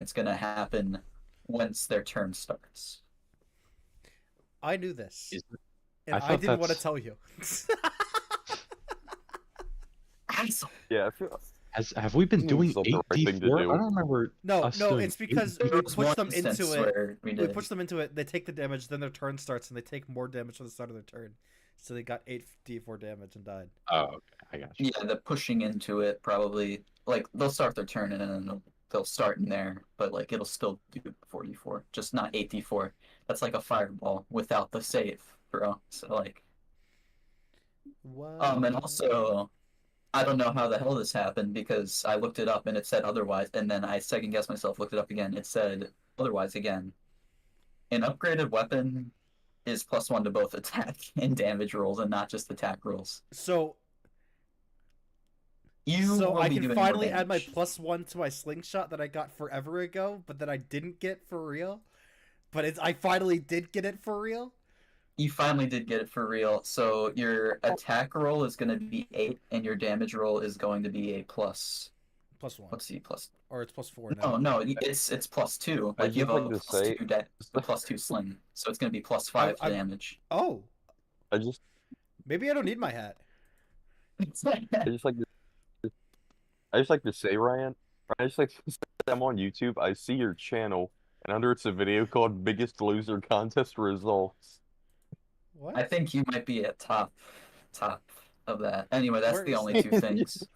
It's gonna happen once their turn starts. I knew this, Is- and I I thought didn't want to that's tell you. Asshole. Yeah, I feel have we been doing it's not the right thing to 8d4? do. I don't remember No, us no, doing it's because 8d4. we was push one them instance into it. where we We did. push them into it. They take the damage, then their turn starts, and they take more damage from the start of their turn. So they got 8d4 damage and died. Oh, okay, I got you. Yeah, the pushing into it probably like they'll start their turn and then they'll start in there, but like it'll still do 4d4, just not 8d4. That's like a fireball without the save, bro. So like, What? and also I don't know how the hell this happened because I looked it up and it said otherwise, and then I second guessed myself, looked it up again. It said otherwise again. An upgraded weapon is +1 to both attack and damage rolls, and not just attack rolls. So, You so will I be can doing more finally add my damage. +1 to my slingshot that I got forever ago, but that I didn't get for real. But I finally did get it for real. You finally did get it for real. So your attack roll is going to be 8, and your damage roll is going to be a plus. +1, Let's see, plus. or it's +4 No, now. no, it's +2. I Like you just have like a to plus say, two a +2 sling, so it's going to be +5 I'm damage. Oh, I just maybe I don't need my hat. I just like to, I just like to say, Ryan, I just like to say I'm on YouTube. I see your channel, and under it's a video called "Biggest Loser Contest Results." What? I think you might be at top of that. Anyway, that's Where the is only that? two things.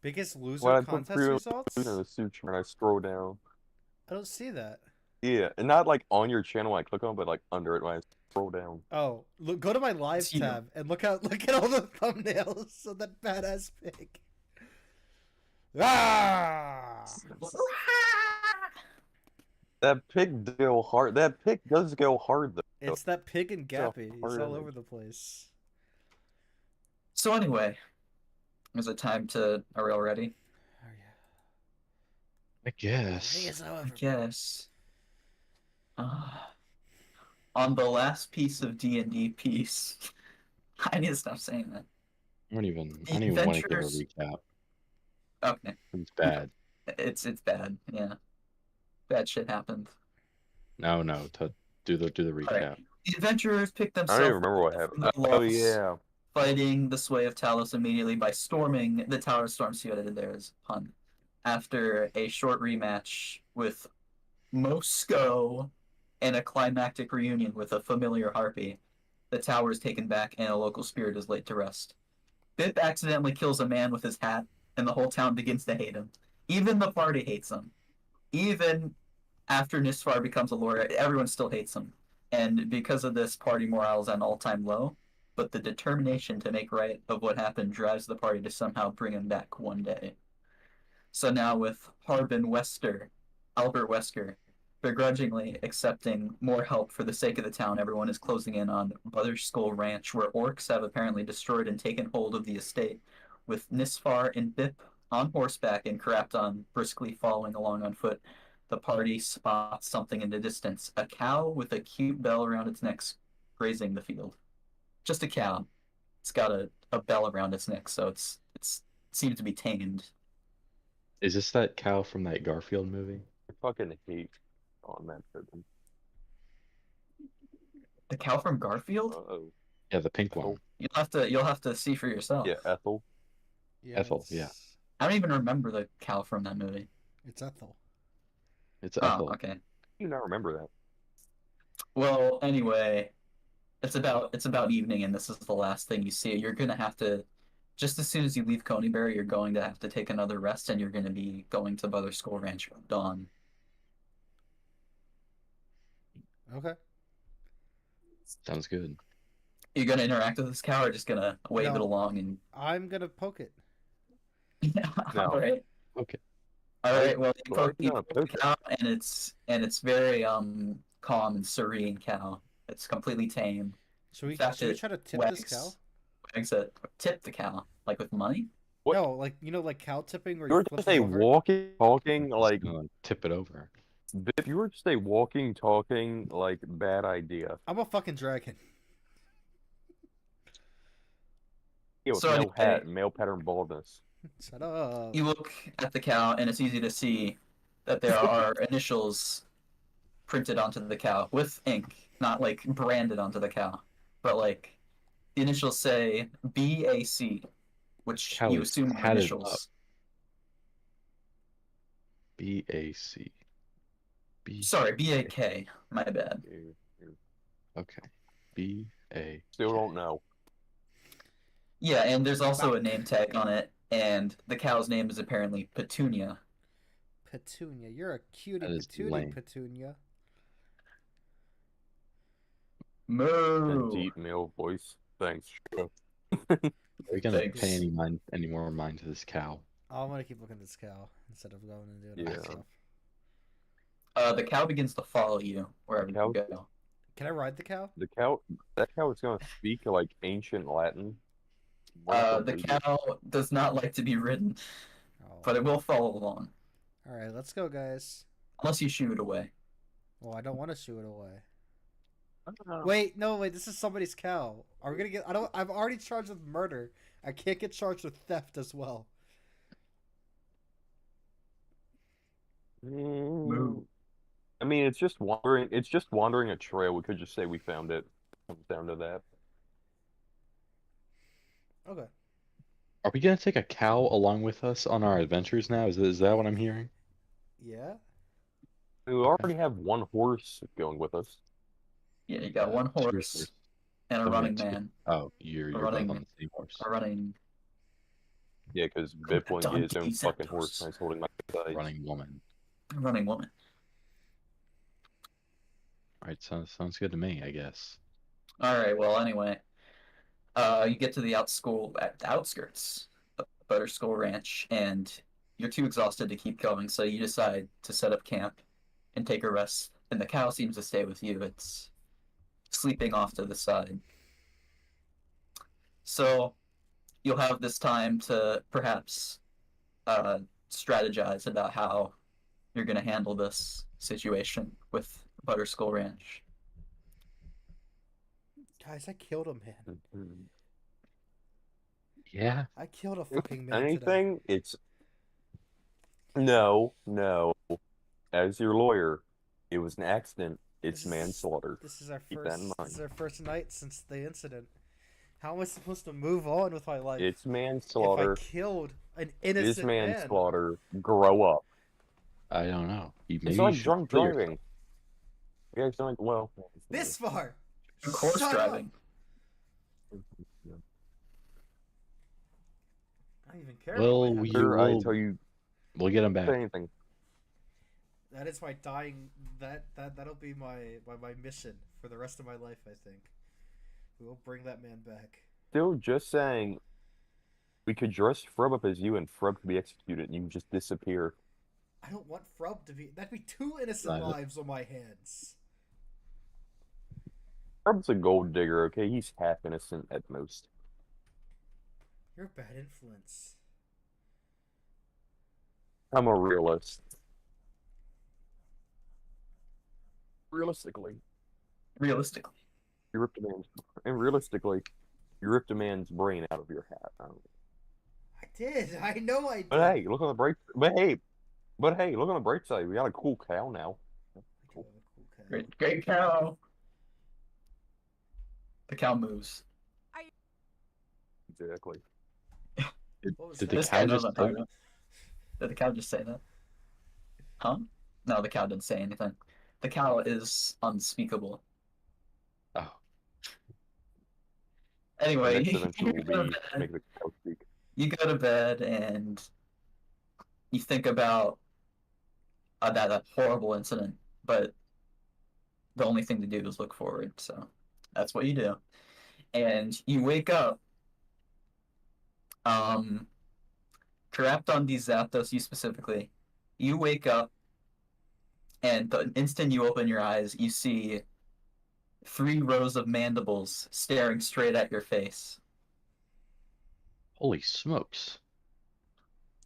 Biggest loser When I put contest through results? in the suture and I scroll down, I don't see that. yeah, and not like on your channel when I click on, but like under it when I scroll down. Oh, look! Go to my live It's you. tab and look at all the thumbnails of that badass pig. Ah! That pig does go hard. That pig does go hard though. It's that pig and So Gappy. He's hard all image. over the place. So anyway, is it time to? Are we all ready? Oh I yeah. guess. I guess. On the last piece of D&D piece, I need to stop saying that. I don't even The want to give a adventures. recap. Okay, It's bad. it's bad. Yeah, bad shit happened. No, do the All right. recap. The adventurers picked I don't even themselves remember what up from happened. the Oh loss, yeah. fighting the sway of Talos immediately by storming the Tower of Storm. See what I did there is a pun. After a short rematch with Mosco and a climactic reunion with a familiar harpy, the tower is taken back and a local spirit is laid to rest. Bip accidentally kills a man with his hat, and the whole town begins to hate him. Even the party hates him. Even after Nisfar becomes a lord, everyone still hates him. And because of this, party morale is at an all-time low. But the determination to make right of what happened drives the party to somehow bring him back one day. So now with Harbin Albert Wesker, begrudgingly accepting more help for the sake of the town, everyone is closing in on Brother Skull Ranch, where orcs have apparently destroyed and taken hold of the estate, with Nisfar and Bip on horseback and Karapton briskly following along on foot. The party spots something in the distance, a cow with a cute bell around its neck grazing the field. Just a cow. It's got a bell around its neck, so it seems to be tamed. Is this that cow from that Garfield movie? I fucking hate on that person. The cow from Garfield? Uh-oh. Yeah, the pink Ethel. one. You'll have to see for yourself. Yeah, Ethel. Yeah, Ethel, yeah. I don't even remember the cow from that movie. It's Ethel. It's Oh, Ethel. okay. You not remember that? Well, anyway, it's about evening, and this is the last thing you see. You're gonna have to, just as soon as you leave Coneyberry, you're going to have to take another rest, and you're gonna be going to Brother Skull Ranch at dawn. Okay. Sounds good. You're gonna interact with this cow, or just gonna wave it No. along and? I'm gonna poke it. No. All right. Okay. All right. Well, you No, poke the cow, and it's very calm and serene cow. It's completely tame. Should we In fact, should we it try to tip this wags, cow? wags it. Tip the cow, like with money. What? No, like like cow tipping where You were you flip just them a over. walking, talking, Just like, gonna tip it over. Bip, you were just a walking, talking, like, bad idea. I'm a fucking dragon. Yeah, with So no anyway- hat and male pattern baldness. Shut up. You look at the cow, and it's easy to see that there are initials printed onto the cow with ink, not like branded onto the cow, but like the initials say BAC, which Cow you is assume are tatted up. initials. BAC. B. Sorry, BAK. My bad. Okay. BA. Still don't know. Yeah, and there's also a name tag on it, and the cow's name is apparently Petunia. Petunia. You're a cutie That is patootie, lame. Petunia. A Moo. deep male voice. Thanks. Are we gonna Thanks. pay any more mind to this cow? Oh, I'm gonna keep looking at this cow instead of going and doing other Yeah. stuff. The cow begins to follow you wherever Cow? you go. Can I ride the cow? That cow is gonna speak like ancient Latin. The cow does not like to be ridden, Oh. but it will follow along. All right, let's go, guys. Unless you shoot it away. Well, I don't want to shoo it away. Oh. Wait, no, wait. This is somebody's cow. Are we gonna get? I'm already charged with murder. I can't get charged with theft as well. Moo. I mean, it's just wandering. It's just wandering a trail. We could just say we found it. Comes down to that. Okay. Are we gonna take a cow along with us on our adventures now? Is that what I'm hearing? Yeah. We already have one horse going with us. Yeah, you got one Two horse horses. and a Oh, running two. man. Oh, you're both running- on the same horse. A running Yeah, because Bip wouldn't get his own Donkey fucking Zapdos. horse. And he's holding my sides. Running woman. woman. All right, sounds good to me, I guess. All right. Well, anyway, you get to the outskirts of Butterskull Ranch, and you're too exhausted to keep going, so you decide to set up camp and take a rest. And the cow seems to stay with you. It's sleeping off to the side. So you'll have this time to perhaps strategize about how you're going to handle this situation with Butterskull Ranch. Guys, I killed a man. Yeah. I killed a fucking man today. Anything? It's no. As your lawyer, it was an accident. It's manslaughter. This is our Keep that in first. mind. This is our first night since the incident. How am I supposed to move on with my life? It's if manslaughter. I killed an It innocent is man. manslaughter. Grow up. I don't know. Maybe It's you like should drunk kill yourself. driving. You guys don't like, well. This far. Of course, Shut driving. I don't even care. Well, about my we- habits. Sure, I will- tell you We'll get him back. say anything. That is my dying. That'll be my mission for the rest of my life. I think we will bring that man back. Still, just saying, we could dress Frub up as you and Frub could be executed and you can just disappear. I don't want Frub to be. That'd be two innocent Neither. lives on my hands. Frub's a gold digger, okay? He's half innocent at most. You're a bad influence. I'm a realist. Realistically, Realistically. you ripped a man's brain out of your hat. I did. I know I did. But hey, look on the bright. But hey, look on the bright side. We got a cool cow now. Cool. Great cow. The cow moves. Exactly. What was Did that? the This cow guy knows just I'm talking about. Did the cow just say that? Huh? No, the cow didn't say anything. The cow is unspeakable. Oh, Anyway, Next adventure will be make the cow speak. you go to bed and you think about that horrible incident, but the only thing to do is look forward. So that's what you do. And you wake up. Trapped on these Zapdos, you specifically. You wake up, and the instant you open your eyes, you see 3 rows of mandibles staring straight at your face. holy smokes.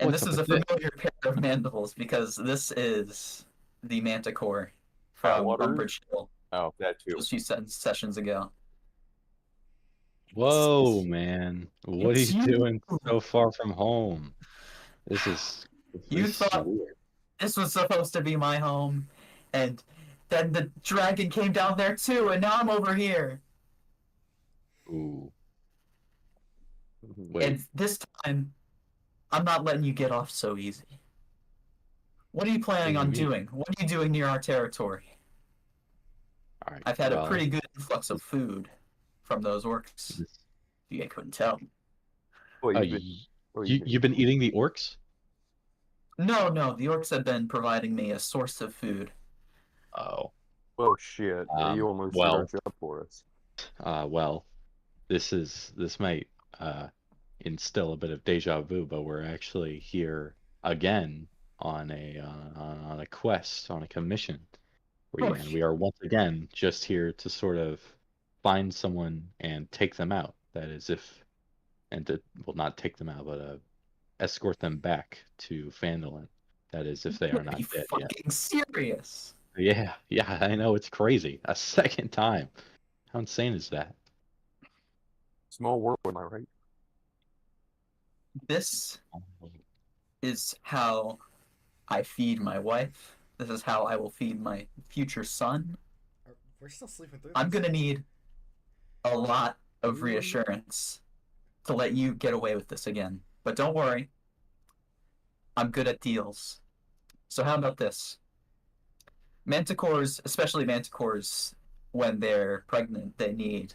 And What's this up is a with this? familiar pair of mandibles because this is the Manticore from Water? Umbridge Hill Oh, that too. just a few sessions ago. Whoa, It's man. What are it's you you. doing so far from home? This is You this is thought weird. this was supposed to be my home, and then the dragon came down there too, and now I'm over here. Ooh, Mhm. wait. And this time, I'm not letting you get off so easy. What are you What planning do you on mean? doing? What are you doing near our territory? All right. I've had a Well, pretty good influx of food from those orcs. this, If you couldn't tell. What you been? you What you you been? you've been eating the orcs? No, no, the orcs have been providing me a source of food. Oh. Oh shit! You almost did our Well, job for us. well, this might uh instill a bit of deja vu, but we're actually here again on a quest, on a commission. And we are once again just here to sort of find someone and take them out. That is, if and to, well, not take them out, but escort them back to Phandalin. That is, if they are Are not you dead yet. fucking serious? Yeah, yeah, I know it's crazy. A second time. How insane is that? Small world, am I right? This is how I feed my wife. This is how I will feed my future son. We're still sleeping through I'm this. gonna need a lot of reassurance to let you get away with this again. But don't worry, I'm good at deals. So how about this? Manticores, especially manticores, when they're pregnant, they need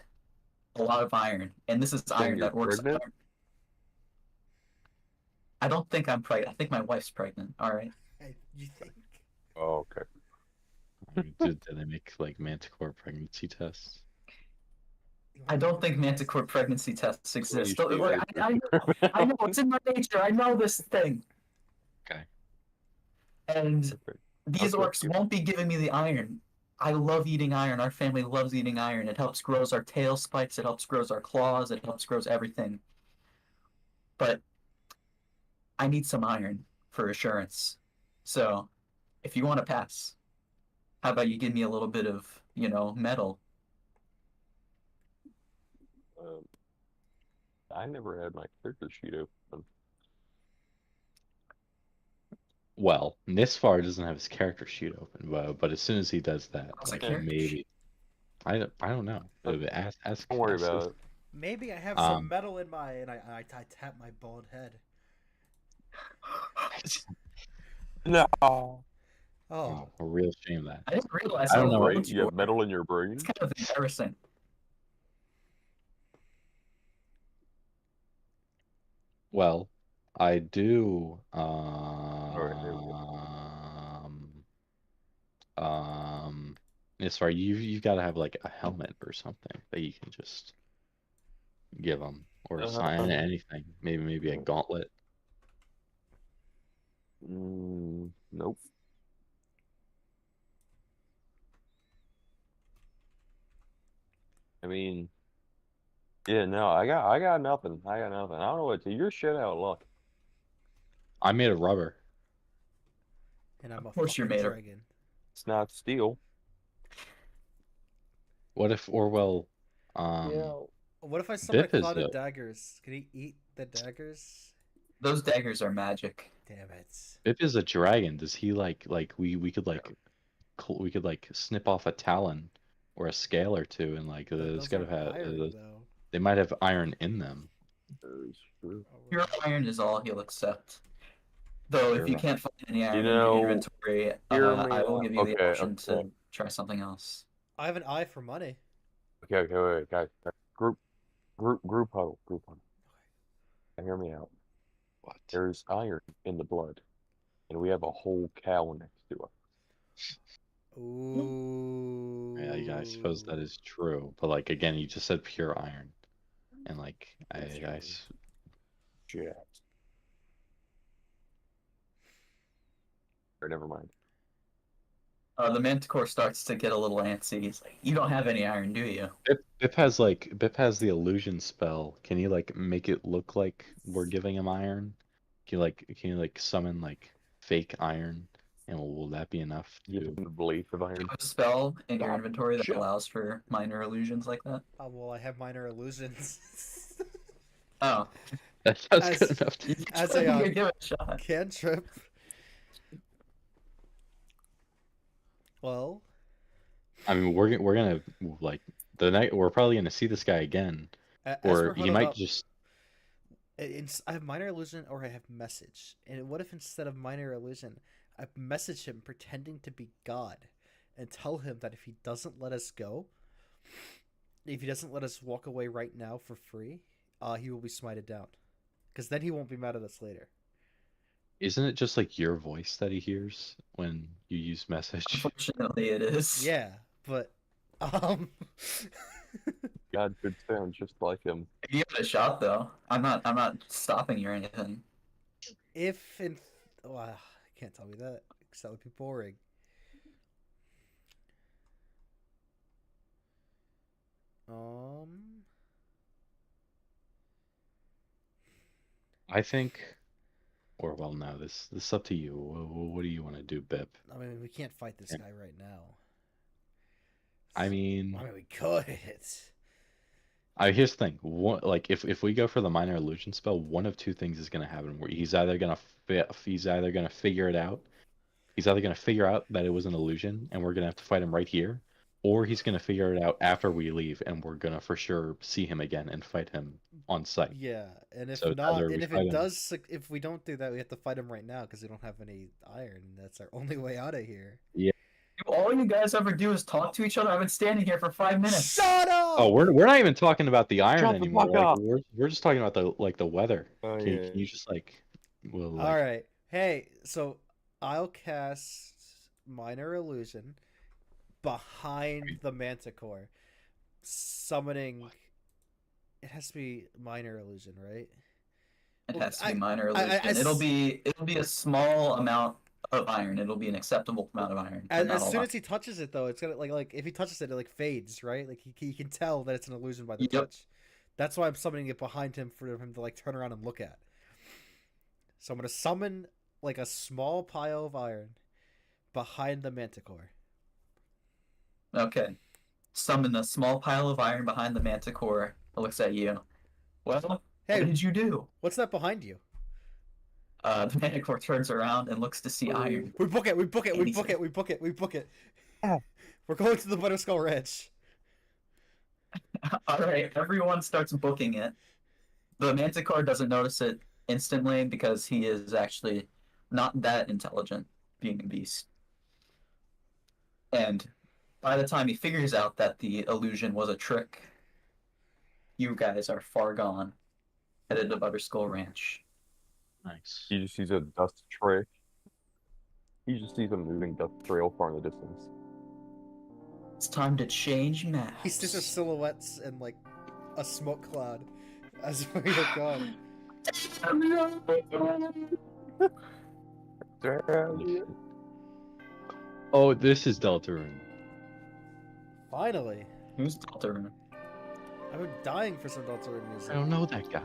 a lot of iron, and this is Then iron you're that works. pregnant? I don't think I'm pregnant. I think my wife's pregnant. All right. Hey, you think? Oh, okay. Do they make like manticore pregnancy tests? You I wanna don't know think what it is? manticore pregnancy tests Well, you exist. should Look, I know it's in my nature. I know this thing. Okay. And Okay. these Okay, orcs yeah. won't be giving me the iron. I love eating iron. Our family loves eating iron. It helps grows our tail spikes. It helps grows our claws. It helps grows everything. But I need some iron for assurance. So if you want to pass, how about you give me a little bit of, metal? Um, I never had my character sheet open. Well, Nisfar doesn't have his character sheet open, but as soon as he does that, What's a like character sheet? maybe I don't know. Ask Don't worry ask about this. it. Maybe I have some Um, metal in my and I tap my bald head. No. Oh, oh, a real shame that. I didn't realize I how don't know. old You you have were. metal in your It's brain? kind of embarrassing. Well, I do. Alright, there we go. Nisfar, you've got to have like a helmet or something that you can just give them, or sign anything. Maybe a gauntlet. Nope. I mean, yeah, no, I got nothing. I got nothing. I don't know what to. You're shit out of luck. I made a rubber. and I'm a Of course you're fucking made of- dragon. It's not steel. What if Orwell, Yeah. What if I summon a Bip is cloud of a daggers? Can he eat the daggers? Those daggers are magic. Damn it. Bip is a dragon. Does he like we could like we could like snip off a talon or a scale or two, and like it's Those gotta aren't have iron though. they might have iron in them. That is true. Pure iron is all he'll accept. Though, if you Sure. can't find any iron in You your know, inventory, hear me I will out. give you the Okay, option to okay. try something else. I have an eye for money. Okay, wait, guys. Group huddle. Now hear me out. What? There's iron in the blood, and we have a whole cow next to us. Ooh. Yeah, I suppose that is true. But like again, you just said pure iron, and like Shit. Or never mind. The Manticore starts to get a little antsy. He's like, "You don't have any iron, do you?" Bip has the illusion spell. Can you like make it look like we're giving him iron? Can you like summon like fake iron And will that be enough You to? have the blade of Do iron. you have a spell in your Stop. inventory that Shut. allows for minor illusions like that? Oh, well, I have minor illusions. Oh, That sounds As- good enough. you can As a, give it a shot. Cantrip. Well, I mean, we're gonna like the night. We're probably gonna see this guy again, as or we're he huddled might up, just. I have minor illusion or I have message. And what if instead of minor illusion, I message him pretending to be God and tell him that if he doesn't let us go, if he doesn't let us walk away right now for free, he will be smited down. Because then he won't be mad at us later. Isn't it just like your voice that he hears when you use message? Unfortunately, it is. Yeah, but God could sound just like him. Give it a shot, though. I'm not stopping you or anything. if in well, I can't tell me that because that would be boring. I think, or well, no. This is up to you. What do you want to do, Bip? I mean, we can't fight this guy right now. I mean, we could. here's the thing. Like if we go for the minor illusion spell, one of two things is gonna happen. Where he's either gonna figure it out. He's either gonna figure out that it was an illusion, and we're gonna have to fight him right here, or he's gonna figure it out after we leave, and we're gonna for sure see him again and fight him on site. Yeah, and if So it's not, either and we if fight it him- does, if we don't do that, we have to fight him right now because we don't have any iron. That's our only way out of here. All you guys ever do is talk to each other. I've been standing here for 5 minutes. Shut up! Oh, we're not even talking about the iron Shut the anymore. fuck Like, up. we're just talking about the weather. Oh, Can yeah. you just like, well, All right. Hey, so I'll cast minor illusion behind the manticore, summoning. It has to be minor illusion, right? It Well, has to be I- minor I- illusion. I- It'll be a small amount of iron. It'll be an acceptable amount of iron. but not As a soon lot. as he touches it, though, it's gonna like if he touches it, it like fades, right? Like he can tell that it's an illusion by the Yep. touch. That's why I'm summoning it behind him for him to like turn around and look at. So I'm gonna summon like a small pile of iron behind the manticore. Okay. Summon a small pile of iron behind the manticore. It looks at you. Well, Hey, what did you do? what's that behind you? The manticore turns around and looks to see iron. We book it. We book it. We book Anything. it. We book it. We book it. Yeah. We're going to the Butterskull Ranch. All right, everyone starts booking it. The manticore doesn't notice it instantly because he is actually not that intelligent, being a beast. And by the time he figures out that the illusion was a trick, you guys are far gone, headed to Butterskull Ranch. nice. He just sees a dust trail. He just sees a moving dust trail far in the distance. It's time to change maps. He sees our silhouettes and like a smoke cloud as we are gone. Oh, this is Deltarune. Finally, Who's Deltarune? I've been dying for some Deltarune music. I don't know that guy.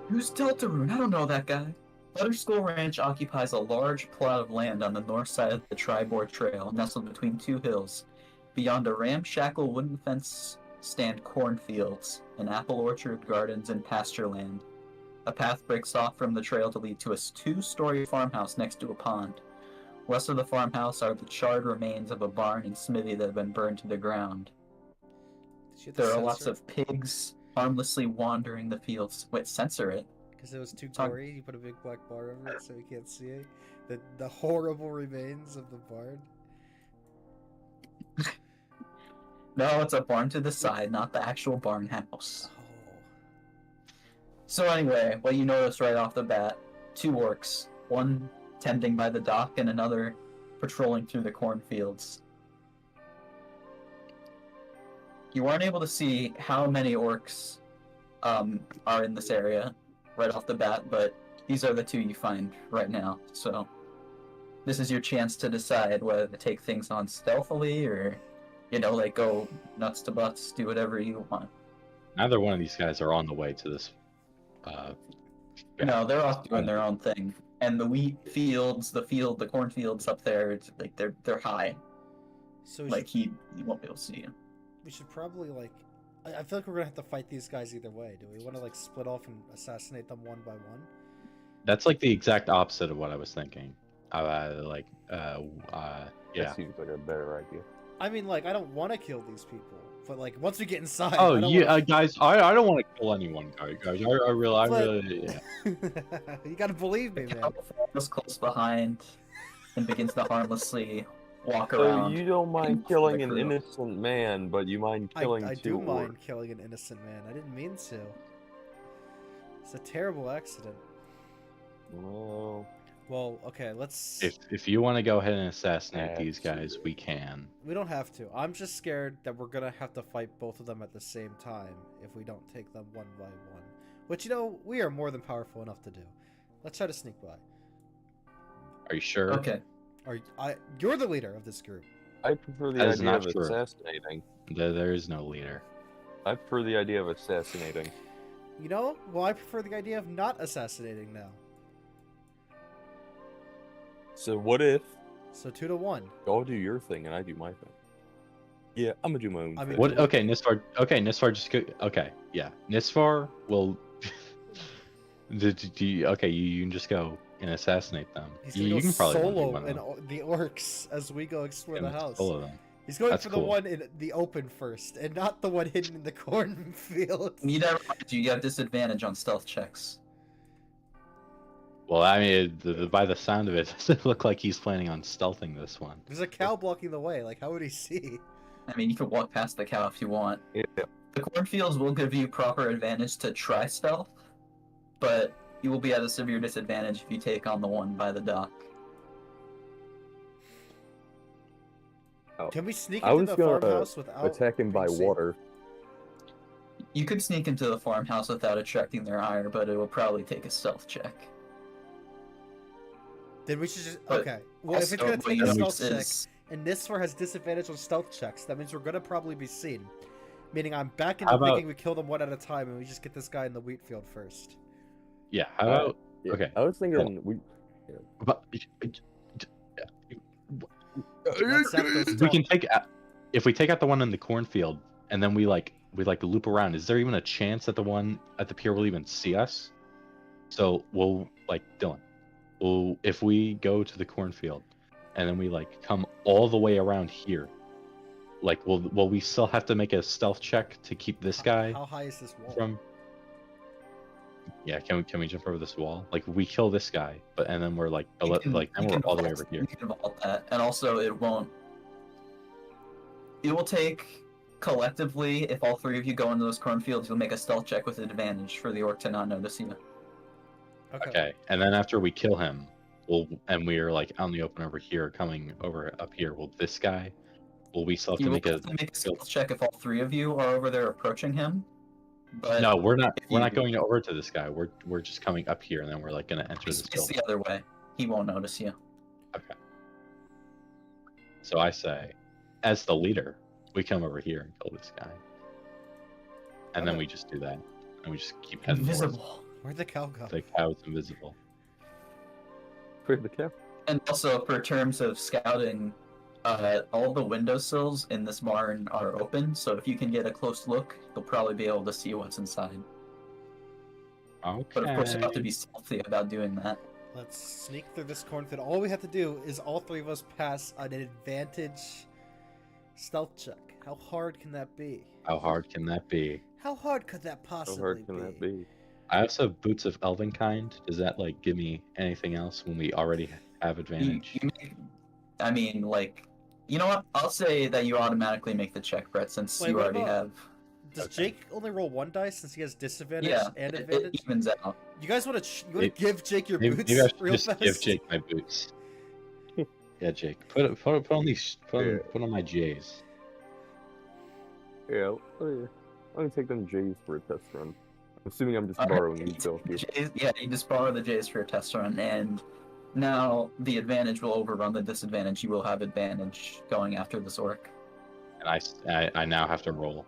Who's Deltarune? I don't know that guy. Butterskull Ranch occupies a large plot of land on the north side of the Tribord Trail, nestled between two hills. Beyond a ramshackle wooden fence stand cornfields, an apple orchard, gardens, and pasture land. A path breaks off from the trail to lead to a two-story farmhouse next to a pond. West of the farmhouse are the charred remains of a barn and smithy that have been burned to the ground. Did you have to There are lots censor of pigs harmlessly wandering the fields. Wait, censor it? because it was too Talk- gory. You put a big black bar over it so we can't see it. The horrible remains of the barn. No, it's a barn to the side, not the actual barn house. Oh, So anyway, what you notice right off the bat, two orcs, one tending by the dock and another patrolling through the cornfields. You weren't able to see how many orcs are in this area right off the bat, but these are the two you find right now. So this is your chance to decide whether to take things on stealthily or, like go nuts to butts, do whatever you want. Neither one of these guys are on the way to this. No, they're off doing their own thing. and the wheat fields, the cornfields up there, it's like they're high. So Like he won't be able to see you. we should probably like. I feel like we're gonna have to fight these guys either way. Do we want to like split off and assassinate them one by one? That's like the exact opposite of what I was thinking. Yeah. That seems like a better idea. I mean, like, I don't want to kill these people, but like, once we get inside. Oh I don't yeah, wanna... guys. I don't want to kill anyone, guys. I really. Yeah. You gotta believe me, The man. cow follows close behind and begins to harmlessly walk So around. you don't mind and killing the an crew. innocent man, but you mind killing I two do mind orcs. killing an innocent man. I didn't mean to. It's a terrible accident. Well, okay, let's. If you want to go ahead and assassinate these guys, we can. We don't have to. I'm just scared that we're gonna have to fight both of them at the same time if we don't take them one by one. Which, you know, we are more than powerful enough to do. Let's try to sneak by. Are you sure? Okay. You're the leader of this group. I prefer the That is idea not of true. assassinating. There is no leader. I prefer the idea of assassinating. You know? Well, I prefer the idea of not assassinating now. So what if So 2-1. y'all do your thing and I do my thing? Yeah, I'm gonna do my own I mean, thing. What? Okay, Nisfar. Okay, Nisfar. Just go. Okay, yeah. Nisfar will. Okay, you can just go and assassinate them. He's You, gonna you go can probably solo one and the orcs as we go explore the house. Solo them. He's going That's for the cool. one in the open first, and not the one hidden in the cornfield. You never mind, you have disadvantage on stealth checks. Well, I mean, by the sound of it, it doesn't look like he's planning on stealthing this one. There's a cow blocking the way. Like, how would he see? I mean, you can walk past the cow if you want. Yeah. The cornfields will give you proper advantage to try stealth, but you will be at a severe disadvantage if you take on the one by the dock. Can we sneak I into was the gonna farmhouse without attack him by being seen? water. You could sneak into the farmhouse without attracting their ire, but it will probably take a stealth check. Then we should just But okay. Well, if it's Also, gonna what take you a notice stealth check, is- and Nisfar has disadvantage on stealth checks, that means we're gonna probably be seen. Meaning I'm back How into about- thinking we kill them one at a time, and we just get this guy in the wheat field first. Yeah. How about? Yeah, Okay, I was thinking But, Let's have those we talk. can take. If we take out the one in the cornfield, and then we loop around, is there even a chance that the one at the pier will even see us? So we'll Dylan. Well, if we go to the cornfield, and then we come all the way around here, will we still have to make a stealth check to keep this guy How high is this wall? from? Yeah, can we jump over this wall? We kill this guy, and then we're You then can- we're you can all the way vault- over here. You can vault that, and also it won't. It will take collectively, if all three of you go into those cornfields, you'll make a stealth check with advantage for the orc to not notice you. Okay, and then after we kill him, and we're out in the open over here, coming over up here. Will this guy? Will we still have You to will make a? have to make a stealth check if all three of you are over there approaching him. But No, we're not. if We're not you- going over to this guy. We're just coming up here, and then we're gonna enter this it's building. the other way. He won't notice you. Okay. So I say, as the leader, we come over here and kill this guy, and then Okay. we just do that, and we just keep heading north. Invisible. Where'd the cow go? The cow is invisible. Where'd the cow? And also, for terms of scouting, all the windowsills in this barn are open, so if you can get a close look, you'll probably be able to see what's inside. Okay. But of course, you have to be stealthy about doing that. Let's sneak through this cornfield. All we have to do is all three of us pass an advantage stealth check. How hard can that be? How hard can that be? How hard could that How possibly hard can that be? I also have boots of elven kind. Does that give me anything else when we already have advantage? I mean, you know what? I'll say that you automatically make the check, Brett, since Wait, you what already about- have. Does Okay. Jake only roll one dice since he has disadvantage Yeah, and it advantage? evens out. You guys want to Maybe- give Jake your Maybe, boots maybe I should real just fast? give Jake my boots. Yeah, Jake. Put on these. Put on my J's. Yeah, I'm gonna take them J's for a test run. I'm assuming I'm just Alright, borrowing these off you. Yeah, you just borrow the J's for a test run, and now the advantage will overrun the disadvantage. You will have advantage going after this orc. And I now have to roll.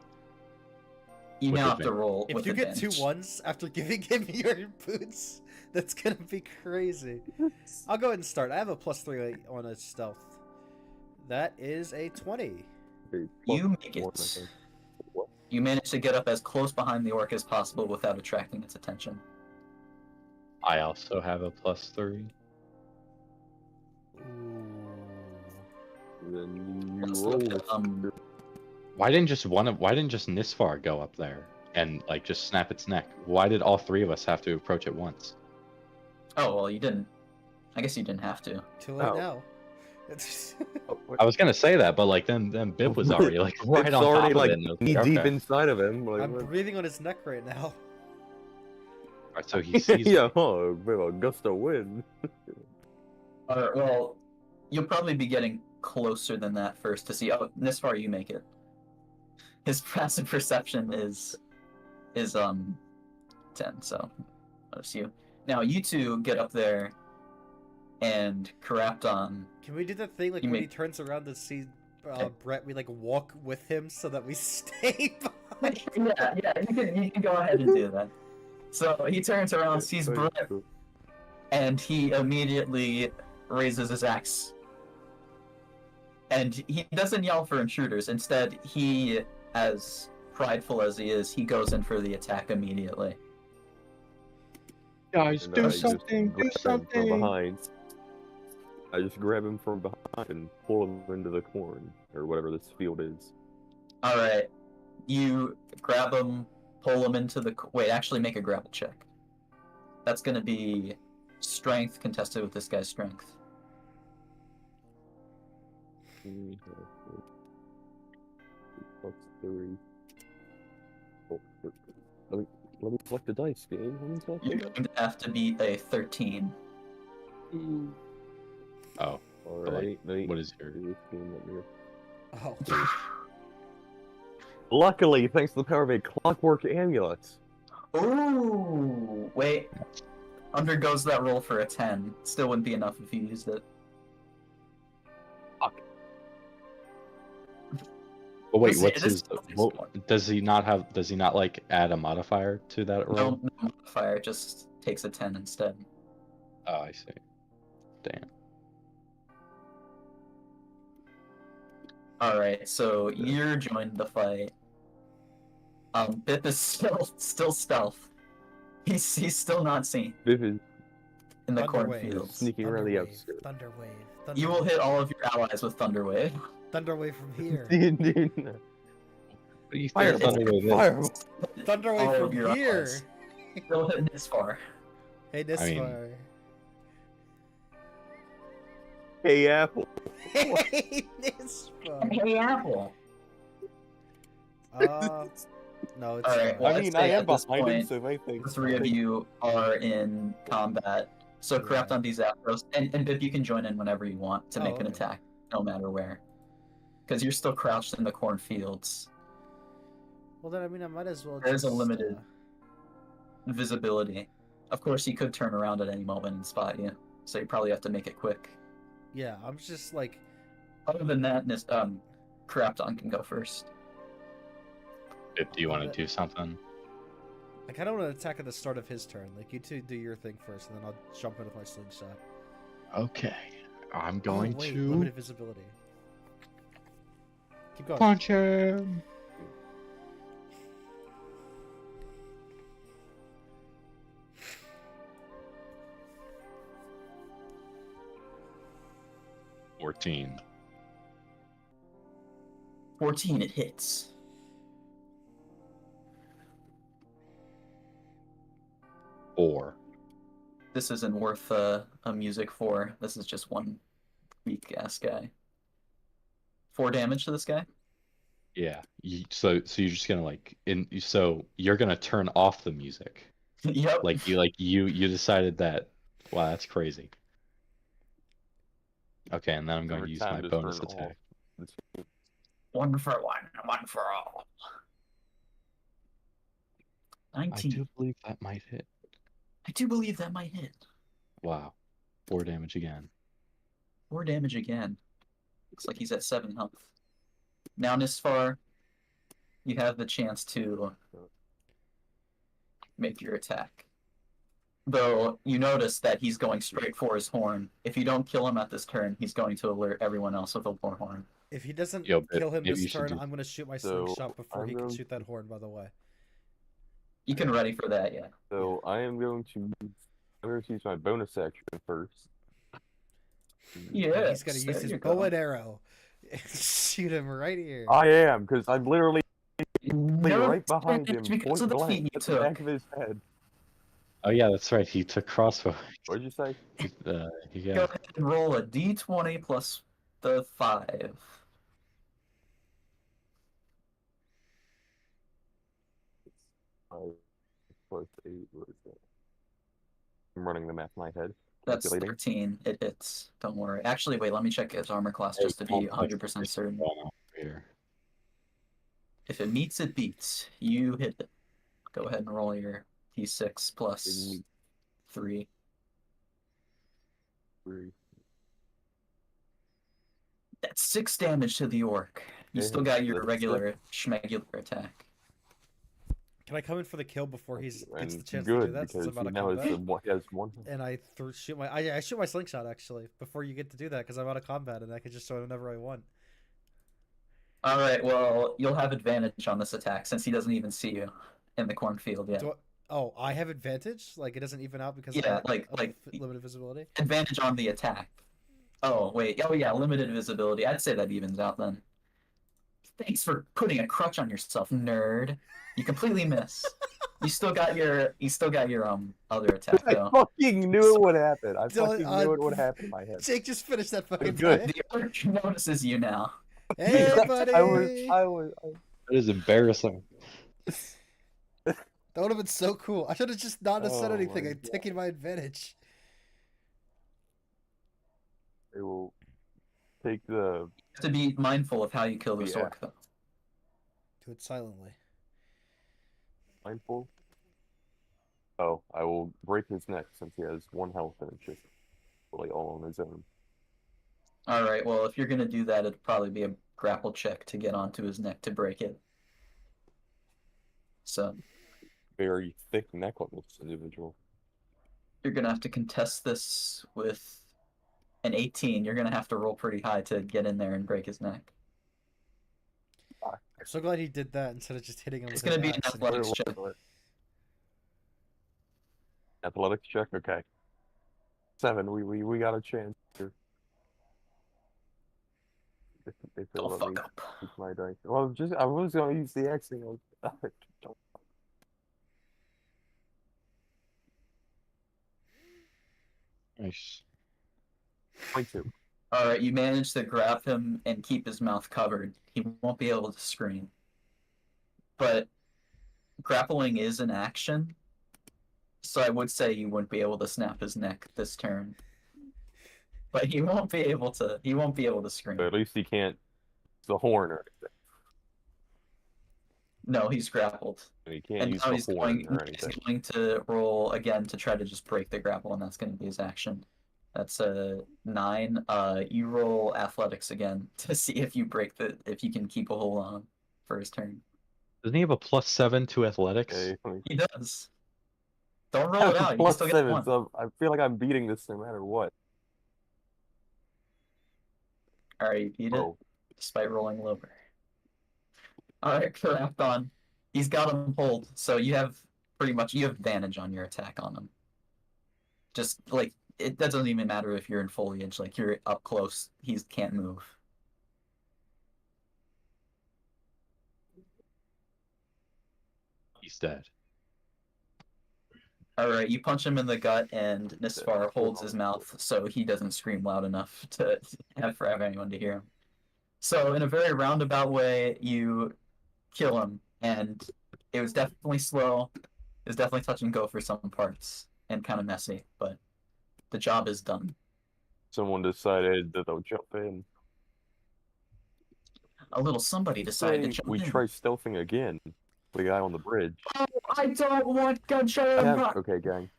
You With now have to advantage. roll If with you get advantage. 2 1s after giving him your boots, That's gonna be crazy. I'll go ahead and start. I have a +3 on a stealth. That is a 20. You make One, I it. think. What? You manage to get up as close behind the orc as possible without attracting its attention. I also have a +3. Ooh. Then you Let's roll look this. at, Why didn't just Nisfar go up there and like just snap its neck? Why did all three of us have to approach it once? Oh, well, you didn't. I guess you didn't have to. Too late Oh. now. Oh, wait. I was gonna say that, but like then Bip was already like right It's on top already of like it. And I was knee like, deep okay. inside of him. Like, I'm what? breathing on his neck right now. Alright, so he sees Yeah, a bit of a gust of wind. Well, you'll probably be getting closer than that first to see. Oh, this far you make it. His passive perception is 10, so that's you. Now you two get up there, and Karapton. Can we do that thing like You when make- he turns around to see Brett, we like walk with him so that we stay behind? Yeah, you can go ahead and do that. So he turns around, sees Brett, and he immediately raises his axe. And he doesn't yell for intruders. Instead, he, as prideful as he is, he goes in for the attack immediately. guys, And do I just something, do grab him from something. behind. I just grab him from behind and pull him into the corn, or whatever this field is. Alright, you grab him, pull him into the... Wait, actually make a grapple check. That's gonna be strength contested with this guy's strength. Plus 3. Oh, let me select the dice, game. Let me select You're the going to have to beat a 13. Oh, Alright, what is your? Oh. Luckily, thanks to the power of a clockwork amulet. Ooh, wait. Undergoes that roll for a 10. Still wouldn't be enough if you used it. But wait, This- what's this- his? What, does he not like add a modifier to that roll? No modifier, just takes a 10 instead. Oh, I see. Damn. Alright, so you're joined the fight. Bip is still stealth. He's still not seen This is in the Thunderwave. cornfields. sneaking around the outskirts. Thunderwave. You will hit all of your allies with Thunderwave. Thunderwave from here. D&D. What do you Fire, think Thunderwave is? fire. Thunderwave All of from your here. allies. Still hitting this far. Hey, this I mean- far. Hey, Apple. Hey, this far. Hey, Apple. No, it's Alright, fine. well, I I'd mean, say I am at this behind him, point, so if anything. The three of you are in combat. So Yeah. Karapton be Zapdos, and Bip, you can join in whenever you want to Oh, make an okay. attack, no matter where. Because you're still crouched in the cornfields. Well, then I mean, I might as well. There's a just, limited visibility. Of course, he could turn around at any moment and spot you, so you probably have to make it quick. Yeah, I'm just like. Other than that, Karapton can go first. Bip, do you want to do something? I kind of want to attack at the start of his turn. Like, you two do your thing first, and then I'll jump in with my slingshot. Okay, I'm going oh, wait, to limited visibility. Keep going. punch him. $14. 14, it hits. $4. This isn't worth a music for. This is just one weak ass guy. 4 damage to this guy? Yeah. So you're just gonna so you're gonna turn off the music. Yep. You decided that. Wow, that's crazy. Okay, and then I'm going to Every use time my to bonus turn attack. off. One for one for all. I 19. do believe that might hit. I do believe that might hit. Wow. 4 damage again. 4 damage again. Looks like he's at 7 health. Now, Nisfar, you have the chance to make your attack. Though you notice that he's going straight for his horn. If you don't kill him at this turn, he's going to alert everyone else with a war horn. If he doesn't Yo, Bip, kill him maybe this you should turn, do. I'm gonna shoot my So, slingshot before I'm he can going shoot that horn. By the way. You can ready for that, yeah. So I am going to use my bonus action first. Yeah. He's gonna use his bow and arrow. Shoot him right here. I am, because I'm literally No right behind him, advantage because point of the blank, feat you at the back took. of his head. Oh yeah, that's right. He took crossbow. What did you say? Go Yeah. ahead and roll a d20 plus the 5. 5 plus 8, what is that? I'm running the math in my head. That's Calculating. 13. It hits. Don't worry. Actually, wait, let me check his armor class just to be 100% certain. Here. If it meets, it beats. You hit it. Go ahead and roll your d6 plus 3. 3. That's 6 damage to the orc. You Okay, still got your that's regular schmegular attack. Can I come in for the kill before he gets And the chance good, to do that? Since because I'm out he of now has, combat. he has one. And I shoot my I shoot my slingshot actually before you get to do that because I'm out of combat and I can just throw it whenever I want. Alright, well, you'll have advantage on this attack since he doesn't even see you in the cornfield yet. Oh, I have advantage? Like it doesn't even out because Yeah, of limited visibility? Advantage on the attack. Oh, wait. Oh, yeah, limited visibility. I'd say that evens out then. Thanks for putting a crutch on yourself, nerd. You completely miss. You still got your other attack I though. fucking knew it would happen. I Don't- fucking knew it would happen in my head. Jake, just finish that fucking Good. time. The orc notices you now. Hey, buddy! I was. That is embarrassing. That would have been so cool. I should have just not have said Oh anything my and taken my advantage. I will take the. To be mindful of how you kill this Yeah. orc though. Do it silently. Mindful. Oh, I will break his neck since he has 1 health and it's just really all on his own. Alright, well if you're gonna do that, it'd probably be a grapple check to get onto his neck to break it. So Very thick neck on this individual. you're gonna have to contest this with an 18. You're gonna have to roll pretty high to get in there and break his neck. I'm so glad he did that instead of just hitting him It's with gonna be his an axe and- athletics check. Athletics check, okay. 7. We got a chance here. If Don't let fuck me up. use my dice. Well, I was gonna use the X thing. Don't. Nice. 22. Alright, you manage to grab him and keep his mouth covered. He won't be able to scream. But grappling is an action, so I would say you wouldn't be able to snap his neck this turn. But he won't be able to scream. But at least he can't. It's the horn or anything. No, he's grappled. And he can't And use now the he's horn going, or he's anything. going to roll again to try to just break the grapple, and that's going to be his action. That's a 9. You roll athletics again to see if you if you can keep a hold on him for his turn. Doesn't he have a +7 to athletics? Okay, let me- He does. Don't I roll it have out. You plus still get 7, 1. so I feel like I'm beating this no matter what. Alright, you beat it Oh, despite rolling lower. Alright, Karapthon. He's got him hold, so you have advantage on your attack on him. Just like that doesn't even matter if you're in foliage, like you're up close, he can't move. He's dead. Alright, you punch him in the gut, and Nisfar holds his mouth so he doesn't scream loud enough to have anyone to hear him. So, in a very roundabout way, you kill him, and it was definitely slow. It was definitely touch and go for some parts, and kind of messy, but the job is done. someone decided that they'll jump in. A little somebody decided to Say jump we in. try stealthing again. The guy on the bridge. Oh, I don't want gunshot. Okay, gang.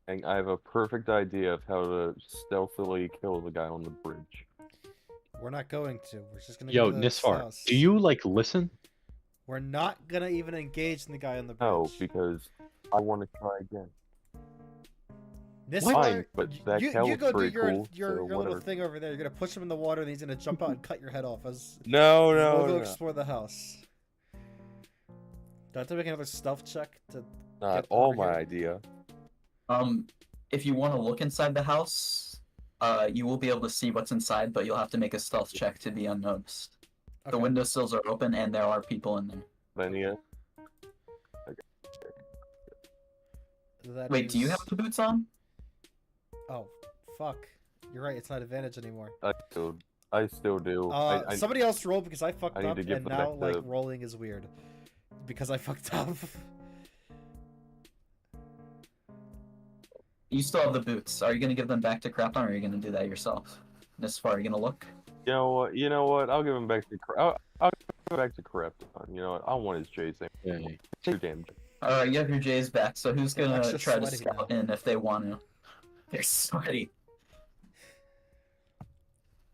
And I have a perfect idea of how to stealthily kill the guy on the bridge. We're not going to. We're just gonna Yo, go to this Nisfar, house. do you like listen? We're not gonna even engage the guy on the bridge. No, because I want to try again. This Fine, way, but that you cow go looks do pretty your cool, your so little whatever. thing over there. You're gonna push him in the water, and he's gonna jump out and cut your head off. As No, we'll go no. explore the house. Do I have to make another stealth check to? Not Get all over my here. idea. If you want to look inside the house, you will be able to see what's inside, but you'll have to make a stealth check to be unnoticed. The Okay. windowsills are open, and there are people in there. Then yeah. That Wait, do you is- have the boots on? Oh, fuck! You're right. It's not advantage anymore. I still do. I Somebody else rolled because I fucked I need up, to give and them now back like the- rolling is weird because I fucked up. You still have the boots. Are you gonna give them back to Crapon, or are you gonna do that yourself? Nisfar, are you gonna look? You know what? You know what? I'll give him back to. I'll give him back to Corrupt. You know what? I want his J's thing. Yay. Too damn. Alright, you have your J's back, so who's They're gonna extra try to sweaty scout now. in if they want to? They're sweaty.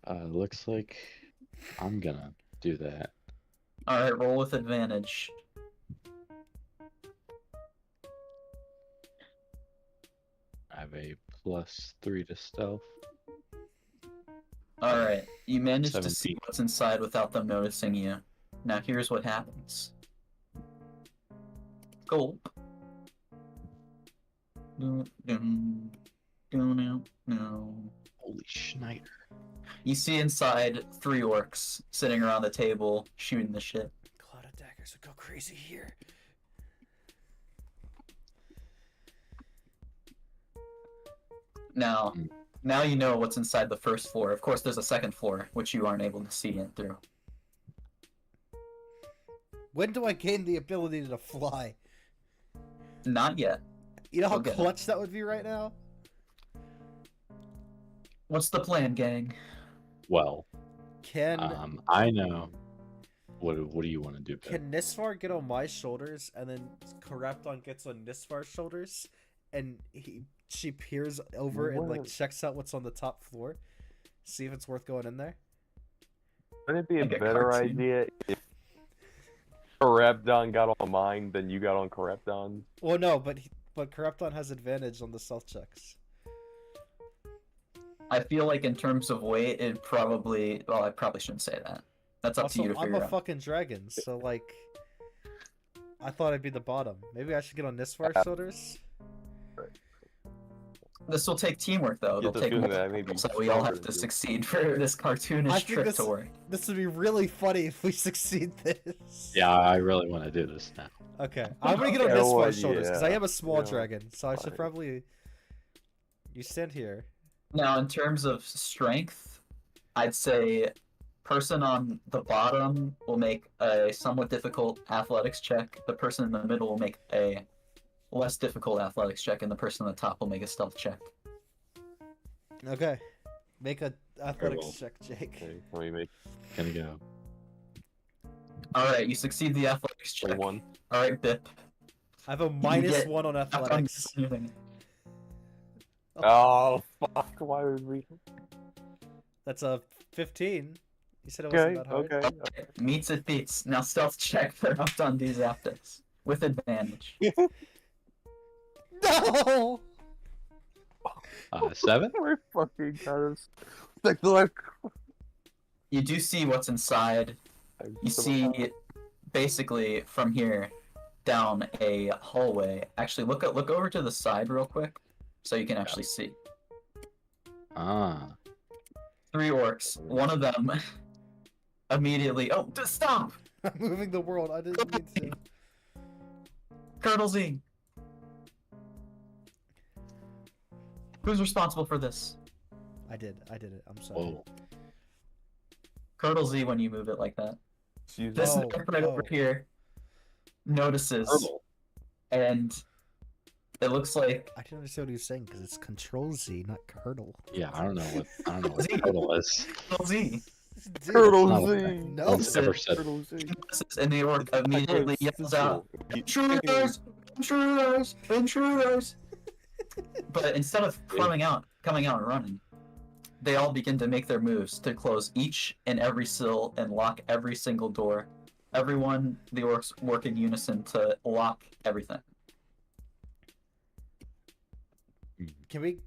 Looks like I'm gonna do that. Alright, roll with advantage. I have a +3 to stealth. Alright, you managed to see 17. what's inside without them noticing you. Now here's what happens. Gulp. No. Holy Schneider. You see inside 3 orcs sitting around the table shooting the shit. Cloud of daggers would go crazy here. Now, Hmm. now you know what's inside the first floor. Of course, there's a second floor, which you aren't able to see in through. When do I gain the ability to fly? Not yet. You know how Okay. clutch that would be right now? What's the plan, gang? Well, Can I know. What do you want to do, Ben? can Nisfar get on my shoulders and then Corrupton gets on Nisfar's shoulders and she peers over and like What? checks out what's on the top floor? See if it's worth going in there? Wouldn't it be a Like a better cartoon. idea if Corrupton got on mine than you got on Corrupton? Well, no, but Corrupton has advantage on the stealth checks. I feel like in terms of weight, it probably... Well, I probably shouldn't say that. That's up Also, to you to I'm figure a out. fucking dragon, so like, I thought I'd be the bottom. Maybe I should get on Nisfar's shoulders. This will take teamwork, though. It'll Get the take feeling more that I may be so we all stronger have to than you. succeed for this I cartoonish think trick this- to work. This would be really funny if we succeed this. Yeah, I really want to do this now. Okay, I'm gonna get on Okay, Nisfar's well, shoulders because I yeah, am a small yeah, dragon, so I should fine. probably. You stand here. Now, in terms of strength, I'd say person on the bottom will make a somewhat difficult athletics check. The person in the middle will make a less difficult athletics check, and the person on the top will make a stealth check. Okay, make a athletics well. check, Jake. Okay, let me make Gonna go. All right, you succeed the athletics check. 21. All right, Bip. I have a get- -1 on athletics. Oh, fuck. Why would we? That's a 15. You said it wasn't Okay, that hard. okay. Meets it beats. Now stealth check for up on these Zapdos with advantage. No. 7? We're fucking kind of like You do see what's inside. You see, basically from here down a hallway. Actually, look over to the side real quick, so you can actually see. Ah. 3 orcs. One of them immediately. Oh, stop! I'm moving the world. I didn't mean to. Curdle Z. Who's responsible for this? I did it. I'm sorry. Whoa. Curdle Z when you move it like that. This Oh, nerd right over oh. here notices, Purple. and it looks like I didn't understand what he was saying because it's Control Z, not Curdle. Yeah, I don't know what turtle is. Curdle Z. Dude, Turtle Not Z. a- No. I've never said. Turtle Z. And the orc immediately yells out, "Intruders! Intruders! Intruders!" But instead of coming out and running, they all begin to make their moves to close each and every sill and lock every single door Everyone, the orcs work in unison to lock everything. Can we?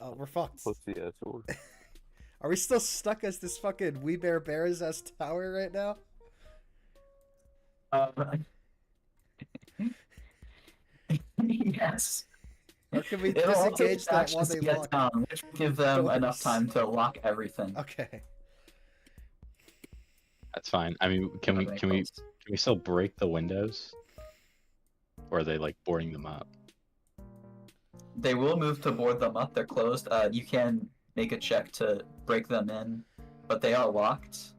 Oh, we're fucked. Pussy ass orc. Are we still stuck as this fucking We Bear Bears ass tower right now? Yes. Or can we It'll all take disengage that while actions they to get lock down, which will give them enough doors? time to lock everything. Okay. That's fine. I mean, can we still break the windows? Or are they like boarding them up? They will move to board them up. They're closed. You can make a check to break them in, but they are locked.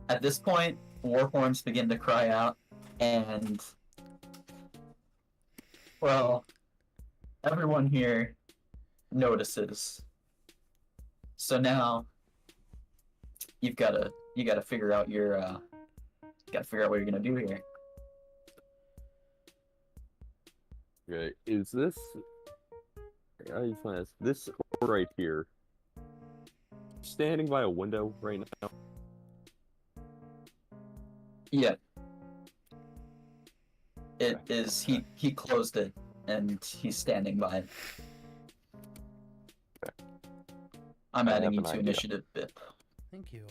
At this point, war horns begin to cry out, and well, everyone here notices. So now you gotta figure out your what you're gonna do here. Okay, is this? I just want to ask, this right here, standing by a window right now. Yeah. It is. He closed it, and he's standing by it. Okay. I'm I adding have you an to idea. initiative, Bip. Thank you.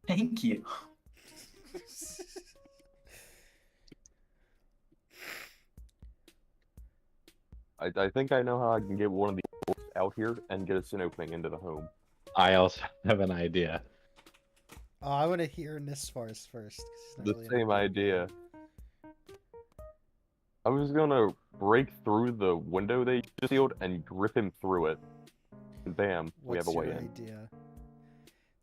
Thank you. I think I know how I can get one of the orcs out here and get us an opening into the home. I also have an idea. Oh, I want to hear Nisfar's first. 'cause he's not The really same on it. idea. I was gonna break through the window they just sealed and grip him through it. And bam, we have a What's way your in. idea?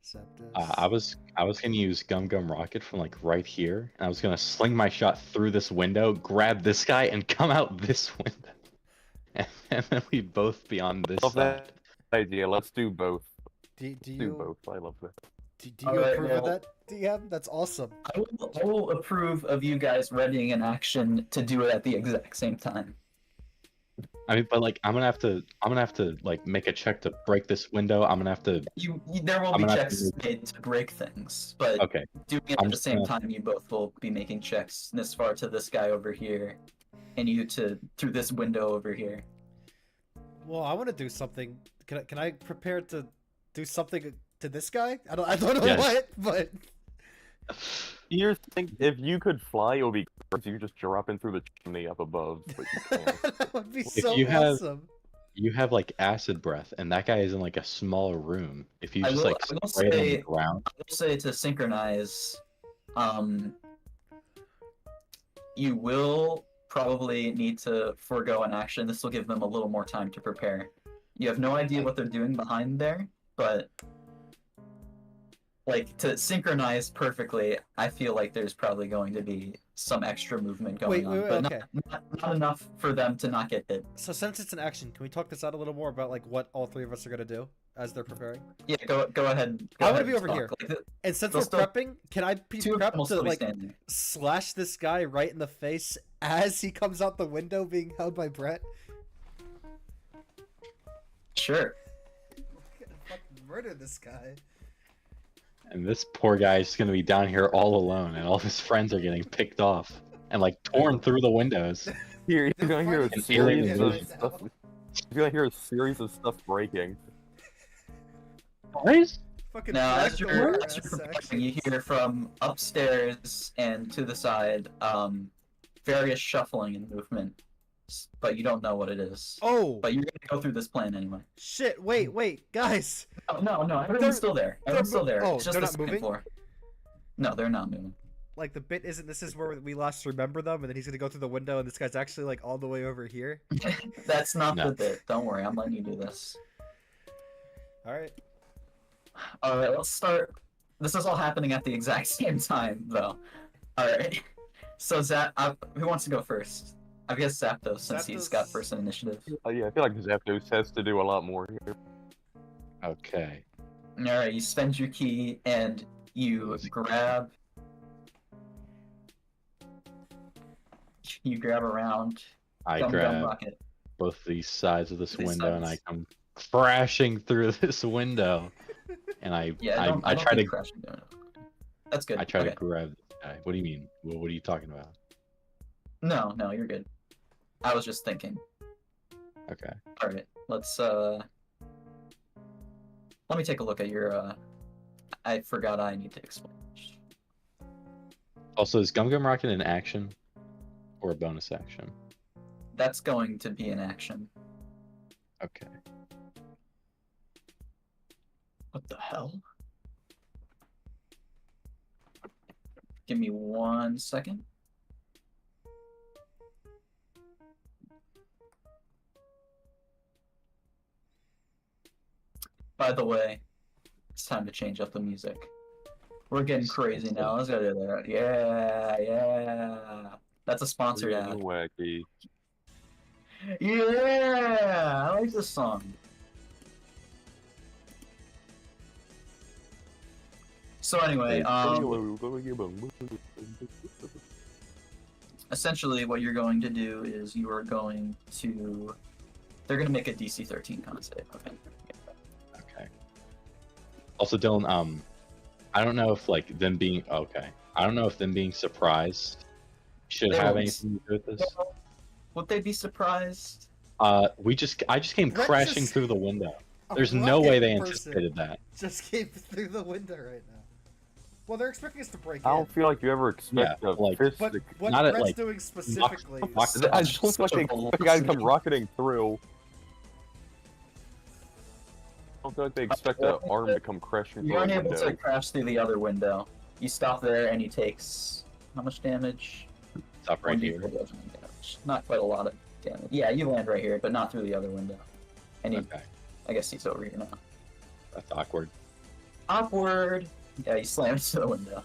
Zapdos. I was gonna use Gum Gum Rocket from like right here, and I was gonna sling my shot through this window, grab this guy, and come out this window, and then we'd both be on this Love side. that idea. Let's do both. Do Do you both. I love that. do you Alright, approve of well- that, DM? That's awesome. I will approve of you guys readying an action to do it at the exact same time. I mean, but like I'm gonna have to like make a check to break this window. I'm gonna have to. There will I'm be gonna have checks to made to break things, but Okay, doing it I'm at the just same gonna- time, you both will be making checks. Nisfar to this guy over here, and you to through this window over here. Well, I want to do something. Can I prepare to do something to this guy? I don't know Yes. what, but You just think if you could fly, it would be great. You could just drop in through the chimney up above, but you can't. that would be so you have- awesome. You have like acid breath, and that guy is in like a smaller room. If you I just will- like I will spray it on the say- ground, I will say to synchronize, you will probably need to forego an action. This will give them a little more time to prepare. You have no idea what they're doing behind there, but like to synchronize perfectly, I feel like there's probably going to be some extra movement going on, wait, but okay. not enough for them to not get hit. So since it's an action, can we talk this out a little more about like what all three of us are gonna do as they're preparing? Yeah, go ahead. I wanna ahead be and over talk. here. Like, And since They'll we're still- prepping, can I be two of them will prepped to still be like standing. slash this guy right in the face as he comes out the window being held by Brett? Sure. I'm gonna fucking murder this guy. and this poor guy is gonna be down here all alone, and all of his friends are getting picked off and like torn through the windows. You're gonna hear a fucking series alien of right stuff. now. You're gonna hear a series of stuff breaking. Guys, Fucking Now, as Dracula you're ass preparing, you actions. hear from upstairs and to the side, various shuffling and movement, but you don't know what it is. Oh But you're gonna go through this plan anyway. shit! Wait, guys. No, everyone's They're- still there. Everyone's still there. oh, It's just they're the not second moving? floor. No, they're not moving. Like the bit isn't. This is where we last remember them, and then he's gonna go through the window, and this guy's actually like all the way over here. That's not No. the bit. Don't worry, I'm letting you do this. All right. Alright, let's start. This is all happening at the exact same time, though. Alright. So, who wants to go first? I guess Zapdos, since he's got Zapdos- first initiative. Yeah, I feel like Zapdos has to do a lot more here. okay. Alright, you spend your key and you grab. You grab around. I Gum grab Rocket. both these sides of this These window, and I sides. come crashing through this window, and I don't try to think crashing doing it. That's good. I try Okay. to grab this guy. What do you mean? What are you talking about? No, you're good. I was just thinking. Okay. All right, let's let me take a look at your I forgot I need to explain. Also, is Gum Gum Rocket an action or a bonus action? That's going to be an action. Okay. What the hell? Give me 1 second. By the way, it's time to change up the music. We're getting crazy now. Let's go to that. Yeah. That's a sponsored Weird and ad. wacky. Yeah, I like this song. So anyway, essentially what you're going to do is you are going to... They're going to make a DC-13 con save. Okay. Okay. Also, Dylan, I don't know if like them being okay. I don't know if them being surprised should They have won't. anything to do with this. Well, would they be surprised? I just came Brett crashing just- through the window. A There's no way they rocket person anticipated that. just came through the window right now. Well, they're expecting us to break I in. don't feel like you ever expect Yeah, a like- fist But to... what Not at, Brett's like, doing specifically knock- is... knock- I just don't feel like they expect a guy to come rocketing through. I don't feel like they expect an arm to come crashing You through a aren't able to window. crash through the other window. You stop there and he takes... How much damage? Stop right 1d4 here. bludgeoning damage. Not quite a lot of damage. Yeah, you land right here, but not through the other window. And he, Okay, I guess he's over here now. that's awkward. Awkward! Yeah, he slams to the window.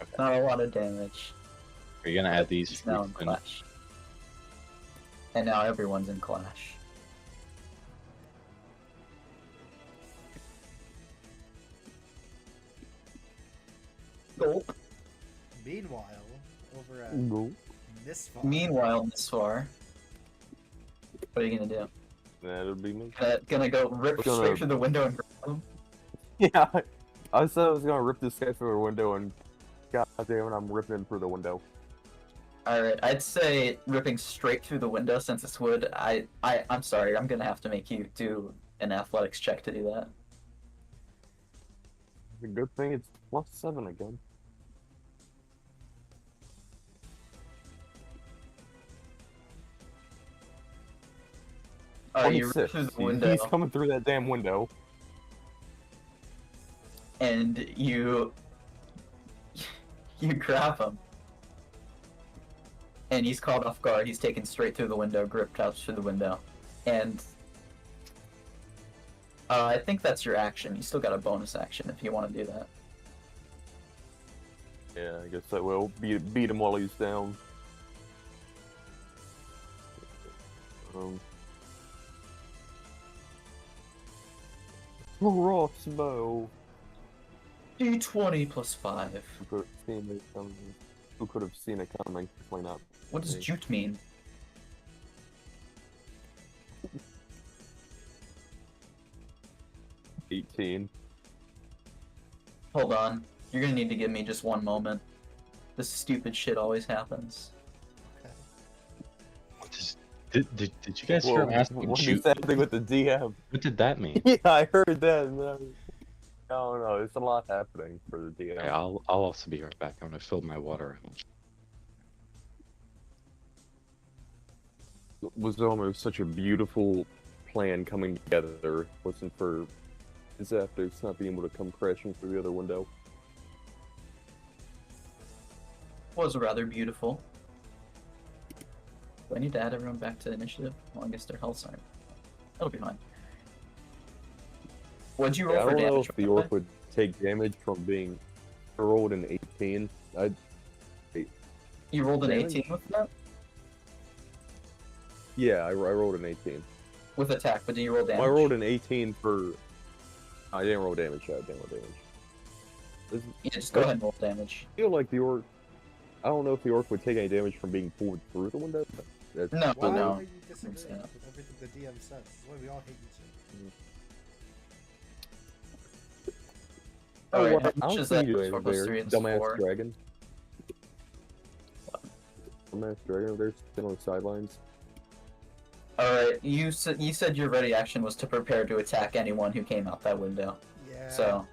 Okay. Not a lot of damage. Are you gonna add these? He's now in freaks in? Clash. And now everyone's in Clash. Gulp. Meanwhile, over at No. Nisfar... Meanwhile, Nisfar, what are you gonna do? That'll be me. Gonna go rip Gonna- straight through the window and grab him? Yeah, I said I was gonna rip this guy through the window, and god damn it, I'm ripping him through the window. Alright, I'd say ripping straight through the window since it's wood. I'm sorry, I'm gonna have to make you do an athletics check to do that. The good thing it's +7 again. Alright, you rip 26. through the He's window coming through that damn window. and you grab him. And he's caught off guard. He's taken straight through the window, gripped out through the window. And I think that's your action. You still got a bonus action if you want to do that. Yeah, I guess I will. Beat him while he's down. Crossbow. D20 plus 5. Who could have seen it coming? Who could have seen it coming? Definitely not. What does me. jute mean? $18. Hold on. You're gonna need to give me just one moment. This stupid shit always happens. What did you guys hear him ask me What is shoot? happening with the DM? What did that mean? Yeah, I heard that. No, it's a lot happening for the DM. Okay, I'll also be right back. I'm gonna fill my water. Was almost such a beautiful plan coming together. Wasn't for Zapdos not being able to come crashing through the other window. Was rather beautiful. Do I need to add everyone back to initiative? Well, I guess their health's aren't. That'll be fine. What'd you roll Yeah, I for don't know damage? if the orc would take damage from being rolled an 18. You rolled an damage? 18 with that? Yeah, I rolled an 18. With attack, but did you roll damage? Well, I rolled an 18 for... I didn't roll damage. Yeah, I didn't roll damage. Yeah, just go ahead and roll damage. I feel like the orc... I don't know if the orc would take any damage from being pulled through the window. But that's No, Why no. are you disagreeing Yeah. with everything the DM says? This is why we all hate each other. Alright, what? how I much don't is see that? you doing 4 over plus there, 3 is dumbass 4. dragon. Dumbass dragon over there, sitting on the sidelines. Alright, you said your ready action was to prepare to attack anyone who came out that window. Yeah. So,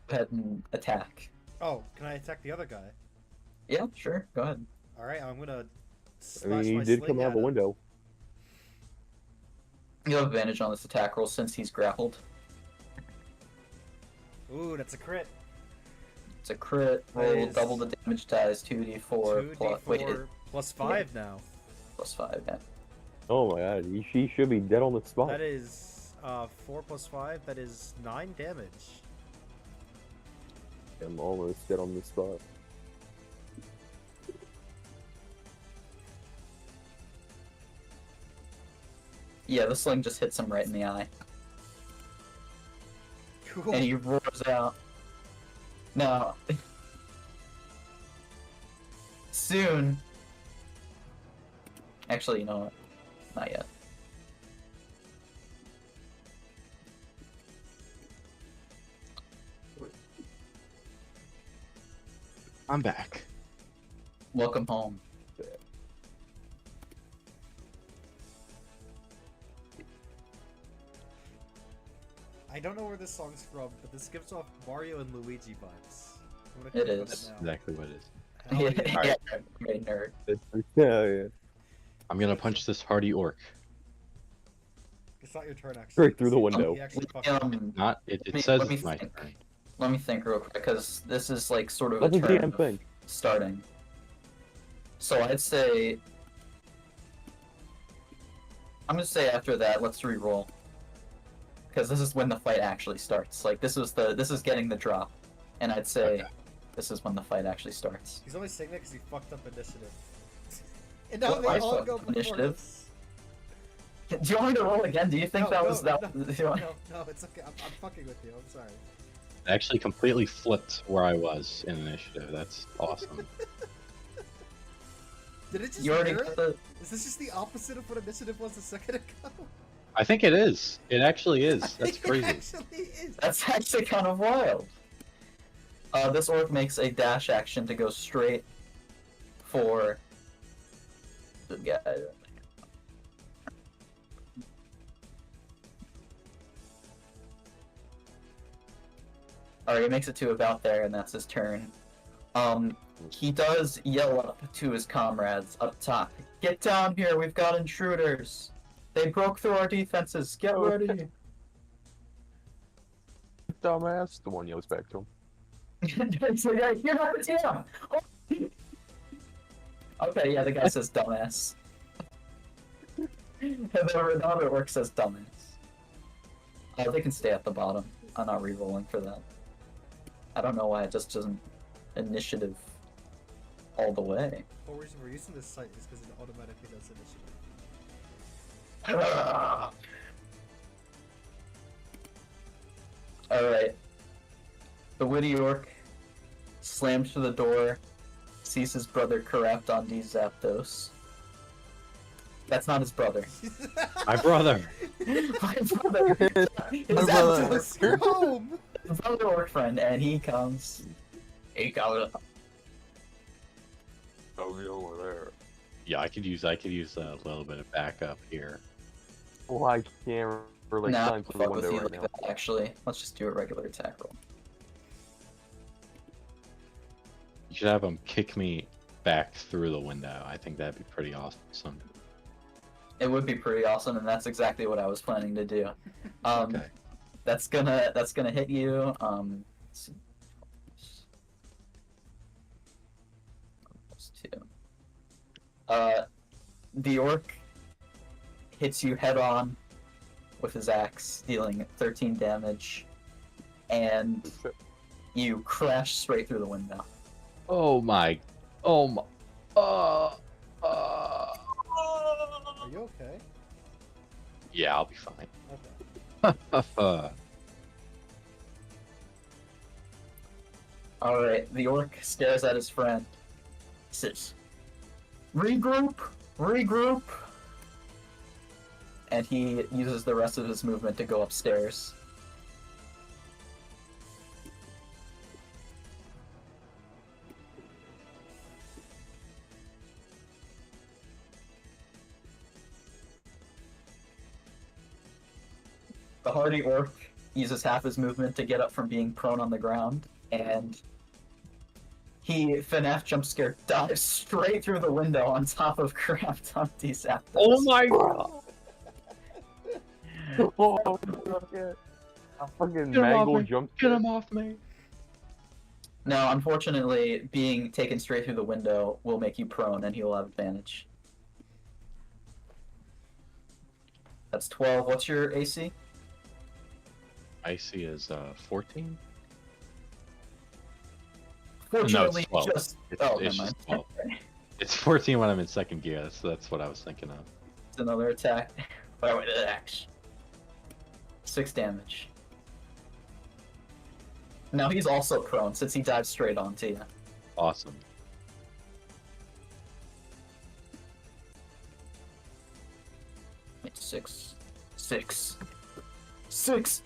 go ahead and attack. Oh, can I attack the other guy? Yeah, sure, go ahead. Alright, I'm gonna I slash mean, my he did sling come out at of a him. window. You have advantage on this attack roll since he's grappled. Ooh, that's a crit. It's a crit, That roll is double the damage dice, 2d4, 2d4 wait, plus 5 now. plus 5, yeah. Oh my god, he should be dead on the spot. That is 4 plus 5. That is 9 damage. I'm almost dead on the spot. Yeah, the sling just hits him right in the eye. Cool. And he roars out. Now, soon. Actually, you know what? Not yet. I'm back. Welcome home. I don't know where this song's from, but this gives off Mario and Luigi vibes. I'm gonna It click on is. now. Exactly what it is. Hell yeah. Yeah, great nerd. Yeah, yeah. I'm gonna punch this hardy orc. It's not your turn, actually. Straight through the He- window. He actually fucking... Not it. Let me- It says let me it's my think. turn. Let me think real quick, because this is like sort of a Let the turn DM of think. starting. So I'd say... I'm gonna say after that, let's re-roll. Because this is when the fight actually starts. Like, this is getting the drop. And I'd say Okay. this is when the fight actually starts. He's only saying that because he fucked up initiative. And now What, they I all fucked go up before initiative? us. Do you want me to roll again? Do you think No, that no, was that? no, do you want- no, it's okay. I'm fucking with you. I'm sorry. I actually completely flipped where I was in initiative. That's awesome. Did it just You already mirror got it? the. Is this just the opposite of what initiative was a second ago? I think it is. It actually I is. That's think crazy. It actually is. That's actually kind of wild. This orc makes a dash action to go straight for the guy. Alright, he makes it to about there, and that's his turn. He does yell up to his comrades up top. Get down here, we've got intruders. They broke through our defenses, get Oh, ready. Dumbass. The one yells back to him. So, yeah, you're not the TM. Okay, yeah, the guy says dumbass. And the other orc says dumbass. They can stay at the bottom. I'm not re-rolling for that. I don't know why it just doesn't initiative all the way. The whole reason we're using this site is because it automatically does initiative. Alright. The witty orc slams through the door, sees his brother corrupt on D Zapdos. That's not his brother. My brother. My brother! His My brother. Zapdos! You're home! His other orc friend, and he comes. He comes. Oh, you over there. Yeah, I could use a little bit of backup here. Well, I can't really Nah, climb through the fuck with window you right like now. that, actually. Let's just do a regular attack roll. You should have him kick me back through the window. I think that'd be pretty awesome. It would be pretty awesome, and that's exactly what I was planning to do. Okay. That's gonna hit you. Let's see. Plus 2. The orc hits you head on with his axe, dealing 13 damage, and you crash straight through the window. Oh my. Are you okay? Yeah, I'll be fine. Okay. Alright, the orc stares at his friend, says, regroup, regroup. And he uses the rest of his movement to go upstairs. The hardy orc uses half his movement to get up from being prone on the ground, and he, FNAF jump scare, dives straight through the window on top of Craft on Zapdos. Oh my god! Oh, yeah. A fucking Get him off mangle me. jump. Get him off me! Now, unfortunately, being taken straight through the window will make you prone, and he will have advantage. That's 12. What's your AC? Icy is 14? Fortunately, 12. just... It's, oh, it's never just mind. 12. It's 14 when I'm in second gear. That's what I was thinking of. It's another attack. Wait, axe. 6 damage. Now he's also prone, since he dives straight onto you. Awesome. Wait, 6. 6. 6!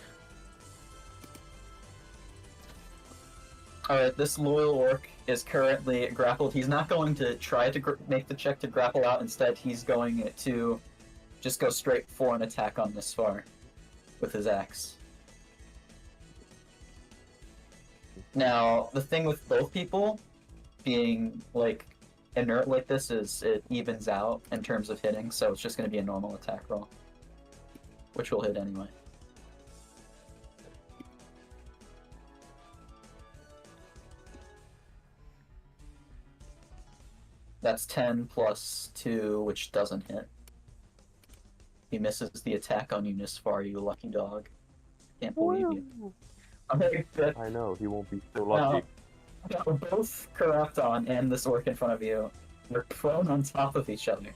Alright, this loyal orc is currently grappled. He's not going to try to make the check to grapple out. Instead, he's going to just go straight for an attack on Nisfar with his axe. Now, the thing with both people being, like, inert like this is it evens out in terms of hitting, so it's just going to be a normal attack roll, which will hit anyway. That's 10 plus 2, which doesn't hit. He misses the attack on you, Nisfar, you lucky dog. Can't believe you. Okay, good. I know, he won't be so lucky. Now, both Karapton and this orc in front of you are prone on top of each other.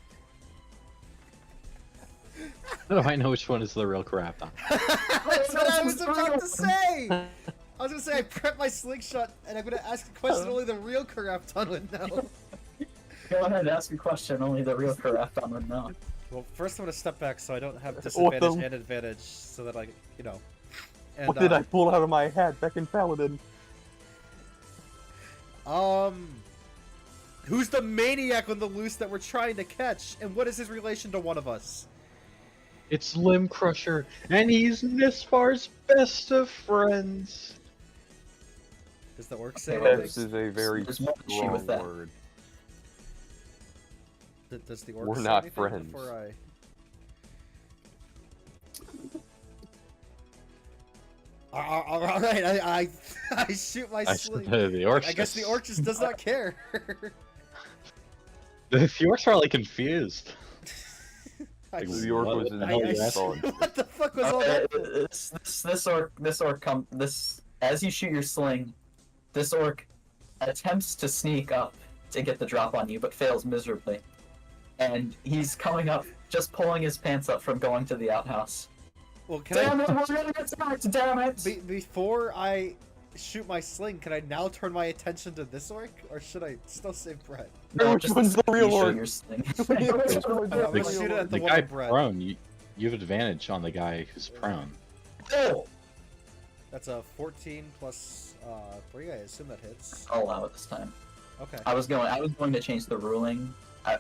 How do I know which one is the real crap? That's what I was about to say! I was gonna say I prepped my slingshot, and I'm gonna ask a question only the real Karapton would know. Go ahead and ask a question only the real Karapton would know. Well, first I'm gonna step back so I don't have disadvantage Awesome. and advantage, so that I, you know. And, What did I pull out of my hat back in Paladin? Who's the maniac on the loose that we're trying to catch, and what is his relation to one of us? It's Limb Crusher, and he's Nisfar's best of friends. Does the orc say Okay, well, anything? This is a very there's one issue strong with that. word. Does the orc We're say not anything friends. before I... Alright, I shoot my sling. The orcs. I guess the orc just does not care. The orcs are like confused. I Like, just- The orc what was the in hell the are you assault. what the fuck was all that? This as you shoot your sling, this orc attempts to sneak up to get the drop on you, but fails miserably. And he's coming up, just pulling his pants up from going to the outhouse. Well, can Damn I... it, we're gonna get attacked, damn it! Before I shoot my sling, can I now turn my attention to this orc, or should I still save Brett? No, Which just one's the real you shoot orc? your sling. I'm gonna shoot it at the The one guy with Brett. prone, you have advantage on the guy who's prone. Oh! That's a 14 plus 3. I assume that hits. I'll allow it this time. Okay. I was going to change the ruling.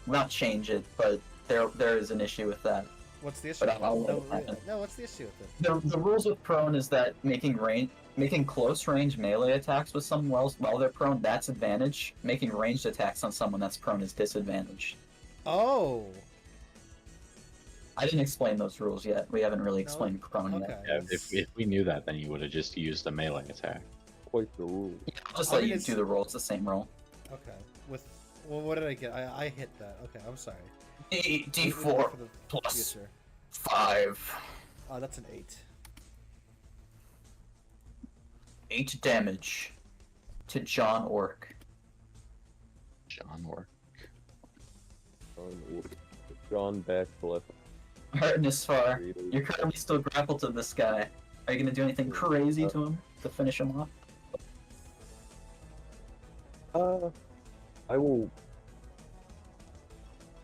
Not change it, but there is an issue with that. What's the issue? But I'll No, let it happen. no, what's the issue with it? The rules with prone is that making close range melee attacks with someone else while they're prone, that's advantage. Making ranged attacks on someone that's prone is disadvantage. Oh. I didn't explain those rules yet. We haven't really No? explained prone Okay. yet. Yeah, if we knew that, then you would have just used a melee attack. Quite the rule. I'll just I let mean, you it's- do the roll. It's the same roll. Okay. Well, what did I get? I hit that. Okay, I'm sorry. D4 For the plus future. 5. That's an 8. 8 damage to John Orc. John Orc. John backflip. Alright, Nisfar, you're currently still grappled to this guy. Are you gonna do anything crazy to him to finish him off? I will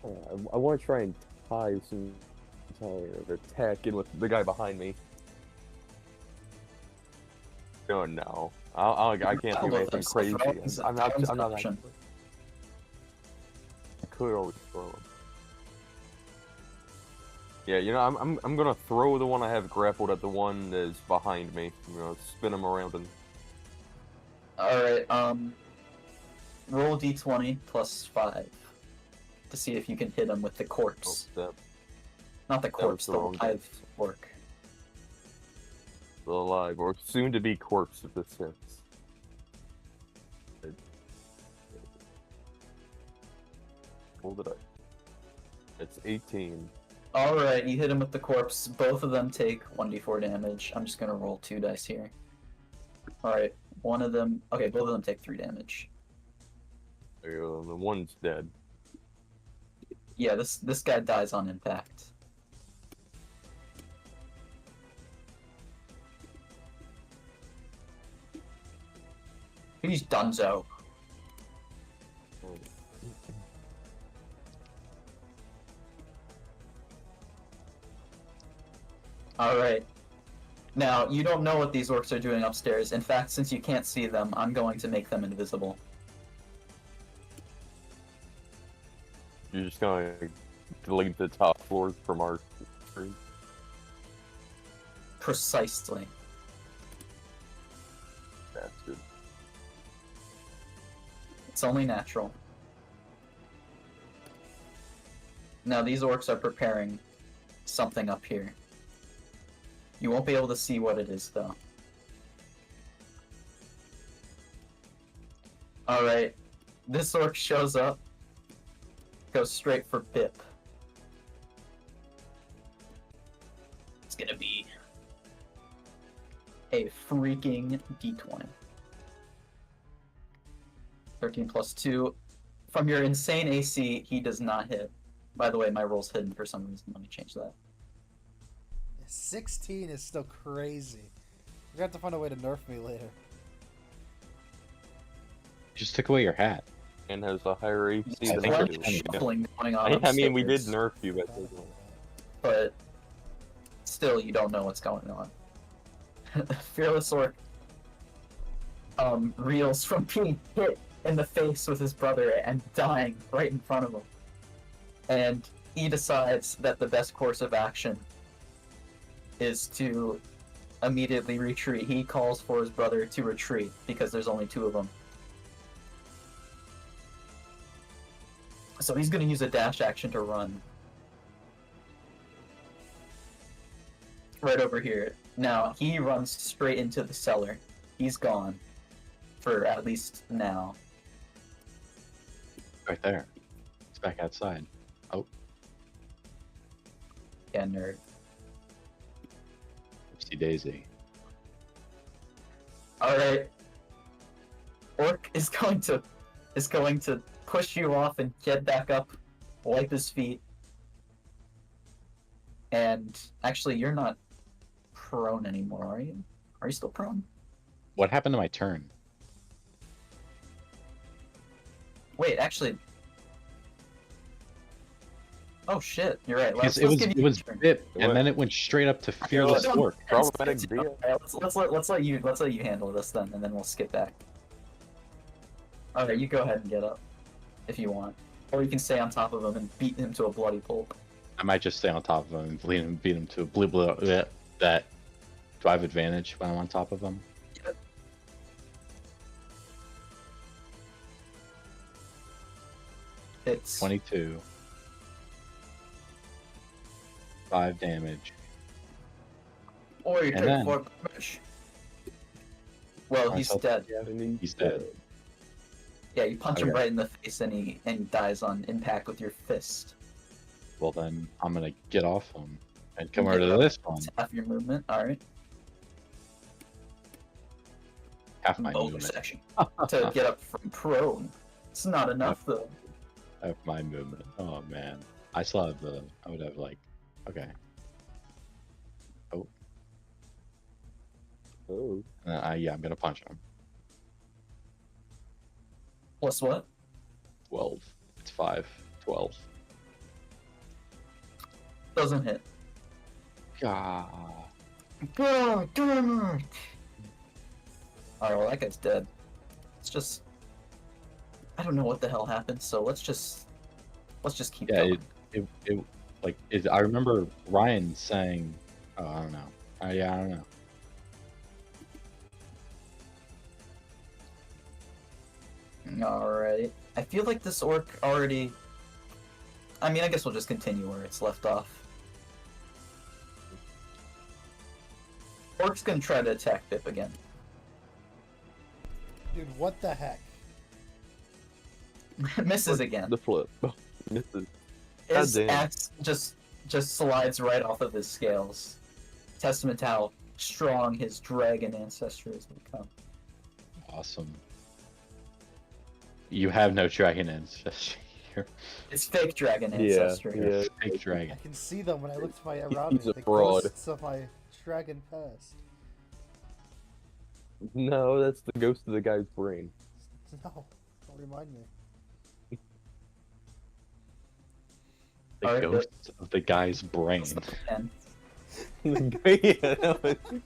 I want to try and tie some attack in with the guy behind me. Oh no. I can't do anything crazy. I'm not that. I could always throw him. Yeah, you know, I'm gonna throw the one I have grappled at the one that is behind me. I'm gonna spin him around and. Alright, roll d20 plus 5 to see if you can hit him with the corpse. Oh, Not the corpse, the live orc. The alive, or soon to be corpse if this hits. What did I? It's 18. Alright, you hit him with the corpse. Both of them take 1d4 damage. I'm just gonna roll 2 dice here. Alright, one of them. Okay, both of them take 3 damage. There you go, the one's dead. Yeah, this guy dies on impact. He's donezo. Alright. Now, you don't know what these orcs are doing upstairs. In fact, since you can't see them, I'm going to make them invisible. You're just gonna delete the top floors from our screen? Precisely. That's good. It's only natural. Now, these orcs are preparing something up here. You won't be able to see what it is, though. Alright. This orc shows up. Goes straight for Bip. It's gonna be a freaking d20. 13 plus 2. From your insane AC, he does not hit. By the way, my roll's hidden for some reason. Let me change that. 16 is still crazy. We're gonna have to find a way to nerf me later. Just took away your hat. And has a higher AC There's than a I lot do. of shuffling going on I mean, we did upstairs, nerf you, but still, you don't know what's going on. Fearless Orc reels from being hit in the face with his brother and dying right in front of him. And he decides that the best course of action is to immediately retreat. He calls for his brother to retreat because there's only 2 of them. So he's going to use a dash action to run. Right over here. Now, he runs straight into the cellar. He's gone. For at least now. Right there. It's back outside. Oh. Yeah, nerd. Oopsie daisy. Alright. Orc is going to push you off and get back up, wipe his feet. And actually, you're not prone anymore, are you? Are you still prone? What happened to my turn? Wait, actually. Oh shit, you're right. Because it was Bip, and then it went straight up to Fearless Orc. Problematic deal. Let's let you handle this then, and then we'll skip back. Alright, you go ahead and get up. If you want. Or you can stay on top of him and beat him to a bloody pulp. I might just stay on top of him and beat him to a blue that. Do I have advantage when I'm on top of him? Yep. It's 22. 5 damage. Or you And take then- 4 damage. Well, he's dead. He's dead. Yeah, you punch him Okay. right in the face and he dies on impact with your fist. Well, then I'm gonna get off him and come Okay, over to well, this one. It's half your movement, alright. Half my Bonus movement. section. To get up from prone. It's not enough though. Half my movement. Oh man, I still have the. I would have like. Okay. Oh. Oh. Yeah, I'm gonna punch him. Plus what? 12. It's 5. 12. Doesn't hit. God. God damn it! Alright, well, that guy's dead. It's just... I don't know what the hell happened, so let's just keep Yeah, going. I remember Ryan saying, oh, I don't know. Yeah, I don't know. Alright. I feel like this orc already... I mean, I guess we'll just continue where it's left off. Orc's gonna try to attack Bip again. Dude, what the heck? Misses again. The flip. Misses. His goddamn. axe just slides right off of his scales. Testament to how strong his dragon ancestry has become. Awesome. You have no dragon ancestry here. It's fake dragon Yeah, ancestry. yeah. Fake dragon. I can see them when I look to my around He's me, a the fraud. ghosts of my dragon past. No, that's the ghost of the guy's brain. No, don't remind me. The Alright, ghost of the guy's brain. And Yeah, no,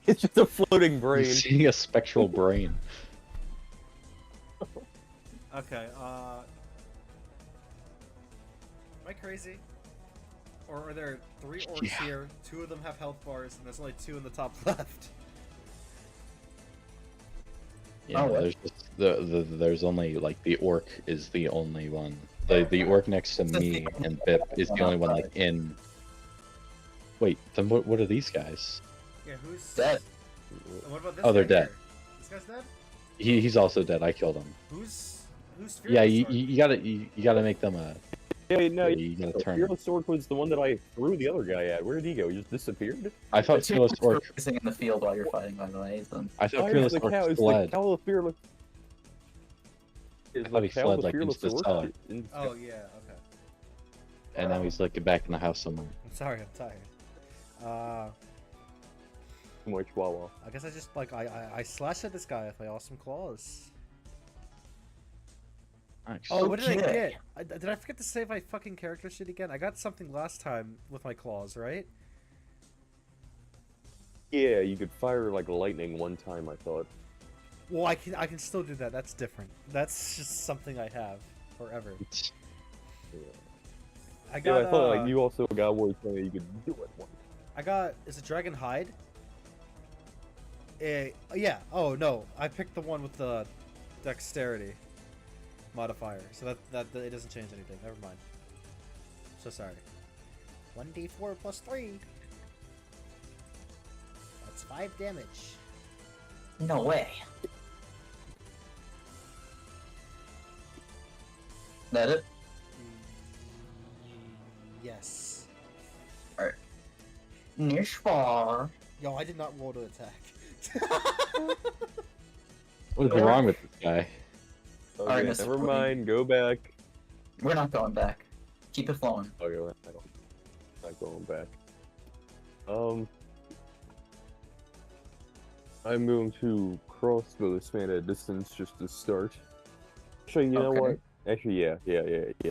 it's just a floating You're brain. seeing a spectral brain. Okay, am I crazy? Or are there 3 orcs Yeah. here, 2 of them have health bars, and there's only 2 in the top left? Yeah, Oh, what? there's just there's only like the orc is the only one. The orc next to me and Bip is the only one like in. Wait, then what are these guys? Yeah, who's... dead. And what about this Oh, they're guy dead. here? This guy's dead? He's also dead. I killed him. Who's Yeah, fearless you orc? you gotta make them a. Yeah, no, You gotta turn. Fearless Sword was the one that I threw the other guy at. Where did he go? He just disappeared? I thought Fearless Orc. Racing in the field while you're fighting, by the way, Ethan. I thought Why is Fearless the cow? Orc Is the fled. cow the fearless? Is thought he cow fled, the like, into fearless the orc? cellar. Oh, yeah, okay. And now he's like back in the house somewhere. I'm sorry, I'm tired. More chihuahua. I guess I just, like, I slashed at this guy with my awesome claws. Nice. Oh, what did I Okay. get? Did I forget to save my fucking character sheet again? I got something last time with my claws, right? Yeah, you could fire like lightning one time. I thought. Well, I can still do that. That's different. That's just something I have forever. I Yeah, got. I thought like you also got where it's saying you could do it once. I got. Is it Dragon Hide? Yeah. Oh no, I picked the one with the dexterity modifier, so that it doesn't change anything. Never mind. So sorry. 1d4 plus 3. That's 5 damage. No way. That it? Yes. Nisfar. Yo, I did not roll to attack. What is wrong with this guy? Okay, Alright, never Mr. mind. Go back. We're not going back. Keep it flowing. Okay, I don't. Not going back. I'm going to crossbow this man at a distance just to start. Actually, you know Okay. what? Actually, yeah.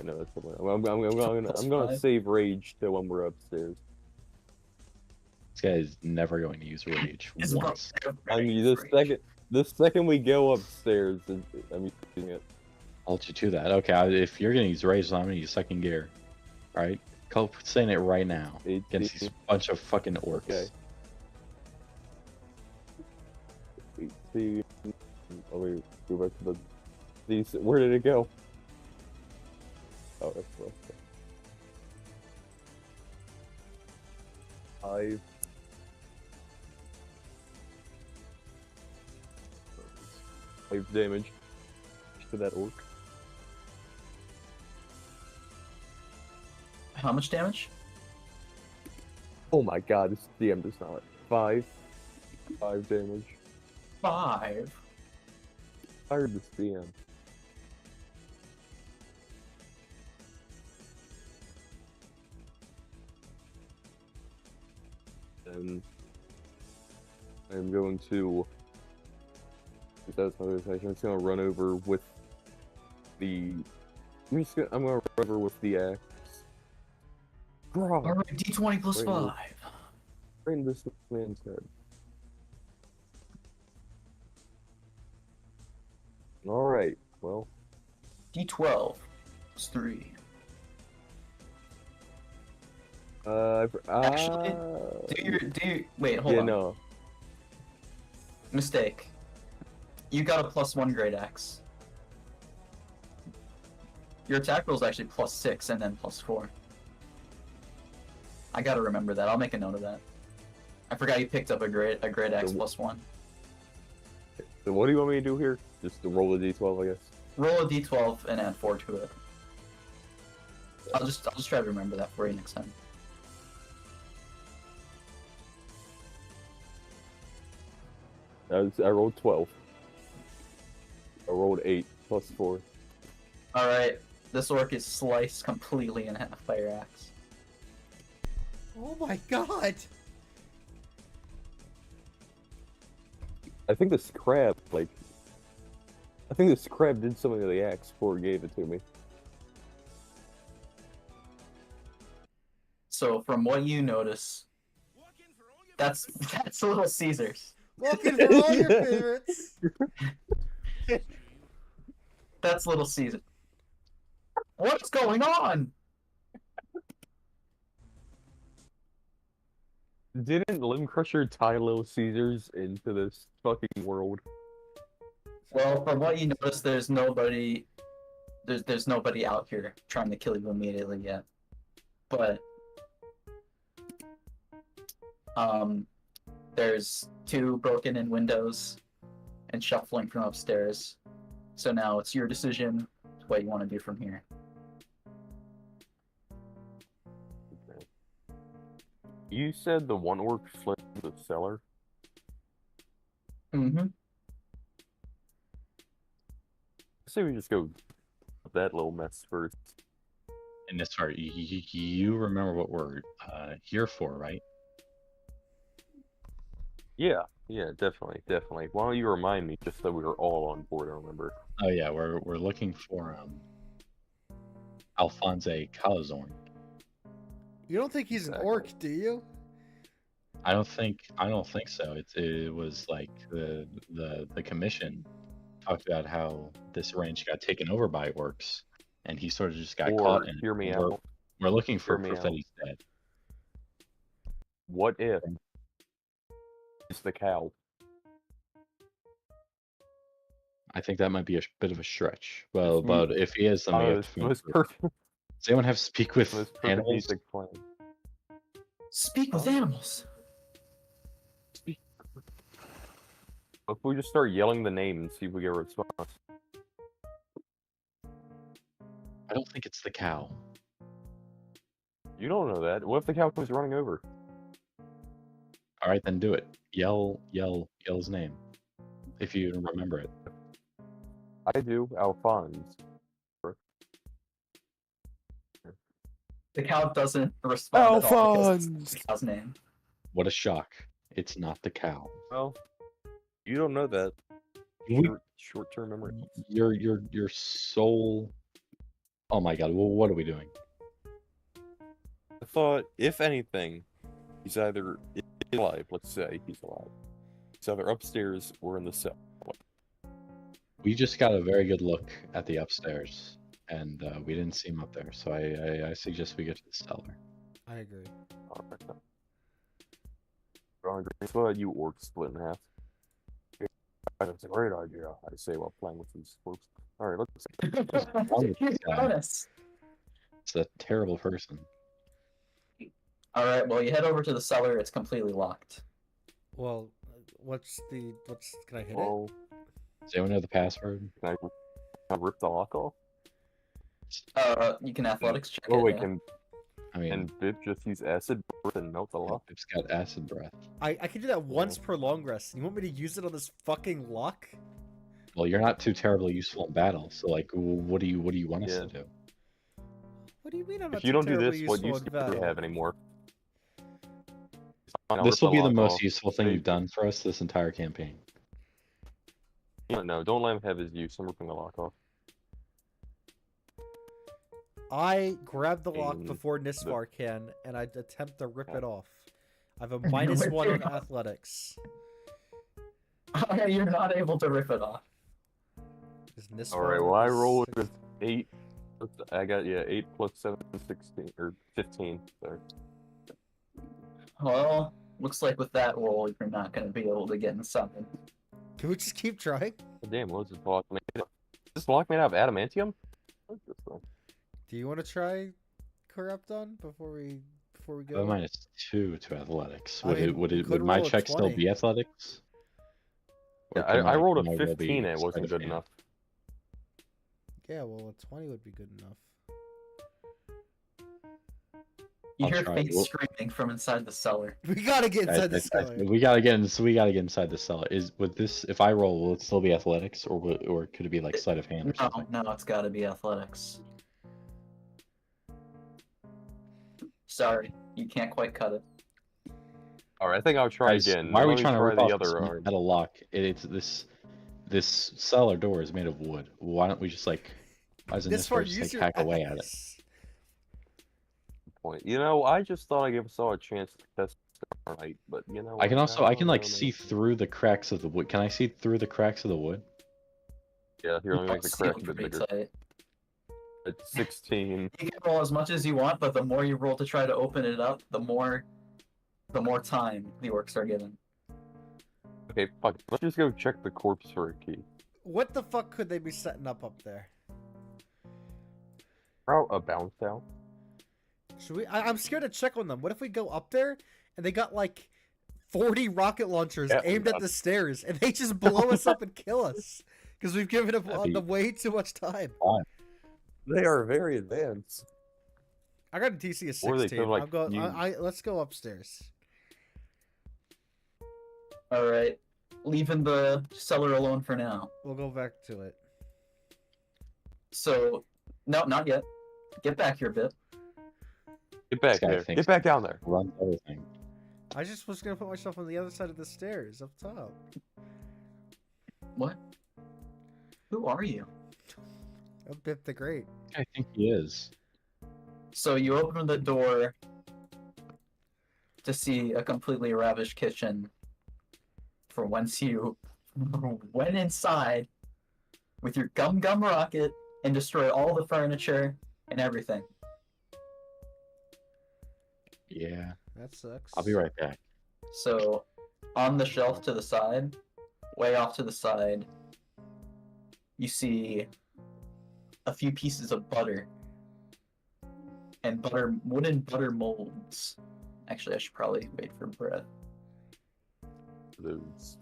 No, that's the one. I'm gonna Five. save rage till when we're upstairs. This guy is never going to use rage It's once. I mean, the second we go upstairs, I'm using it. I'll let you to that. Okay, if you're gonna use rage, then I'm gonna use second gear. Alright? Call saying it right now. Against these bunch of fucking orcs. Okay. 18. Oh wait, go back to the. These. Where did it go? Oh, that's right. 5. Five damage to that orc. How much damage? Oh my god, this DM does not. 5 damage. 5. Fired this DM. And I'm going to. That's my other thing. I'm just gonna run over with the. I'm gonna run over with the axe. Bro, Alright, D20 plus Wait, 5. bring this man's head. Alright, well. D12 plus 3. Actually, wait, hold yeah, on. no. Mistake. You got a +1 great axe. Your attack roll is actually +6 and then +4. I gotta remember that. I'll make a note of that. I forgot you picked up a great axe +1. So what do you want me to do here? Just to roll a d12, I guess. Roll a d12 and add 4 to it. I'll just try to remember that for you next time. I rolled 12. I rolled 8 plus 4. Alright, this orc is sliced completely in half by your axe. Oh my god! I think this crab, I think this crab did something to the axe before it gave it to me. So from what you notice, that's Little Caesars. Looking for all your favorites! That's Little Caesar. What's going on? Didn't Limb Crusher tie Little Caesars into this fucking world? Well, from what you notice, there's nobody out here trying to kill you immediately yet. But there's 2 broken in windows and shuffling from upstairs. So now it's your decision what you want to do from here. You said the one orc fled the cellar? Mm-hmm. I say we just go with that little mess first. And Nisfar, you remember what we're here for, right? Yeah, definitely. Why don't you remind me just so we were all on board, I remember. Oh yeah, we're looking for Alphonse Calazorn. You don't think he's an orc, do you? I don't think so. It was like the commission talked about how this range got taken over by orcs, and he sort of just got caught in it. Hear me We're- out. We're looking for Hear me proof out. that he's dead. What if it's the cow? I think that might be a bit of a stretch. Well, It's but if he is, then we have it's to the make most proof. perfect, Does anyone have speak with most perfect animals? basic plan. Speak with animals. If we just start yelling the name and see if we get a response. I don't think it's the cow. You don't know that. What if the cow comes running over? All right, then do it. Yell his name, if you remember it. I do, Alphonse. The cow doesn't respond at all because Alphonse! it's the cow's name. What a shock! It's not the cow. Well, you don't know that. We- Short-term memory. Your soul. Oh my god! Well, what are we doing? I thought, if anything, he's either alive. Let's say he's alive. He's either upstairs or in the cell. We just got a very good look at the upstairs, and we didn't see him up there. So I suggest we get to the cellar. I agree. Alright. So you orcs split in half. That's a great idea, I say while playing with these orcs. Alright, let's wrong with this guy? Bonus. It's a terrible person. Alright, well, you head over to the cellar. It's completely locked. Well, can I hit it? Well, Does anyone know the password? can I rip the lock off? You can athletics check Oh it. wait, yeah. I mean, can Bip just use acid breath and melt the lock? it's got acid breath. I can do that once per long rest. You want me to use it on this fucking lock? Well, you're not too terribly useful in battle, so like, what do you want us Yeah. to do? What do you mean I'm not If you don't do terribly this, what useful use in do we battle? have anymore? Fine, I'll This rip will be the lock most off. useful thing Hey, you've done for us this entire campaign. No, don't let him have his use. I'm ripping the lock off. I grab the lock And before Nisfar can, and I attempt to rip Yeah. it off. I have a minus Rip 1 it on off. athletics. Okay, you're not able to rip it off. Is Nisfar Alright, well I is rolled six- with 8. I got 8 plus 7, 16 or 15. Sorry. Well, looks like with that roll, you're not going to be able to get inside. Can we just keep trying? Damn, what is this block made of? Is this block made out of adamantium? What is this thing? Do you want to try Corrupton before we I have go? a -2 to athletics. I Would mean, it we could would my roll a check still 20. be athletics? Yeah, Or can I rolled can a my roll be 15 and it sleight wasn't of good hand? enough. Yeah, well, a 20 would be good enough. You I'll hear try. faint We'll- screaming from inside the cellar. We gotta get inside the cellar. We gotta get in. So we gotta get inside the cellar. Would this? If I roll, will it still be athletics, or could it be like sleight of hand or No, something? no, it's got to be athletics. Sorry, you can't quite cut it. Alright, I think I'll try Guys, again. why are we Let me trying to try rip the off other this arm. metal lock? It's this cellar door is made of wood. Why don't we just like? Why doesn't this Nisfar, just use like your hack away at it? axe. Point. You know, I just thought I gave us all a chance to test it right, but you know. I can what? also I No, can like no, no. see through the cracks of the wood. Can I see through the cracks of the wood? Yeah, here, let me make the Sealed crack a bit pretty bigger. tight. It's 16. You can roll as much as you want, but the more you roll to try to open it up, the more time the orcs are given. Okay, fuck. Let's just go check the corpse for a key. What the fuck could they be setting up there? How a bounce out? Should we? I'm scared to check on them. What if we go up there and they got like 40 rocket launchers Yeah, aimed at God. the stairs and they just blow us up and kill us because we've given That'd them way too much time. They are very advanced. I got a DC of 16. Or they could, like, I'm going. use- Let's go upstairs. All right, leaving the cellar alone for now. We'll go back to it. So, no, not yet. Get back here, Bip. Get back This guy there. thinks- Get back down there. Run everything. I just was gonna put myself on the other side of the stairs up top. What? Who are you? I'm Bip the Great. I think he is. So you open the door to see a completely ravished kitchen, from whence you went inside with your gum rocket and destroyed all the furniture and everything. Yeah. That sucks. I'll be right back. So, on the shelf to the side, way off to the side, you see a few pieces of butter and wooden butter molds. Actually, I should probably wait for Brett. Those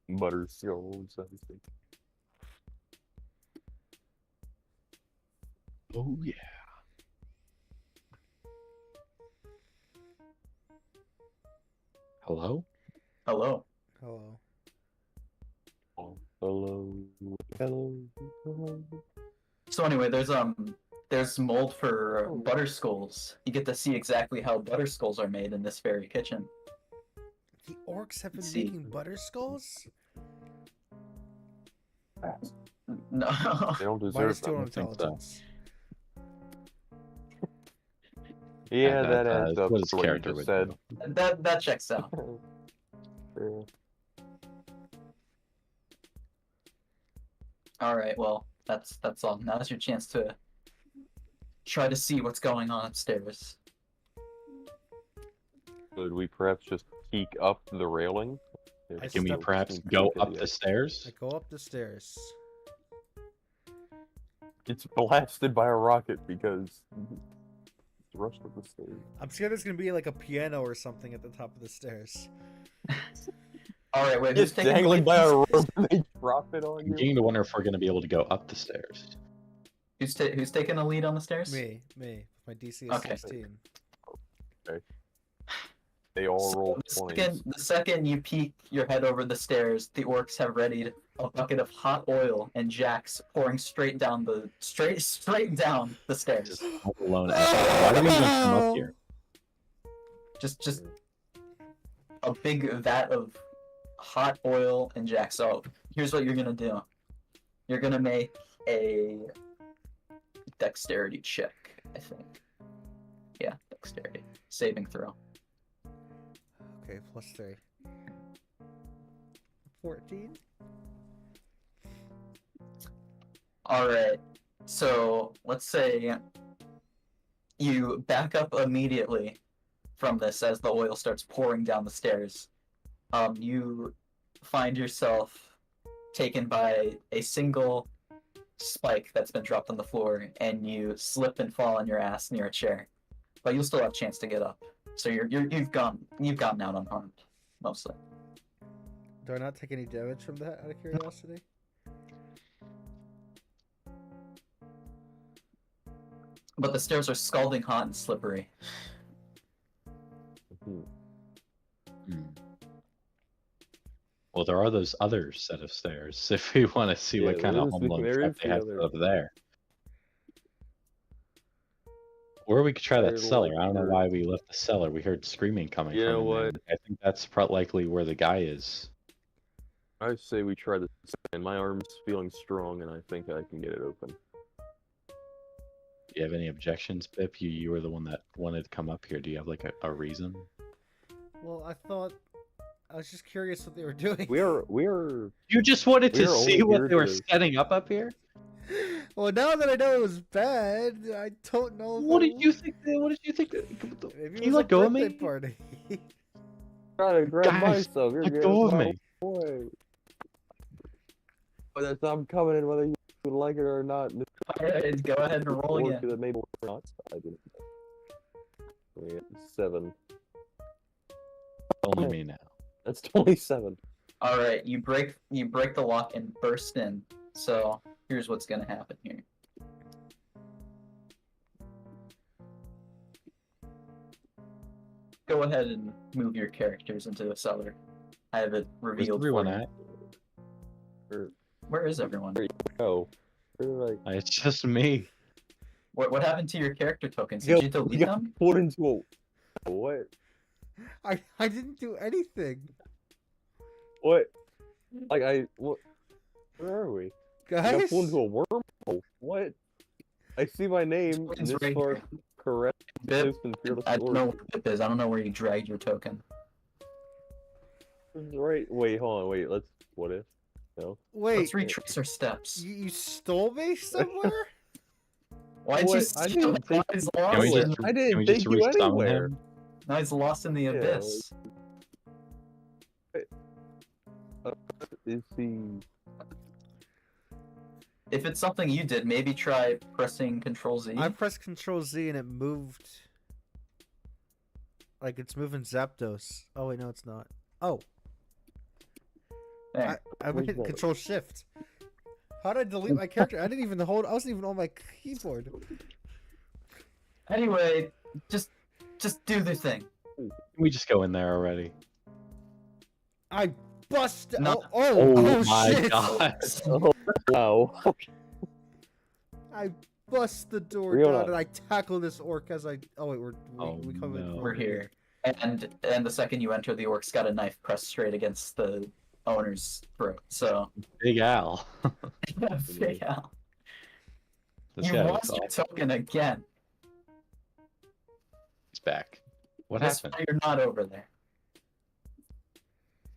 butter scones, I think. Oh yeah. Hello? Hello. Hello. Oh, hello, hello, hello. So anyway, there's mold for butter skulls. You get to see exactly how butter skulls are made in this very kitchen. The orcs have been See. making butter skulls? No. They don't deserve Minus 2 them. on think so. intelligence. Yeah, That- that that- adds that's up what to his what you character just would said. do. that checks out. Yeah. All right, well, that's all. Now's your chance to try to see what's going on upstairs. Could we perhaps just peek up the railing? I Can we stepped- perhaps Peek go at up the the stairs? I go up the stairs. It's blasted by a rocket because it's rushed up the stairs. I'm scared there's gonna be like a piano or something at the top of the stairs. All right, wait. Who's It's taking the dangling lead? by a rope and they drop it on I'm you. beginning to wonder if we're going to be able to go up the stairs. Who's taking the lead on the stairs? Me. My DC is Okay. 16. They all So roll the 20s. second you peek your head over the stairs, the orcs have readied a bucket of hot oil and jacks pouring straight down the stairs. Just home alone. Why do we even come up here? Just a big vat of hot oil and jacks. So here's what you're gonna do. You're gonna make a dexterity check, I think. Yeah, dexterity. Saving throw. Okay, plus 3. 14. Alright, so let's say you back up immediately from this as the oil starts pouring down the stairs. You find yourself taken by a single spike that's been dropped on the floor, and you slip and fall on your ass near a chair. But you'll still have a chance to get up. So you've gotten out unharmed, mostly. Do I not take any damage from that, out of curiosity? But the stairs are scalding hot and slippery. Hmm. Well, there are those other set of stairs if we want to see what kind of home loan trap they have over there. Or we could try that cellar. I don't know why we left the cellar. We heard screaming coming from in there. I think that's likely where the guy is. I say we try this, and my arm's feeling strong, and I think I can get it open. Do you have any objections, Bip? You were the one that wanted to come up here. Do you have like a reason? Well, I was just curious what they were doing. We're. You just wanted to see what they were to... setting up here? Well, now that I know it was bad, I don't know. What did you think? What did you think? Maybe Can you let go of me? Party. Trying to grab Guys, myself. You're let go of me. Boy. But I'm coming in whether you like it or not. Alright, go ahead and roll again. That maybe we're not. I didn't. 7. Only me now. That's 27. Alright, you break the lock and burst in. So here's what's gonna happen here. Go ahead and move your characters into the cellar. I have it revealed for everyone you. at? Where is everyone? Oh, like... It's just me. What happened to your character tokens? Did you delete them? Pulled into a... What? I didn't do anything. What? Like what? Where are we? Guys? I got pulled into a wormhole. What? I see my name. Nisfar correct. Bip, I don't know where Bip is. I don't know where you dragged your token. Right. Wait, hold on. Wait, let's... What if? No. Wait. Let's retrace our steps. You stole me somewhere? Why'd you steal him? Now he's lost. I didn't think you anywhere. Now he's lost in the abyss. Is he... If it's something you did, maybe try pressing Control Z. I pressed Control Z and it moved. Like it's moving Zapdos. Oh wait, no, it's not. Oh. There. I went Control Shift. How did I delete my character? I wasn't even on my keyboard. Anyway, just do the thing. Can we just go in there already? I busted. No. Oh my shit. god. Oh, wow. I bust the door Real down life. and I tackle this orc as I. Oh wait, we come in. no. We're here. And the second you enter, the orc's got a knife pressed straight against the owner's throat. So Big Al. Big Al. This You guy lost looks your awful. token again. He's back. What This happened? why you're not over there.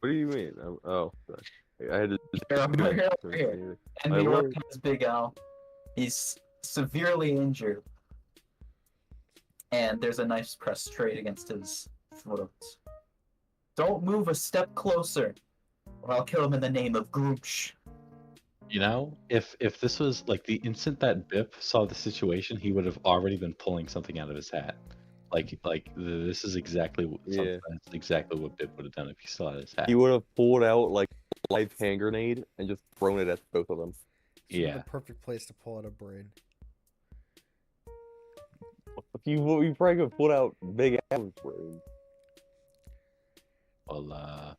What do you mean? Oh, sorry. I had to... Here. And the orc has Big Al. He's severely injured. And there's a knife pressed straight against his throat. Don't move a step closer, or I'll kill him in the name of Grooch. You know, if this was like the instant that Bip saw the situation, he would have already been pulling something out of his hat. This is exactly that's exactly what Bip would have done if he saw his hat. He would have pulled out like a live hand grenade and just thrown it at both of them. Yeah. The perfect place to pull out a brain. If you probably could pull out Big Al's brain. Well,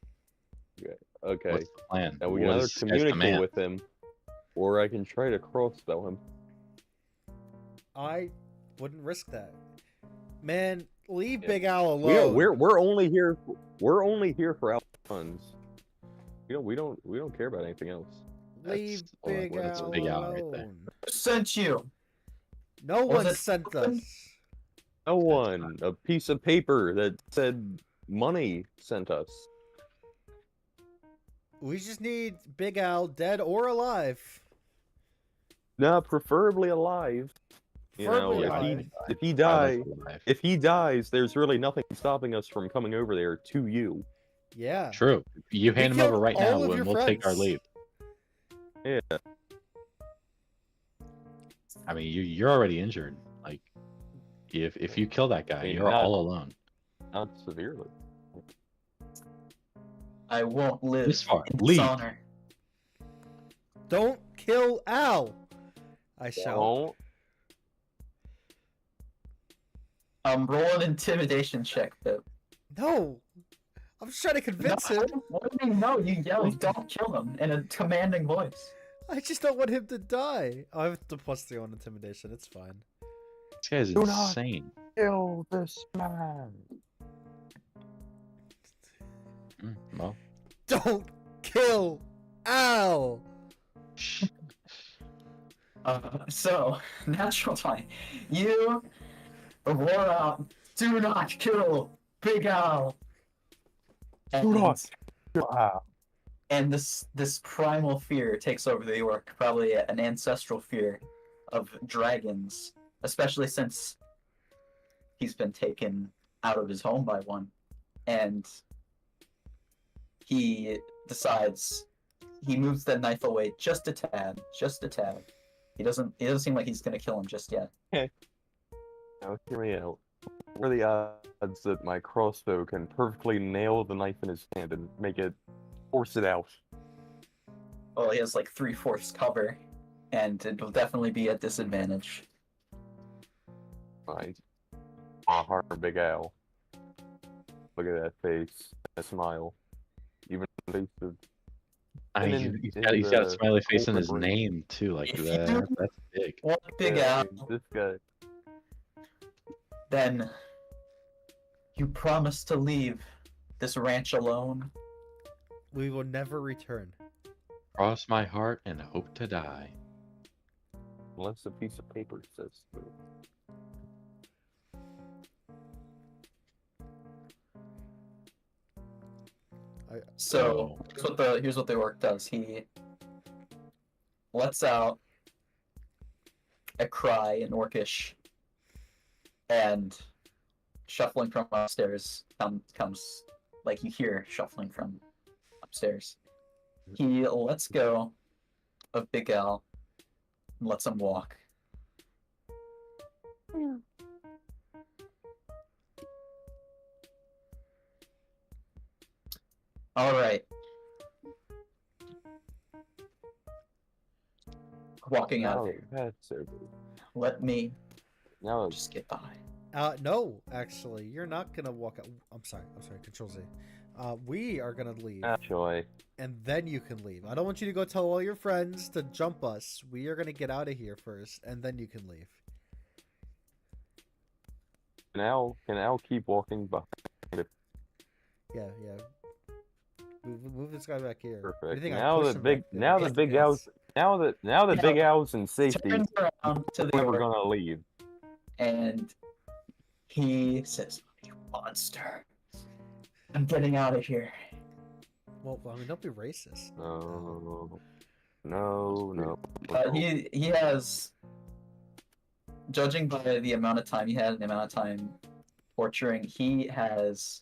Okay. what's the plan? Now we What can either is this guy's communicate command? with him, or I can try to cross-spell him. I wouldn't risk that. Man, leave Yeah. Big Al alone. We're only here. We're only here for our funds. We don't care about anything else. Leave That's Big that's Al Big Al alone. right there. Who sent you? No Was one it sent something? us. No one. A piece of paper that said money sent us. We just need Big Al dead or alive. No, preferably alive. You Preferably know, alive. if he I like die, life. if he dies, there's really nothing stopping us from coming over there to you. Yeah. True. You We hand him over killed right all now, of and your we'll take our friends. leave. Yeah. I mean, you're already injured. Like, if you kill that guy, I mean, you're all alone. Not severely. I won't live Nisfar, in leave. dishonor. Don't kill Al. I shout. Don't. Roll an intimidation check, Bip. No. I'm just trying to convince him. What do you know? You yell, "Don't kill him!" in a commanding voice. I just don't want him to die. Oh, I have the +3 on intimidation. It's fine. This guy's Do not- insane. Kill this man. Well, Don't kill Al. So, natural 20. You roar out, "Do not kill Big Al!" Do not. Wow. And this primal fear takes over the orc, probably an ancestral fear of dragons, especially since he's been taken out of his home by one. And he decides he moves the knife away just a tad. It doesn't seem like he's gonna kill him just yet. Now hear me out. What are the odds that my crossbow can perfectly nail the knife in his hand and force it out? Well, he has like 3/4 cover, and it will definitely be at disadvantage. Right. My heart, Big Al. Look at that face, that smile. Even the face of. I And mean, then he's got a the smiley face in his Wolverine. name too. Like If that. you- That's big. Well, Big Yeah, Al, this guy. then you promise to leave this ranch alone. We will never return. Cross my heart and hope to die. Unless a piece of paper says so. So here's what the orc does. He lets out a cry in Orcish, and shuffling from upstairs comes like you hear shuffling from upstairs. He lets go of Big Al and lets him walk. All right. Walking out of here. That's over. Let me Now just get by. No, actually, you're not gonna walk out. I'm sorry. Control Z. We are gonna leave, actually, and then you can leave. I don't want you to go tell all your friends to jump us. We are gonna get out of here first, and then you can leave. can Al keep walking behind? Yeah. Move this guy back here. What do you Perfect. think, I Now push that him Big, back there? now that Big Al's, now that Big Al's in safety, Turns around to the we're orc gonna leave. and he says, "You monster! I'm getting out of here." Well, I mean, don't be racist. No. He has, judging by the amount of time he had and the amount of time torturing, he has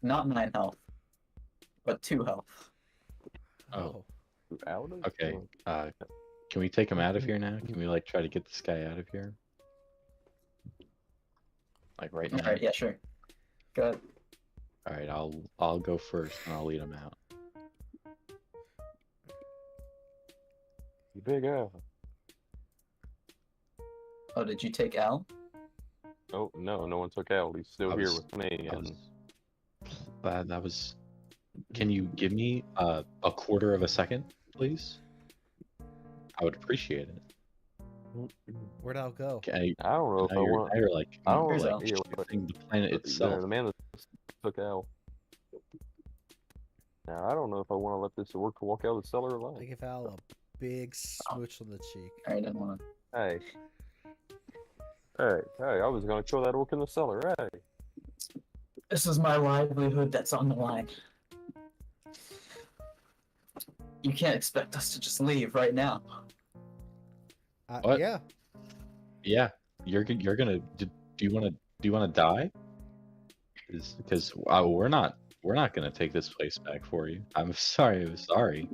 not 9 health, but 2 health. Oh, Out of okay. Can we take him out of here now? Can we like try to get this guy out of here? Like right now. All right, yeah, sure. Go ahead. All right, I'll go first and I'll lead him out. Big Al. Oh, did you take Al? Oh no, no one took Al. He's still I here was- with me. I And was- that was. Can you give me a quarter of a second, please? I would appreciate it. Where'd Al go? Okay, I don't know if now I you're, want. now you're like, I don't Here's like Al. shifting the planet itself. The man that took Al. Now I don't know if I want to let this orc walk out of the cellar I alive. give Al a big smooch on the cheek. All right, I didn't want to. Hey, Hey, I was gonna kill that orc in the cellar. Hey. This is my livelihood that's on the line. You can't expect us to just leave right now. What? Yeah. Yeah, you're gonna. Do you wanna die? Because we're not gonna take this place back for you. I'm sorry. I'm sorry.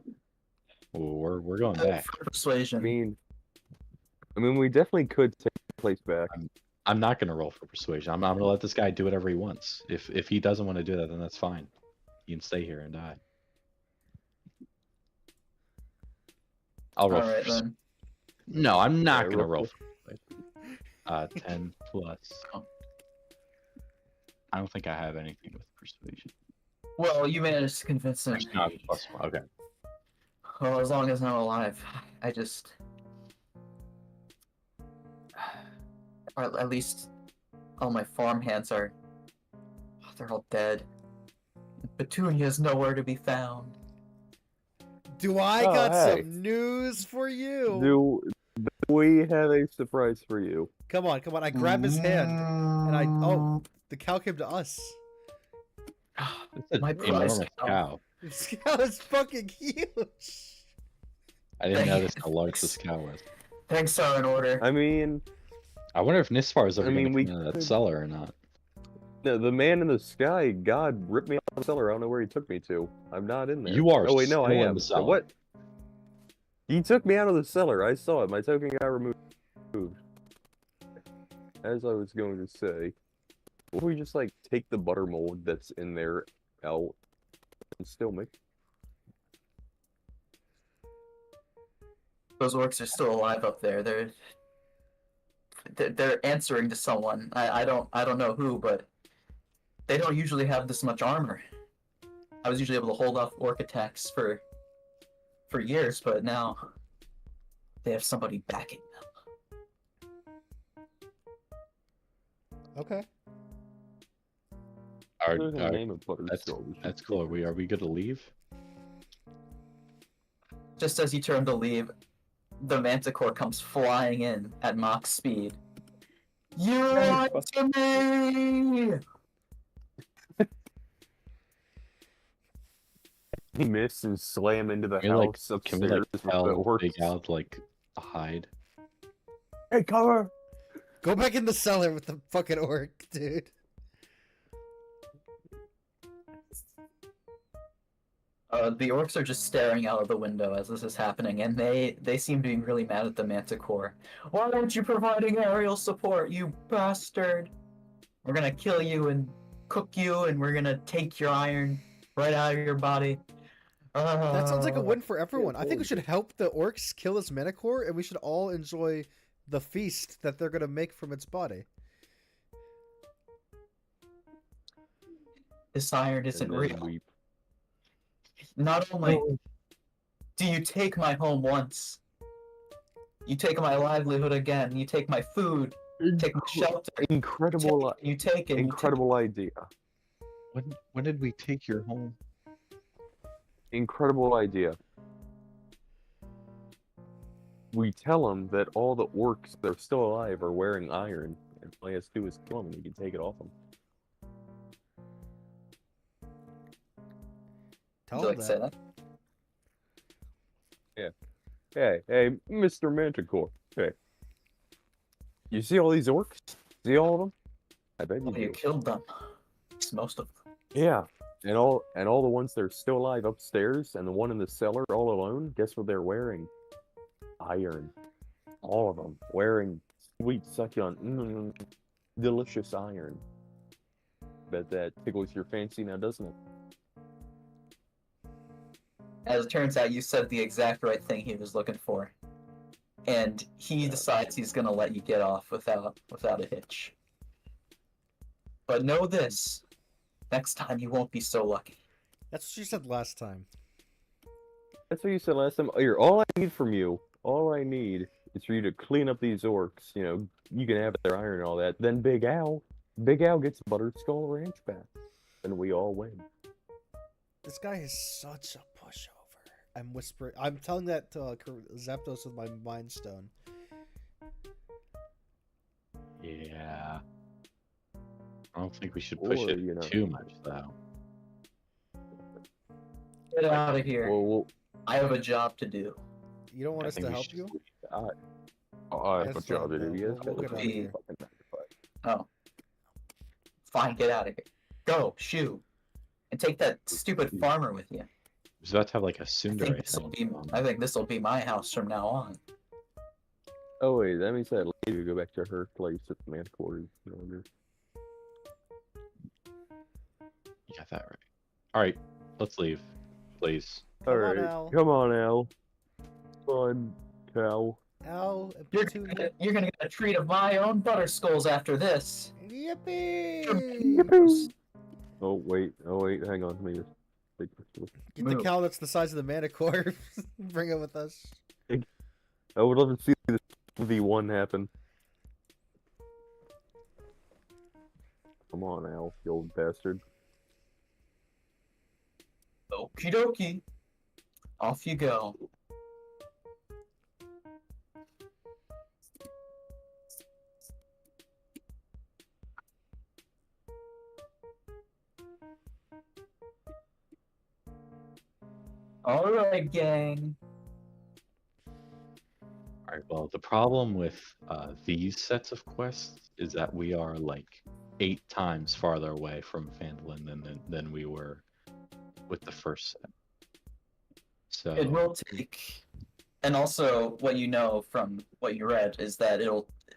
We're going back. For persuasion. I mean, we definitely could take the place back. I'm not gonna roll for persuasion. I'm gonna let this guy do whatever he wants. If he doesn't want to do that, then that's fine. He can stay here and die. I'll roll. Alright for then. No, I'm not Yeah, gonna roll roll. 10 plus. Oh. I don't think I have anything with persuasion. Well, you managed to convince him. No, plus one. Okay. Well, as long as I'm alive, I just. Or at least all my farm hands are. They're all dead. Petunia's nowhere to be found. Do I Oh, got hey. some news for you? Do we have a surprise for you? Come on. I grab his hand, and I. Oh, the cow came to us. It's an My enormous prize cow. This cow is fucking huge. I didn't notice how large this cow was. Thanks are in order. I mean, I wonder if Nisfar is ever I mean, going we to come into that could- cellar or not. the man in the sky, God ripped me out of the cellar. I don't know where he took me to. I'm not in there. You are Oh wait, no, I still in am. the cellar. What? He took me out of the cellar. I saw it. My token got removed. As I was going to say, what if we just like take the butter mold that's in there out and still make? Those orcs are still alive up there. They're answering to someone. I don't know who, but they don't usually have this much armor. I was usually able to hold off orc attacks for years, but now they have somebody backing them. Okay. There's a name of butter That's skull. that's cool. Are we good to leave? Just as you turn to leave, the manticore comes flying in at Mach speed. You lied to me! He missed and slam into the Can we, house Can upstairs we with the tell orcs. Big Al to hide? Hey, cover! Go back in the cellar with the fucking orc, dude. The orcs are just staring out of the window as this is happening, and they seem to be really mad at the manticore. Why aren't you providing aerial support, you bastard? We're gonna kill you and cook you, and we're gonna take your iron right out of your body. That sounds like a win for everyone. I think we should help the orcs kill this manticore, and we should all enjoy the feast that they're gonna make from its body. This iron isn't And then real. we- Not only do you take my home once, you take my livelihood again, you take my food, take my shelter, Incredible, you take it. incredible idea. When did we take your home? Incredible idea. We tell them that all the orcs that are still alive are wearing iron, and all he has to do is kill them and we can take it off them. Tell Would you like them to say that. that? Hey, Mr. Manticore. Hey. You see all these orcs? See all of them? I bet you Well, you do. killed them. It's most of them. Yeah. And all the ones that are still alive upstairs and the one in the cellar all alone, guess what they're wearing? Iron. All of them. Wearing sweet, succulent, delicious iron. Bet that tickles your fancy now, doesn't it? As it turns out, you said the exact right thing he was looking for. And he decides he's gonna let you get off without a hitch. But know this. Next time you won't be so lucky. That's what she said last time. That's what you said last time. Here, all I need from you, all I need is for you to clean up these orcs. You know, you can have their iron and all that. Then Big Al gets Butterskull Ranch back. And we all win. This guy is such a pushover. I'm whispering. I'm telling that to Zapdos with my Mind Stone. Yeah. I don't think we should push Or, it you know. too much, though. Get out of here. Well, I have a job to do. You don't want I us think to we help should you? I have a That's job to fine, do. though. You guys We'll gotta get go out of here. fucking 9 to 5. Oh. Fine, get out of here. Go, shoo. And take that stupid farmer with you. I was about to have like a I tsundere think this'll thing. be I think this'll be my house from now on. Oh wait, that means that lady will go back to her place at the man quarters. You got that right. Alright, let's leave. Please. Come on, Alright, Al. come on, Al. Come on, Cal. Al, and You're Petunia. gonna get a treat of my own butter skulls after this. Yippee! Oh wait, hang on, let me just take this. Get the Move. cow that's the size of the Manicore. Bring it with us. I would love to see this V1 happen. Come on, Al, you old bastard. Okie dokie. Off you go. Alright, gang. Alright, well, the problem with these sets of quests is that we are like 8 times farther away from Phandalin than we were with the first set. So It will take, and also what you know from what you read is that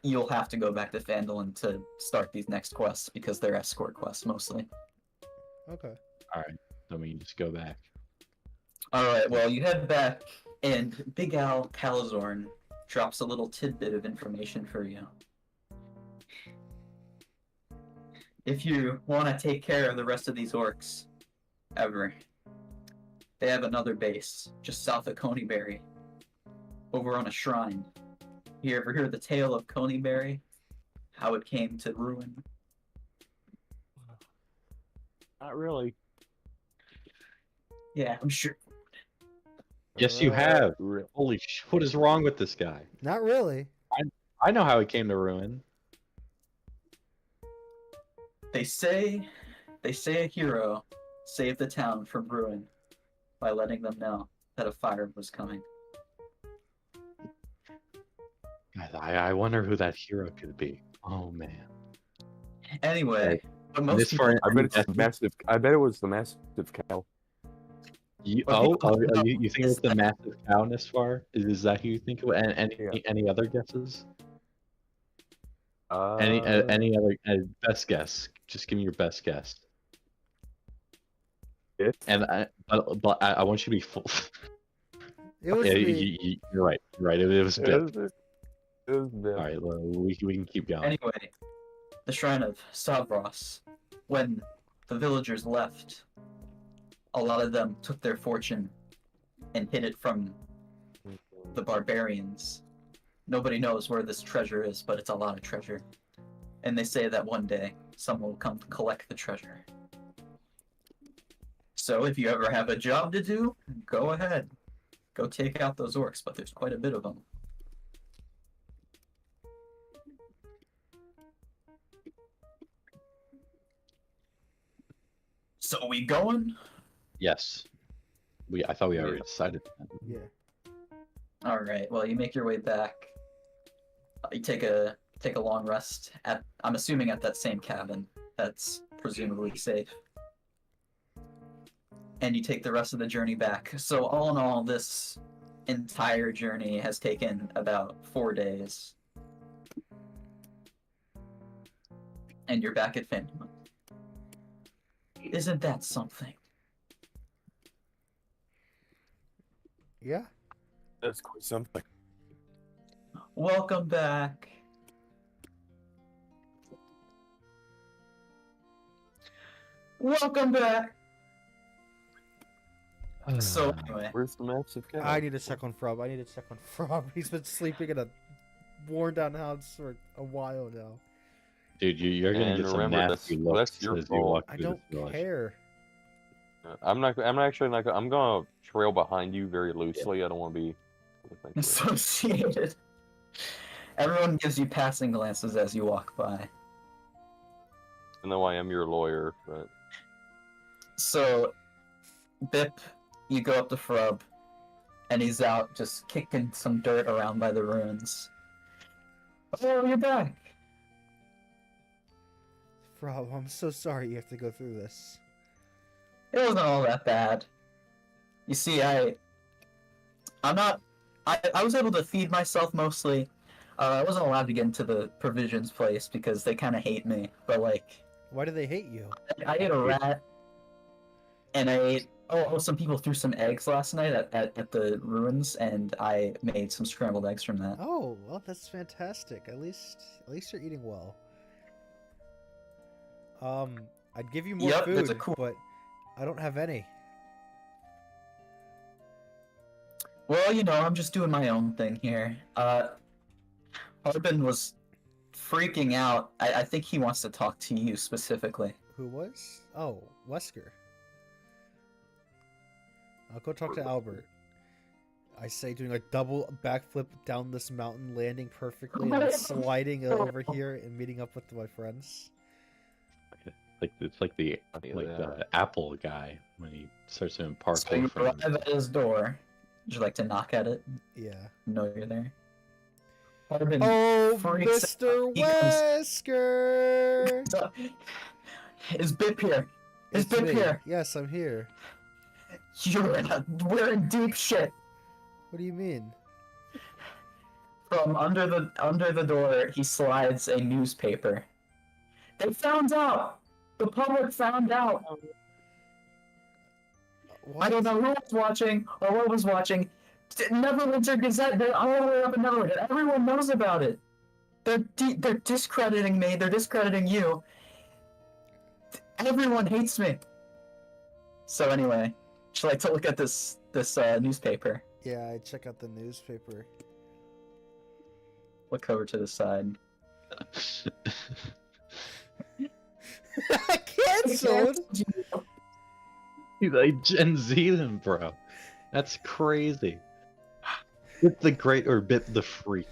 you'll have to go back to Phandalin to start these next quests because they're escort quests mostly. Okay. Alright, then we can just go back. Alright, well, you head back, and Big Al Calazorn drops a little tidbit of information for you. If you want to take care of the rest of these orcs, ever, they have another base just south of Coneyberry, over on a shrine. You ever hear the tale of Coneyberry? How it came to ruin? Not really. Yeah, I'm sure. Yes, you have. Really. Holy what is wrong with this guy? Not really. I know how he came to ruin. They say a hero saved the town from ruin by letting them know that a fire was coming. I wonder who that hero could be. Oh man. Anyway, but most This people, far- I bet it's massive. I bet it was the massive cow. Well, people know You think it was the massive cow, Nisfar? Is that who you think it was? And Yeah. any other guesses? Uh, Any other best guess? Just give me your best guess. It? And but I want you to be full. It was Yeah, me. you're right. You're right. It was Bip. It was Bip. All right, well, we can keep going. anyway, the shrine of Savros, when the villagers left, a lot of them took their fortune and hid it from the barbarians. Nobody knows where this treasure is, but it's a lot of treasure. And they say that one day someone will come to collect the treasure. So if you ever have a job to do, go ahead. Go take out those orcs, but there's quite a bit of them. So we going? Yes. I thought we already decided that. Yeah. All right. Well, you make your way back. You take a long rest at. I'm assuming at that same cabin that's presumably safe. And you take the rest of the journey back. So all in all, this entire journey has taken about 4 days. And you're back at Phandalin. Isn't that something? Yeah. That's quite something. Welcome back. Welcome back. So anyway, Where's the massive cow? I need to check on Frub. He's been sleeping in a worn down house for a while now. Dude, you're gonna And get some remember, nasty that's looks your as you fault. walk I through don't this village. care. I'm actually not. I'm gonna trail behind you very loosely. I don't want to be associated. Everyone gives you passing glances as you walk by. I know I am your lawyer, but So, Bip, you go up to Frub, and he's out just kicking some dirt around by the ruins. Oh, you're back! Rob, I'm so sorry you have to go through this. It wasn't all that bad. You see, I was able to feed myself mostly. I wasn't allowed to get into the provisions place because they kind of hate me. But like, Why do they hate you? I ate a rat, and I ate. Oh, some people threw some eggs last night at the ruins, and I made some scrambled eggs from that. Oh, well, that's fantastic. At least you're eating well. I'd give you more Yep, there's food, a cool- but I don't have any. Well, you know, I'm just doing my own thing here. Harbin was freaking out. I think he wants to talk to you specifically. Who was? Oh, Wesker. I'll go talk to Albert. I say, doing a double backflip down this mountain, landing perfectly, and then sliding over here and meeting up with my friends. It's like the Apple guy when he starts doing parkour. So you arrive at his door. Would you like to knock at it? Yeah. No, you're there. Harbin Oh, freaks Mr. out. He comes- Wesker! Is Bip here? Is It's Bip me. here? Yes, I'm here. We're in deep shit. What do you mean? From under the door, he slides a newspaper. They found out. The public found out. What? I don't know who was watching or what was watching. Neverwinter Gazette. They're all the way up in Neverwinter. Everyone knows about it. They're discrediting me. They're discrediting you. Everyone hates me. So anyway, should I like to look at this newspaper? Yeah, I check out the newspaper. Look over to the side. Cancelled. He's like Gen Z them, bro. That's crazy. Bip the Great or Bip the Freak?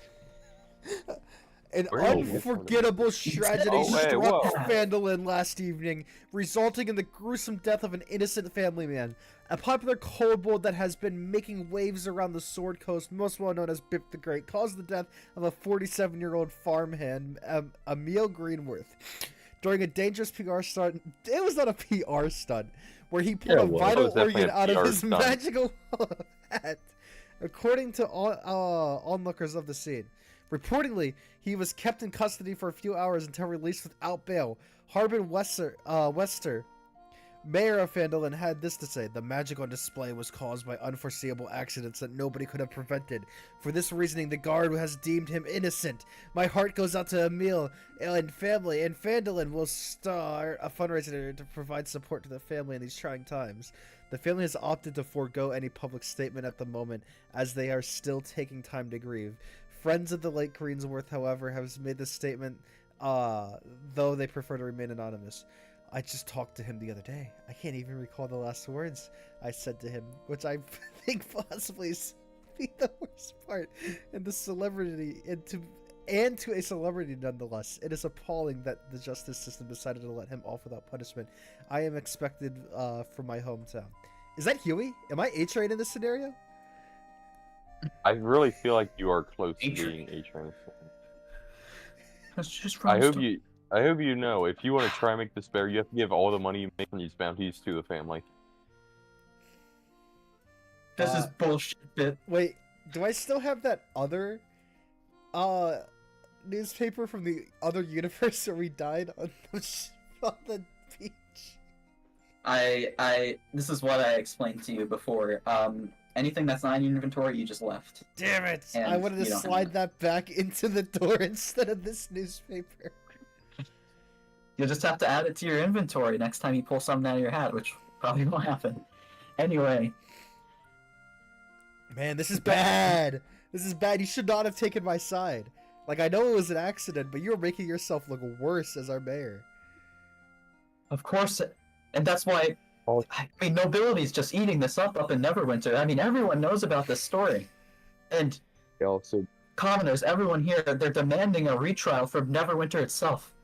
An Where are you? unforgettable tragedy Oh, wait, struck whoa. Phandalin last evening, resulting in the gruesome death of an innocent family man. A popular kobold that has been making waves around the Sword Coast, most well known as Bip the Great, caused the death of a 47-year-old farmhand, Emil Greenworth. During a dangerous PR stunt, it was not a PR stunt, where he pulled Yeah, a well, vital it was definitely organ a out of PR his stunt. magical hat. According to onlookers of the scene. Reportedly, he was kept in custody for a few hours until released without bail. Harbin Wester, mayor of Phandalin, had this to say: "The magic on display was caused by unforeseeable accidents that nobody could have prevented. For this reasoning, the guard has deemed him innocent. My heart goes out to Emil and family, and Phandalin will start a fundraiser to provide support to the family in these trying times. The family has opted to forego any public statement at the moment, as they are still taking time to grieve. Friends of the late Greensworth, however, have made this statement, though they prefer to remain anonymous. I just talked to him the other day. I can't even recall the last words I said to him, which I think possibly is the worst part. And the celebrity, and to a celebrity nonetheless. It is appalling that the justice system decided to let him off without punishment. I am expected from my hometown." Is that Huey? Am I A-Train in this scenario? I really feel like you are close to A-Train. being A-Train. That's just I hope you know, if you want to try and make this better, you have to give all the money you make from these bounties to the family. This is bullshit, Bip. Wait, do I still have that other newspaper from the other universe where we died on the beach? This is what I explained to you before. Anything that's not in your inventory, you just left. Damn it! And I wanted to you don't have slide that back into the door instead of this newspaper. You'll just have to add it to your inventory next time you pull something out of your hat, which probably won't happen. Anyway. Man, this is bad! This is bad. You should not have taken my side. Like, I know it was an accident, but you were making yourself look worse as our mayor. Of course, and that's why, Oh. I mean, nobility's just eating this up in Neverwinter. I mean, everyone knows about this story. And Yeah, also, commoners, everyone here, they're demanding a retrial from Neverwinter itself.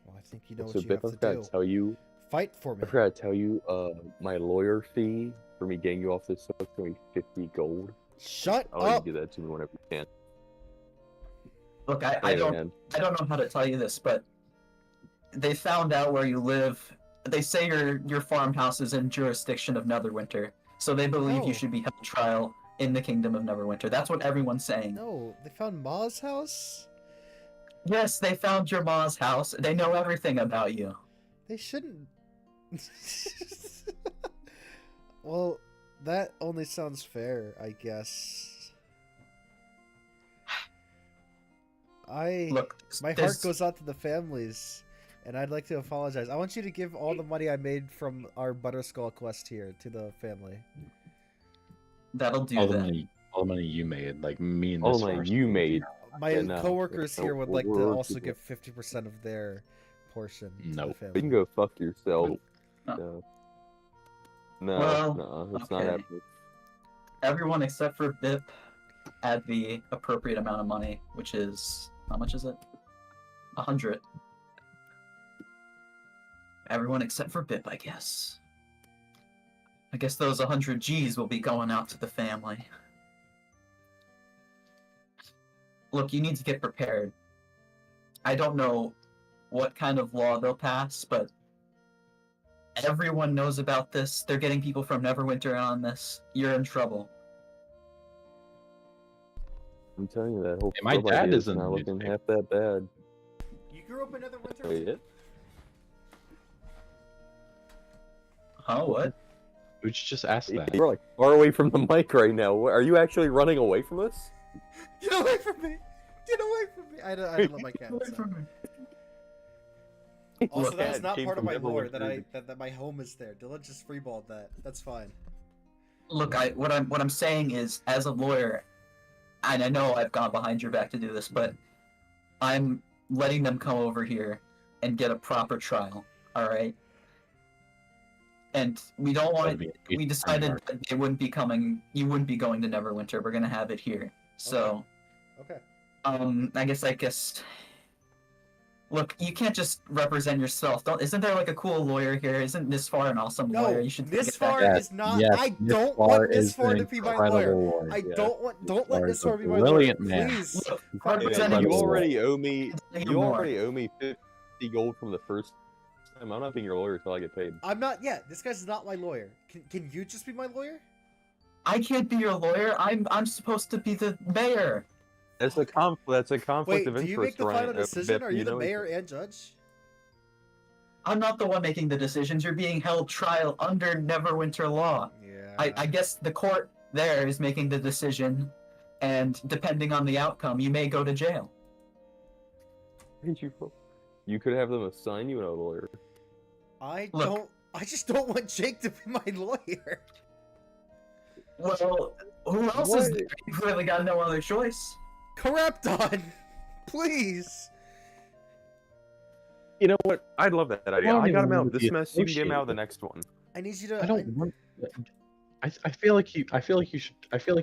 Well, I think you know So what you Bip, have I've to got do. to tell you, Fight for me. I forgot to tell you, my lawyer fee for me getting you off this stuff is going to be 50 gold. Shut I'll let up. you do that to me whenever you can. Look, I Hey, don't man. know how to tell you this, but they found out where you live. They say your farmhouse is in jurisdiction of Neverwinter, so they believe No. you should be held trial in the kingdom of Neverwinter. That's what everyone's saying. No, they found Ma's house? Yes, they found your ma's house. They know everything about you. They shouldn't. Well, that only sounds fair, I guess. Look, My heart goes out to the families, and I'd like to apologize. I want you to give all the money I made from our Butterskull quest here to the family. That'll do all that. the money you made, like me and All this the money horse. you made. My Yeah, no. coworkers No, here would like to we're also people. give 50% of their portion to the Nope. You family. can go fuck yourself. No. No, Well, no, it's not okay. happening. Everyone except for Bip had the appropriate amount of money, which is how much is it? 100. Everyone except for Bip, I guess. I guess those 100 G's will be going out to the family. Look, you need to get prepared. I don't know what kind of law they'll pass, but everyone knows about this. They're getting people from Neverwinter on this. You're in trouble. I'm telling you, that whole Hey, my club dad idea is in not the looking newspaper. half that bad. You grew up in Neverwinter? Wait, it? Huh, what? Who'd you just ask that? You're like far away from the mic right now. Are you actually running away from us? Get away from me! Get away from me! I don't let my cat Away inside. from me. Also, Look, that was Dad not came part of from my lore Neverwinter. that my home is there. Dylan just freeballed that. That's fine. Look, what I'm saying is, as a lawyer, and I know I've gone behind your back to do this, but I'm letting them come over here and get a proper trial. All right. And we don't want. We decided that they wouldn't be coming. You wouldn't be going to Neverwinter. We're gonna have it here. So, Okay. I guess. Look, you can't just represent yourself. Isn't there like a cool lawyer here? Isn't Nisfar an awesome No, lawyer? You should get Nisfar that guy. is not. Yes, I don't want is Nisfar an to be my incredible lawyer. lawyer. I Yeah. don't let Nisfar is a Nisfar be my lawyer. brilliant man. Please. Look, Fuck Hey, representing man, you Incredible. already owe me. Tell you You more. already owe me 50 gold from the first time. I'm not being your lawyer until I get paid. I'm not. Yeah, this guy's not my lawyer. Can you just be my lawyer? I can't be your lawyer. I'm supposed to be the mayor. That's a conflict Wait, of do interest. you make the Ryan. final decision? Bip, Are you the know mayor and judge? I'm not the one making the decisions. You're being held trial under Neverwinter law. Yeah. I guess the court there is making the decision, and depending on the outcome, you may go to jail. You could have them assign you a lawyer. Look. I just don't want Jake to be my lawyer. Well, who else is there? You've really got no other choice. Corrupton, please. You know what? I'd love that idea. don't I got even him out wanna of this be mess. You can get him out of the associated. next one. I need you to. I don't want. I feel like you. I feel like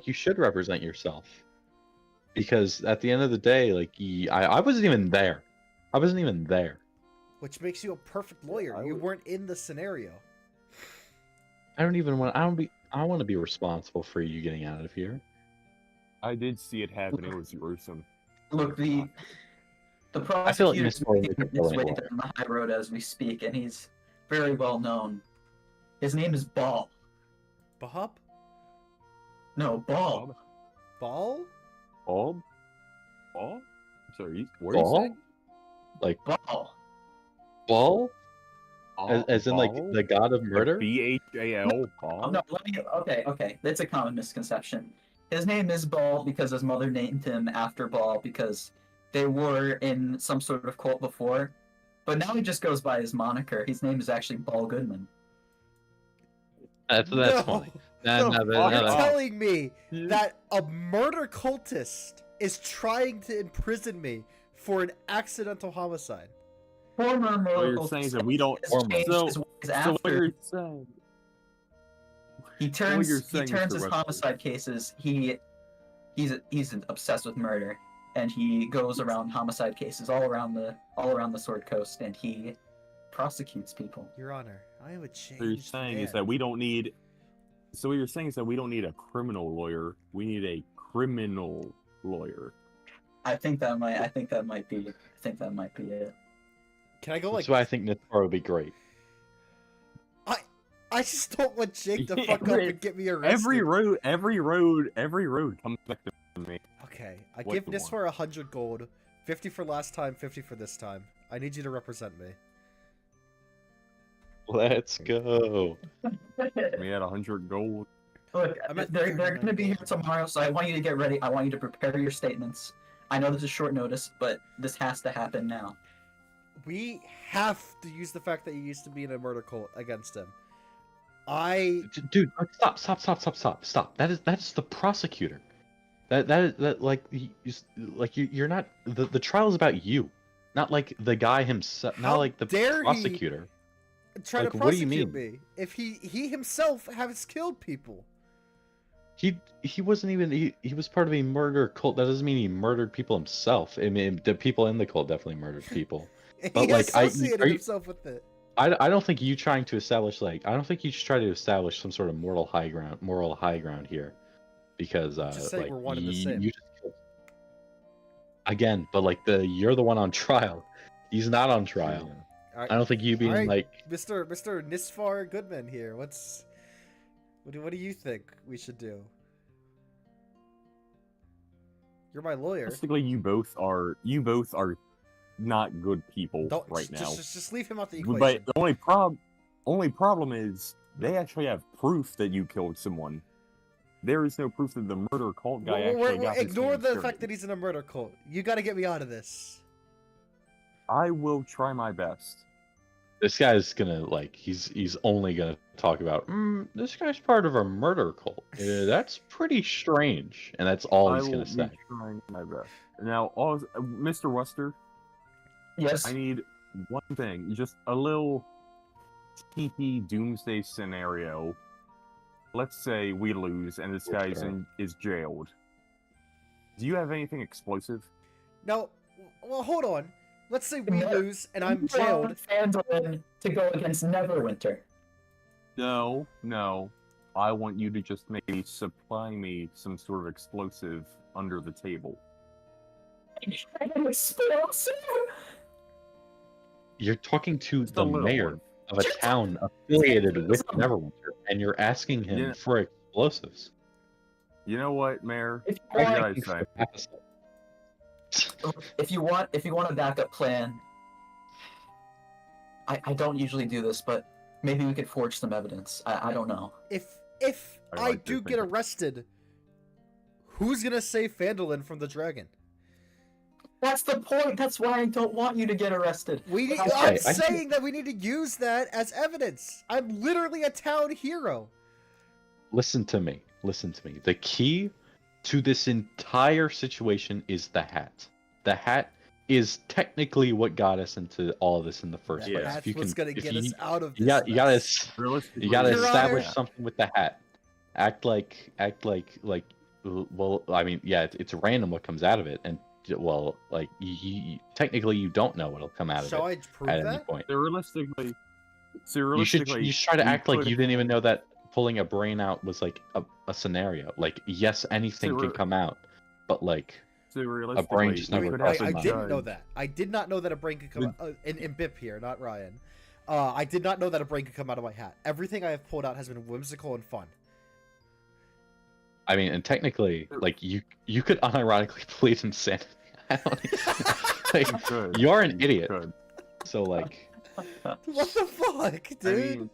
you should represent yourself, because at the end of the day, like I wasn't even there. I wasn't even there. Which makes you a perfect lawyer. I You would- weren't in the scenario. I don't even want. I want to be responsible for you getting out of here. I did see it happen. It was gruesome. Look, the I feel like prosecutor's Nisfar is making a his way brilliant down the high road as we speak, and he's very well known. His name is Ball. Bob? No, Ball. Ball? Bob? Bob? I'm sorry. What are you Ball? saying? Like Ball. Ball, as in like Ball? the god of murder. BHAL. Oh, no, okay. That's a common misconception. His name is Ball because his mother named him after Ball because they were in some sort of cult before. But now he just goes by his moniker. His name is actually Ball Goodman. That's No. funny. The No, fuck? You're no. telling me that a murder cultist is trying to imprison me for an accidental homicide? Former What miracle you're saying is that we don't. has changed So, his ways so after what you're saying? he you're turns saying, his Mr. Webster. homicide cases. He he's obsessed with murder, and he goes around homicide cases all around the Sword Coast, and he prosecutes people. Your Honor, I am a changed So you're saying man. is that we don't need. So what you're saying is that we don't need a criminal lawyer. We need a criminal lawyer. I think that might be it. Can I go like? That's why I think Nisfar would be great. I just don't want Jake to Yeah, fuck up and get me arrested. Every road comes back to me. Okay, I What give you Nisfar 100 gold, 50 for last time, 50 for this time. I need you to represent me. Let's go. We had 100 gold. Look, I'm at they're 39 going to be here gold. tomorrow, so I want you to get ready. I want you to prepare your statements. I know this is short notice, but this has to happen now. We have to use the fact that you used to be in a murder cult against him. Dude, stop. That is the prosecutor. That like you're not the trial is about you, not like the guy himself, How not like the dare he prosecutor. try Like, to what do you prosecute mean? me if he himself has killed people. He wasn't even he was part of a murder cult. That doesn't mean he murdered people himself. I mean, the people in the cult definitely murdered people. But, He like, associated are you- himself with it. I don't think you trying to establish I don't think you should try to establish some sort of moral high ground here, because Just saying like we're one and the same. you just killed... Again, but like you're the one on trial. He's not on trial. All right, I don't think you being Alright. like Mr. Nisfar Goodman here. What do you think we should do? You're my lawyer. Basically, you both are not good people Don't right now. just leave him out the But equation. the only problem is they actually have proof that you killed someone. There is no proof that the murder cult guy actually got his Ignore hands the dirty. fact that he's in a murder cult. You got to get me out of this. I will try my best. this guy's gonna he's only gonna talk about this guy's part of a murder cult. That's pretty strange, and that's all he's I will gonna say. be trying my best. Now, Mr. Wester, Yes. I need one thing, just a little TP doomsday scenario. Let's say we lose and this guy is jailed. Do you have anything explosive? No, well, hold on. Let's say we No. lose and I'm You jailed. want Phandalin to go against Neverwinter. No. I want you to just maybe supply me some sort of explosive under the table. An explosive? You're talking to Just a the little mayor one. of a town affiliated with Neverwinter, and you're asking him Yeah. for explosives. You know what, Mayor? If What you did want, I say? if you want a backup plan, I don't usually do this, but maybe we could forge some evidence. I don't know. If I I like do your get thinking. arrested, who's gonna save Phandalin from the dragon? That's the point. That's why I don't want you to get arrested. I'm I saying that we need to use that as evidence. I'm literally a town hero. Listen to me. The key to this entire situation is the hat. The hat is technically what got us into all of this in the first Yeah. place. That's If what's gonna if get us out of this. you gotta mess. Realistically, you gotta Your establish Honor. something with the hat. Act like well, I mean, yeah, it's random what comes out of it, and well, like technically you don't know what'll come out of Shall it I prove at any that? point. So realistically, You should try to we act like could- you didn't even know that pulling a brain out was like a scenario. Like, yes, anything can So come out, but like So realistically, brain just we never could crossed have I my a didn't know judge- that. I did not know that a brain could come out. In Bip here, not Ryan. I did not know that a brain could come out of my hat. Everything I have pulled out has been whimsical and fun. I mean, and technically, like you could unironically plead insanity. I don't like, You could. you are an You idiot. could. So like, What the fuck, dude? I mean,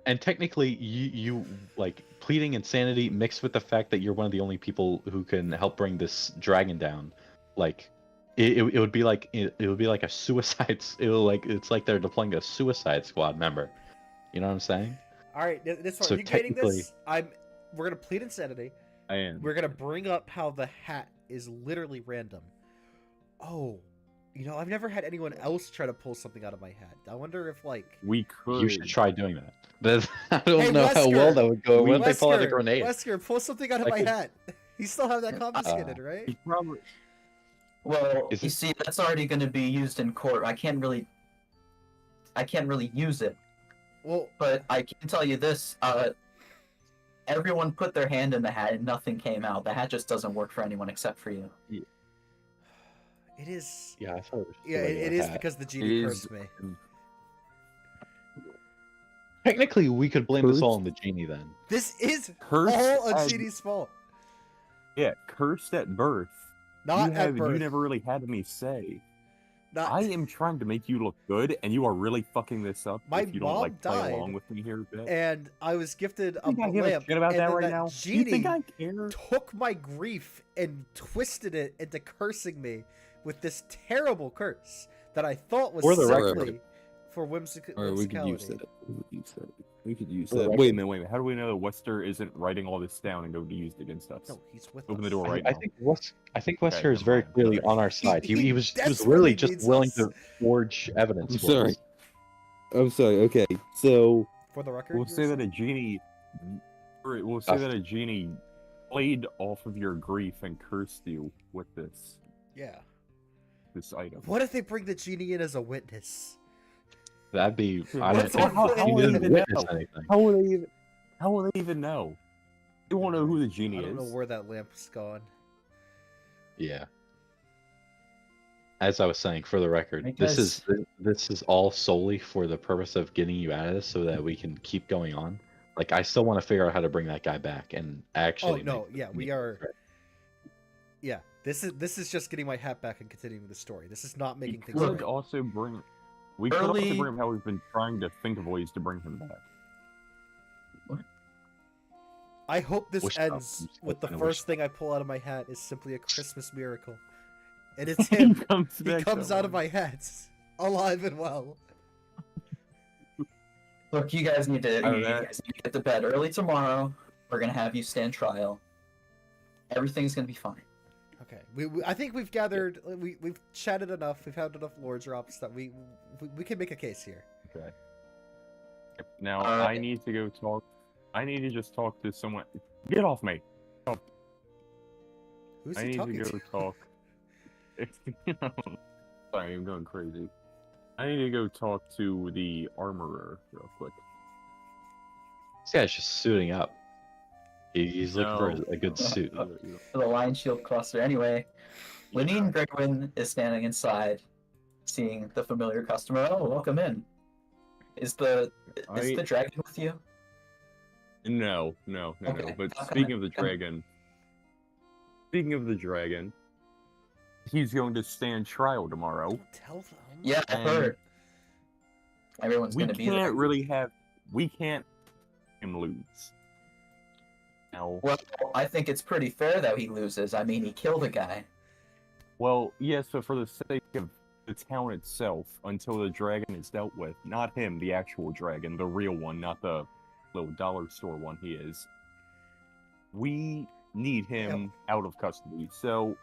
and technically, you like pleading insanity mixed with the fact that you're one of the only people who can help bring this dragon down. Like, it would be like it would be like a suicide. It's like they're deploying a suicide squad member. You know what I'm saying? All right, this So are you getting technically- this? We're gonna plead insanity. I am. We're gonna bring up how the hat is literally random. Oh, I've never had anyone else try to pull something out of my hat. I wonder if We could. You should try doing that. But I don't Hey, know how well Wesker! that would go. What if they pull out a Wesker, grenade? Wesker, pull something out of I my could- hat. You still have that confiscated, right? He probably. Well, Is you it- see, that's already going to be used in court. I can't really use it. Well, But I can tell you this: everyone put their hand in the hat, and nothing came out. The hat just doesn't work for anyone except for you. it is. Yeah, I thought it was. just a Yeah, it regular is hat. because the genie It cursed is- me. Technically, we could blame this all Cursed? on the genie then. This is Cursed all on as- genie's fault. Yeah, cursed at birth. Not you at birth. You never really had any say. Not. I am trying to make you look good, and you are really fucking this up. My if you don't mom like play died, along with me here a bit. And I was gifted a You think I give a lamp, shit about and that then right that now? Do you genie think I care? took my grief and twisted it into cursing me with this terrible curse that I thought was For the simply for whimsicality. Or we could use that. We could use For the that. record. Wait a minute. How do we know that Wester isn't writing all this down and going to be used against us? No, he's with Open us. the door right I now. think Wesker Okay, is very never mind. clearly on our side. He He was desperately really just needs willing us. to forge evidence. I'm for sorry. us. I'm sorry. Okay, so For the record, We'll you say were that a saying? genie. We'll say that a genie played off of your grief and cursed you with this Yeah. item. What if they bring the genie in as a witness? That'd be. I What's don't think our he plan? didn't Even witness know? anything. How will they even? How will they even know? They won't know who the genie I don't know is. where that lamp's gone. Yeah. As I was saying, for the record, Hey, this guys. is all solely for the purpose of getting you out of this, so that we can keep going on. Like, I still want to figure out how to bring that guy back and actually. Oh no, make- yeah, we make- are. Yeah, this is just getting my hat back and continuing the story. This is not We making things could right. also bring. We could also Early- bring him how we've been trying to think of ways to bring him back. I hope this Wish ends stop. with the I wish first stop. thing I pull out of my hat is simply a Christmas miracle, and it's him. He back comes out of somehow. my hat, alive and well. Look, you guys need to Oh, that- get to bed early tomorrow. We're gonna have you stand trial. Everything's gonna be fine. Okay, I think we've gathered, we've chatted enough. We've had enough lore drops that we can make a case here. Okay. Now Alright. I need to go talk. I need to just talk to someone. Get off me! Who's I he need talking to go to? talk. Sorry, I'm going crazy. I need to go talk to the armorer real quick. This guy's just suiting up. He's looking for No. a good suit. For the Lion Shield cluster. Anyway, Lenine Gregwin is standing inside, seeing the familiar customer. Oh, welcome in. Is the I- dragon with you? No. Okay, But come speaking in, of the come in. dragon, he's going to stand trial tomorrow. Don't tell them. Yeah, I And heard. Everyone's We gonna be can't there. really have. We can't have him lose. Now, Well, I think it's pretty fair that he loses. I mean, he killed a guy. well, yes, but for the sake of the town itself, until the dragon is dealt with, not him, the actual dragon, the real one, not the little dollar store one he is. We need him out of custody. So,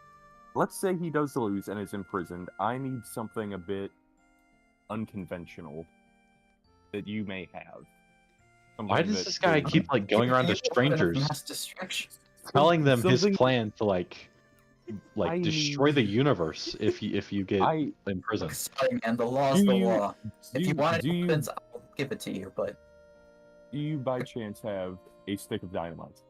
let's say he does lose and is imprisoned. I need something a bit unconventional that you may have. Why Something does that this guy will- keep like going around to You know, strangers, Mass distraction. telling them his something- plan to like I destroy the need- universe if you get I imprisoned? Sorry, man. The law's Do the you- law. If you want do you weapons, I'll give it to you. But do you by chance have a stick of dynamite?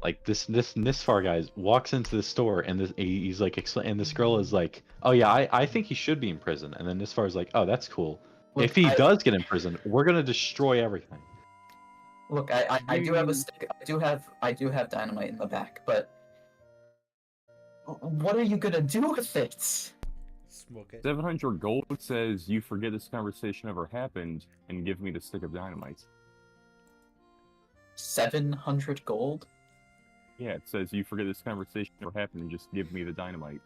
Like this Nisfar guy walks into the store and he's like, and this girl is like, oh yeah, I think he should be in prison. And then Nisfar's like, oh, that's cool. look, If he I, does get in prison, we're gonna destroy everything. look, I do have a You- stick. I do have dynamite in the back. But what are you gonna do with it? Smoke it. 700 gold says you forget this conversation ever happened and give me the stick of dynamite. 700 gold. Yeah, it says you forget this conversation ever happened and just give me the dynamite.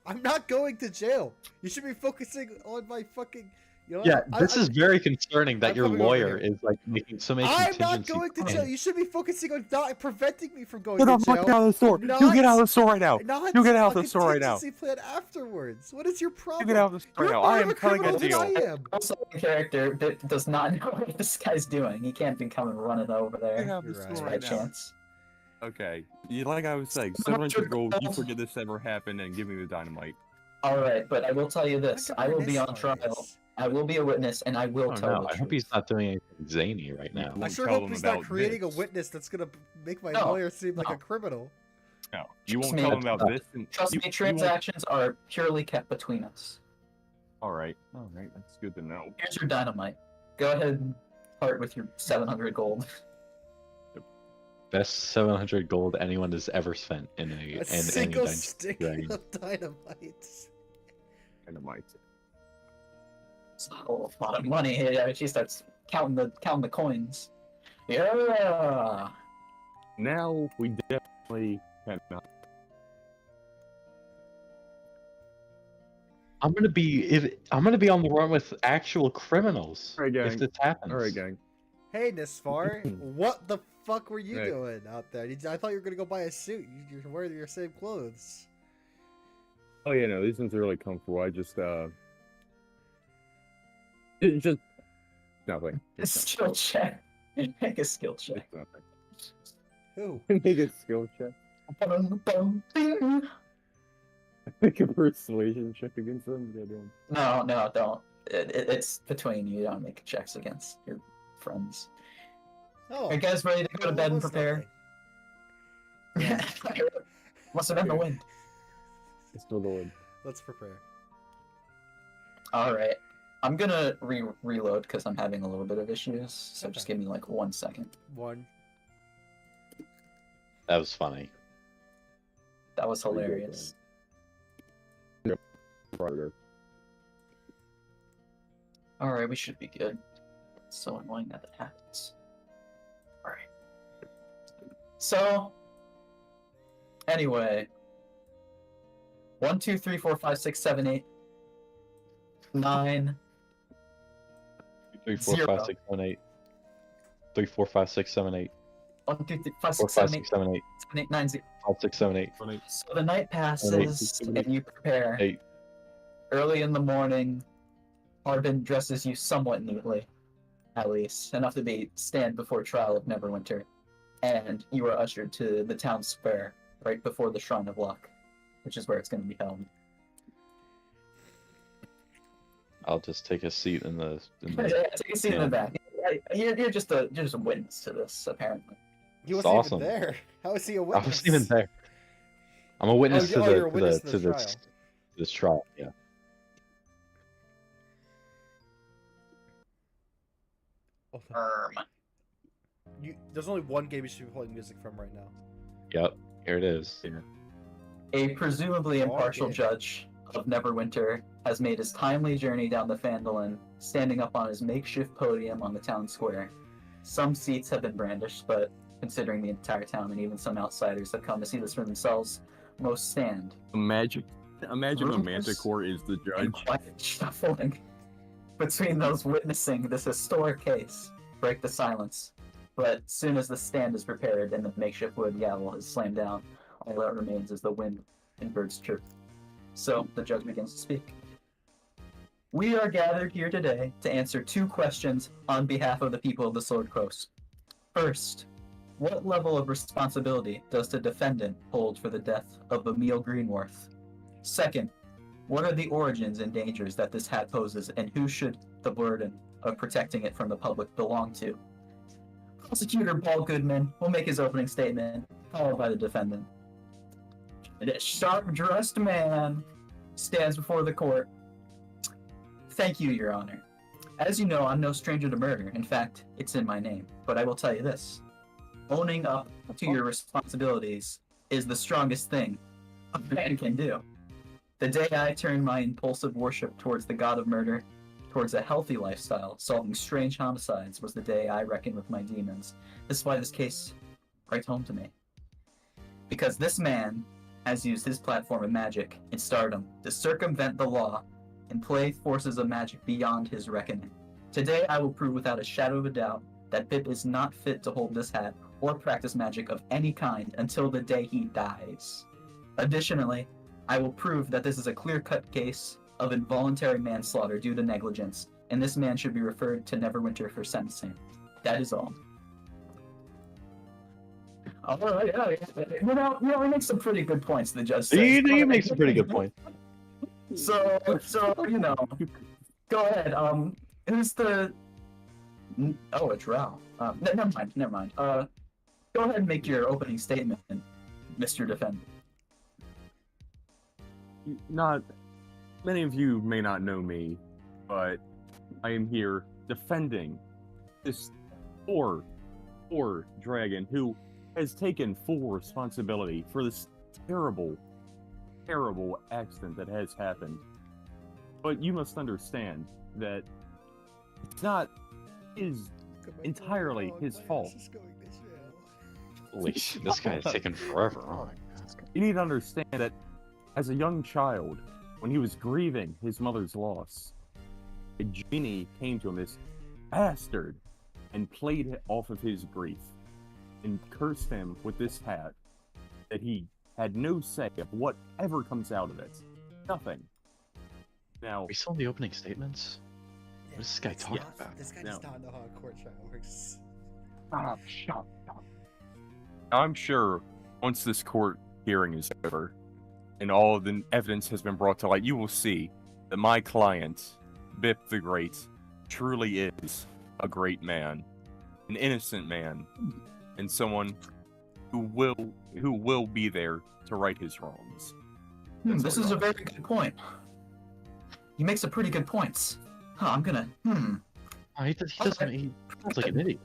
I'm not going to jail. You should be focusing on my fucking. You know, Yeah, I- this I- is very concerning that I'm your coming over lawyer here. is like making so many I'm contingency not going to plans. jail. You should be focusing on not preventing me from going Get to the jail. fuck out of the store! Not- You get out of the store right now! Not You get out of a the store right now! contingency plan afterwards. What is your problem? You get out of the store You're now! more I of am a cutting a criminal than deal! I am. Also, the character does not know what this guy's doing. He can't be coming running over Get there out of the You're store right. by right now! chance. Okay. Like I was saying, 700 gold, you forget this ever happened and give me the dynamite. All right, but I will tell you this: Look at I where will be on Nisfar trial. is. I will be a witness, and I will Oh tell no, the I truth. hope he's not doing anything zany right now. I Won't sure tell hope them he's not about creating a this. witness that's gonna make my No, lawyer seem like no. a criminal. No, you Trust won't me, tell them that's about not- this. And Trust you, me, you won't- transactions are purely kept between us. All right, that's good to know. Here's your dynamite. Go ahead and part with your 700 gold. Best 700 gold anyone has ever spent in A any single Dungeons stick and Dragons. of dynamite. Dynamite. It's not a lot of money. Yeah, she starts counting the coins. Yeah. Now we definitely cannot. I'm gonna be on the run with actual criminals Alright, gang. if this happens. All right, gang. Hey, Nisfar, what the fuck were you Hey. doing out there? I thought you were gonna go buy a suit. You're wearing your same clothes. Oh yeah, no, these ones are really comfortable. I just it's just nothing. It's Skill check. Make a skill check. nothing. Who? Make a skill check. Ding. Make a persuasion check against them. Yeah, damn. No, don't. It's between you. You don't make checks against your friends. Oh, Are you guys ready to go to well, bed and almost prepare? Must have been the wind. It's still the win. Let's prepare. All right. I'm gonna reload because I'm having a little bit of issues. So just Okay. give me like 1 second. One. That was funny. That was hilarious. All right, we should be good. It's so annoying that it happens. All right. So, anyway, 1, 2, 3, 4, 5, 6, 7, 8, 9. 3, 4, 5, 6, 7, 8. 3, 4, 5, 6, 7, 8. 1, 2, 3, 5, 4, 6, 5, 7, 8, 6, 7, 8. 7, 8, 9, 0. 5, 6, 7, 8. So the night passes, and you prepare. 8. Early in the morning, Harbin dresses you somewhat neatly, at least, enough to stand before trial of Neverwinter, and you are ushered to the town square, right before the Shrine of Luck, which is where it's going to be held. I'll just take a seat in the. Yeah, take a seat in the back. You're just a witness to this, apparently. He It's wasn't awesome. even there. How is he a I witness? wasn't even there. I'm a witness you're a to witness to the this trial. Yeah. Oh, there's only one game you should be playing music from right now. Yep. Here it is. A presumably impartial yeah. judge of Neverwinter has made his timely journey down the Phandalin, standing up on his makeshift podium on the town square. Some seats have been brandished, but considering the entire town and even some outsiders have come to see this for themselves, most stand. Imagine a Rumors Manticore is the And judge. quiet shuffling between those witnessing this historic case break the silence. But soon as the stand is prepared and the makeshift wood gavel is slammed down, all that remains is the wind and birds chirp. So the judge begins to speak. We are gathered here today to answer 2 questions on behalf of the people of the Sword Coast. First, what level of responsibility does the defendant hold for the death of Emil Greenworth? Second, what are the origins and dangers that this hat poses, and who should the burden of protecting it from the public belong to? Prosecutor Paul Goodman will make his opening statement, followed by the defendant. This sharp-dressed man stands before the court. Thank you, Your Honor. As you know, I'm no stranger to murder. In fact, it's in my name. But I will tell you this. Owning up to your responsibilities is the strongest thing a man can do. The day I turned my impulsive worship towards the god of murder, towards a healthy lifestyle, solving strange homicides, was the day I reckoned with my demons. This is why this case writes home to me. Because this man has used his platform of magic and stardom to circumvent the law and play forces of magic beyond his reckoning. Today I will prove without a shadow of a doubt that Bip is not fit to hold this hat or practice magic of any kind until the day he dies. Additionally, I will prove that this is a clear-cut case of involuntary manslaughter due to negligence, and this man should be referred to Neverwinter for sentencing. That is all. All right, yeah. He makes some pretty good points. The judge says. He makes a pretty good point. So go ahead. Who's the? Oh, it's Rao. Never mind. Go ahead and make your opening statement, Mr. Defender. Not many of you may not know me, but I am here defending this poor dragon who has taken full responsibility for this terrible accident that has happened. But you must understand that it's not entirely his fault. Holy shit, this guy is taking forever. Oh my God. You need to understand that as a young child, when he was grieving his mother's loss, a genie came to him, this bastard, and played off of his grief and cursed him with this hat that he had no say of whatever comes out of it. Nothing. Now, Are we still in the opening statements? What is this guy talking about? This guy No. does not know how a court trial works. shut up. I'm sure once this court hearing is over and all of the evidence has been brought to light, you will see that my client, Bip the Great, truly is a great man, an innocent man, and someone who will be there to right his wrongs. This is a very good point. He makes some pretty good points. I'm gonna. Oh, he doesn't. He sounds like an idiot.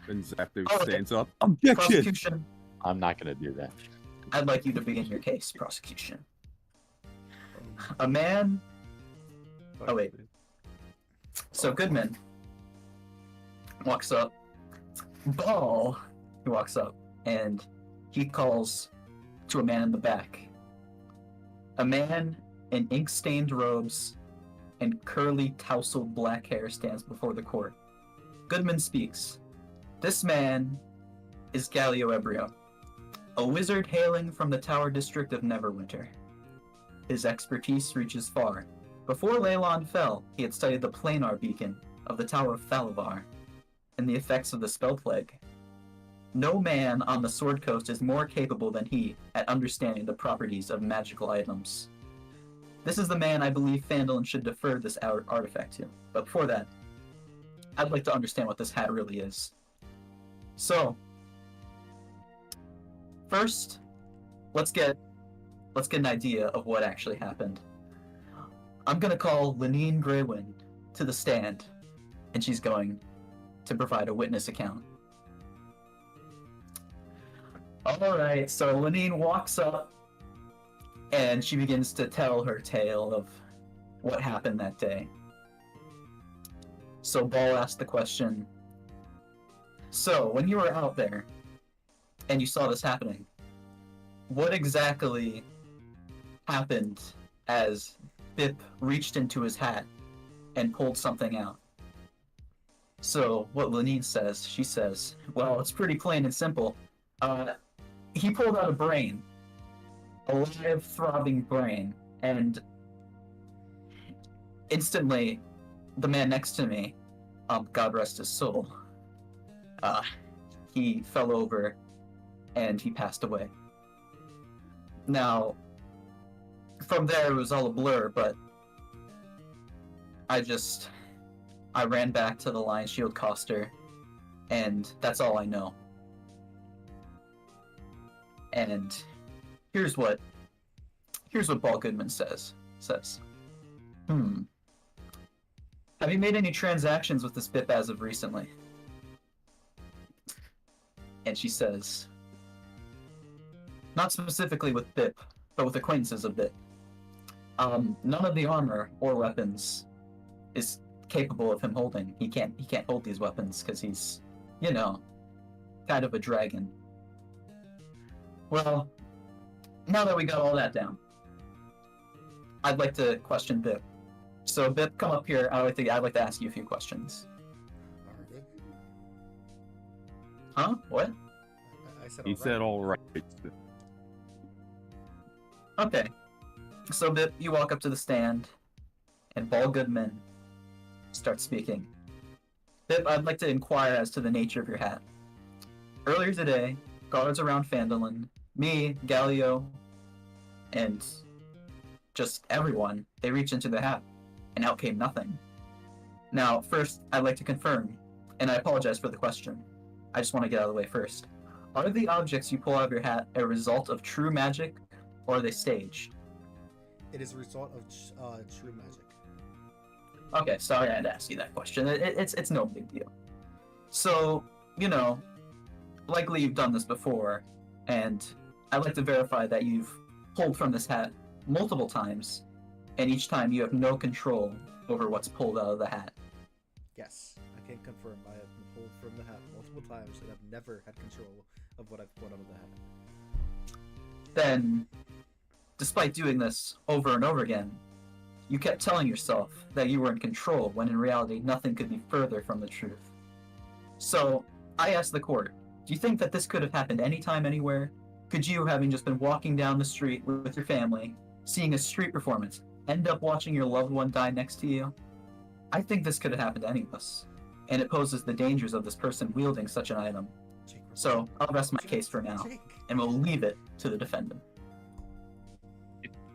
And Zapdos Oh, stands up. Objection! Prosecution. I'm not gonna do that. I'd like you to begin your case, prosecution. A man. Oh wait. So Goodman walks up. Ball. He walks up and he calls to a man in the back. A man in ink-stained robes and curly, tousled black hair stands before the court. Goodman speaks. This man is Galio Ebrio, a wizard hailing from the Tower District of Neverwinter. His expertise reaches far. Before Leylon fell, he had studied the planar beacon of the Tower of Thalavar and the effects of the spell plague. No man on the Sword Coast is more capable than he at understanding the properties of magical items. This is the man I believe Phandalin should defer this artifact to. But before that, I'd like to understand what this hat really is. So, first, let's get an idea of what actually happened. I'm gonna call Lenine Greywind to the stand, and she's going to provide a witness account. Alright, so Lenine walks up, and she begins to tell her tale of what happened that day. So Ball asked the question, so when you were out there, and you saw this happening, what exactly happened as Bip reached into his hat and pulled something out? So what Lenine says, she says, well, it's pretty plain and simple. He pulled out a brain, a live, throbbing brain, and instantly, the man next to me, God rest his soul, he fell over and he passed away. Now, from there it was all a blur, but I ran back to the Lion Shield Coster, and that's all I know. And here's what Ball Goodman says. Have you made any transactions with this Bip as of recently? And she says, not specifically with Bip, but with acquaintances of Bip. None of the armor or weapons is capable of him holding. He can't hold these weapons because he's, kind of a dragon. Well, now that we got all that down, I'd like to question Bip. So Bip, come up here. I'd like to ask you a few questions. Alright. Huh? What? I said He said all right. Okay. So Bip, you walk up to the stand, and Ball Goodman starts speaking. Bip, I'd like to inquire as to the nature of your hat. earlier today, guards around Phandalin, me, Galio, and just everyone, they reached into the hat, and out came nothing. Now, first, I'd like to confirm, and I apologize for the question. I just want to get out of the way first. Are the objects you pull out of your hat a result of true magic, or are they staged? It is a result of true magic. Okay, sorry I had to ask you that question. It's no big deal. So, likely you've done this before, and I'd like to verify that you've pulled from this hat multiple times, and each time you have no control over what's pulled out of the hat. Yes, I can confirm. I have been pulled from the hat multiple times and I've never had control of what I've pulled out of the hat. Then, despite doing this over and over again, you kept telling yourself that you were in control when in reality nothing could be further from the truth. So, I asked the court, do you think that this could have happened anytime, anywhere? Could you, having just been walking down the street with your family, seeing a street performance, end up watching your loved one die next to you? I think this could have happened to any of us, and it poses the dangers of this person wielding such an item. Jake, So, I'll rest my case for now, Jake. and we'll leave it to the defendant.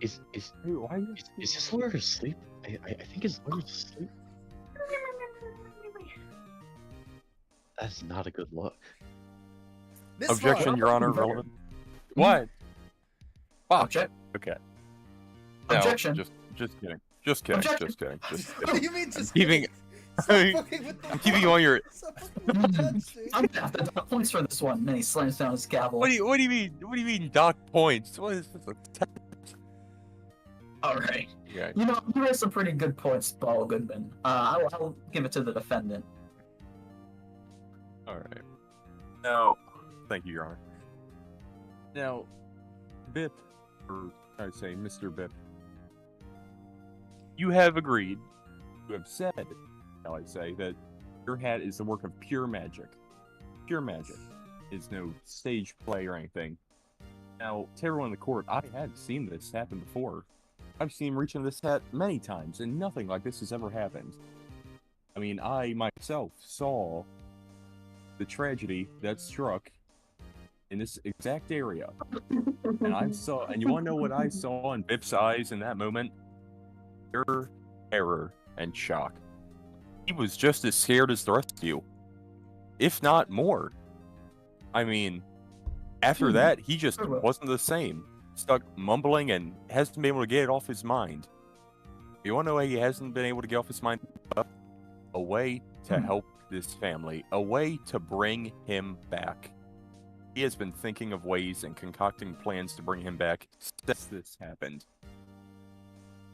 Is his lawyer asleep? I think his lawyer's asleep. That's not a good look. Nisfar! Objection, Your Honor. Relevant. What? Fuck. Object. Okay. No, Objection. Just kidding. Just kidding. Objection. Just kidding. Just What kidding. do you mean just keeping- kidding? Stop fucking with the I'm keeping you on your. Stop fucking with the judge, dude. I'm gonna have to dock points for this one. And then he slams down his gavel. What do you mean? What do you mean dock points? What is this? Alright. Yeah. You raised some pretty good points, Paul Goodman. I'll give it to the defendant. All right. Now, thank you, Your Honor. Now, Bip, or I say Mr. Bip, you have agreed, you have said, shall I say, that your hat is the work of pure magic. Pure magic. It's no stage play or anything. Now, to everyone in the court, I had seen this happen before. I've seen him reach into this hat many times, and nothing like this has ever happened. I mean, I myself saw the tragedy that struck in this exact area. And you wanna know what I saw in Bip's eyes in that moment? Pure terror and shock. He was just as scared as the rest of you. If not more. I mean, after that, he just wasn't the same. Stuck mumbling and hasn't been able to get it off his mind. You wanna know why he hasn't been able to get off his mind? A way to help this family. A way to bring him back. He has been thinking of ways and concocting plans to bring him back since this happened.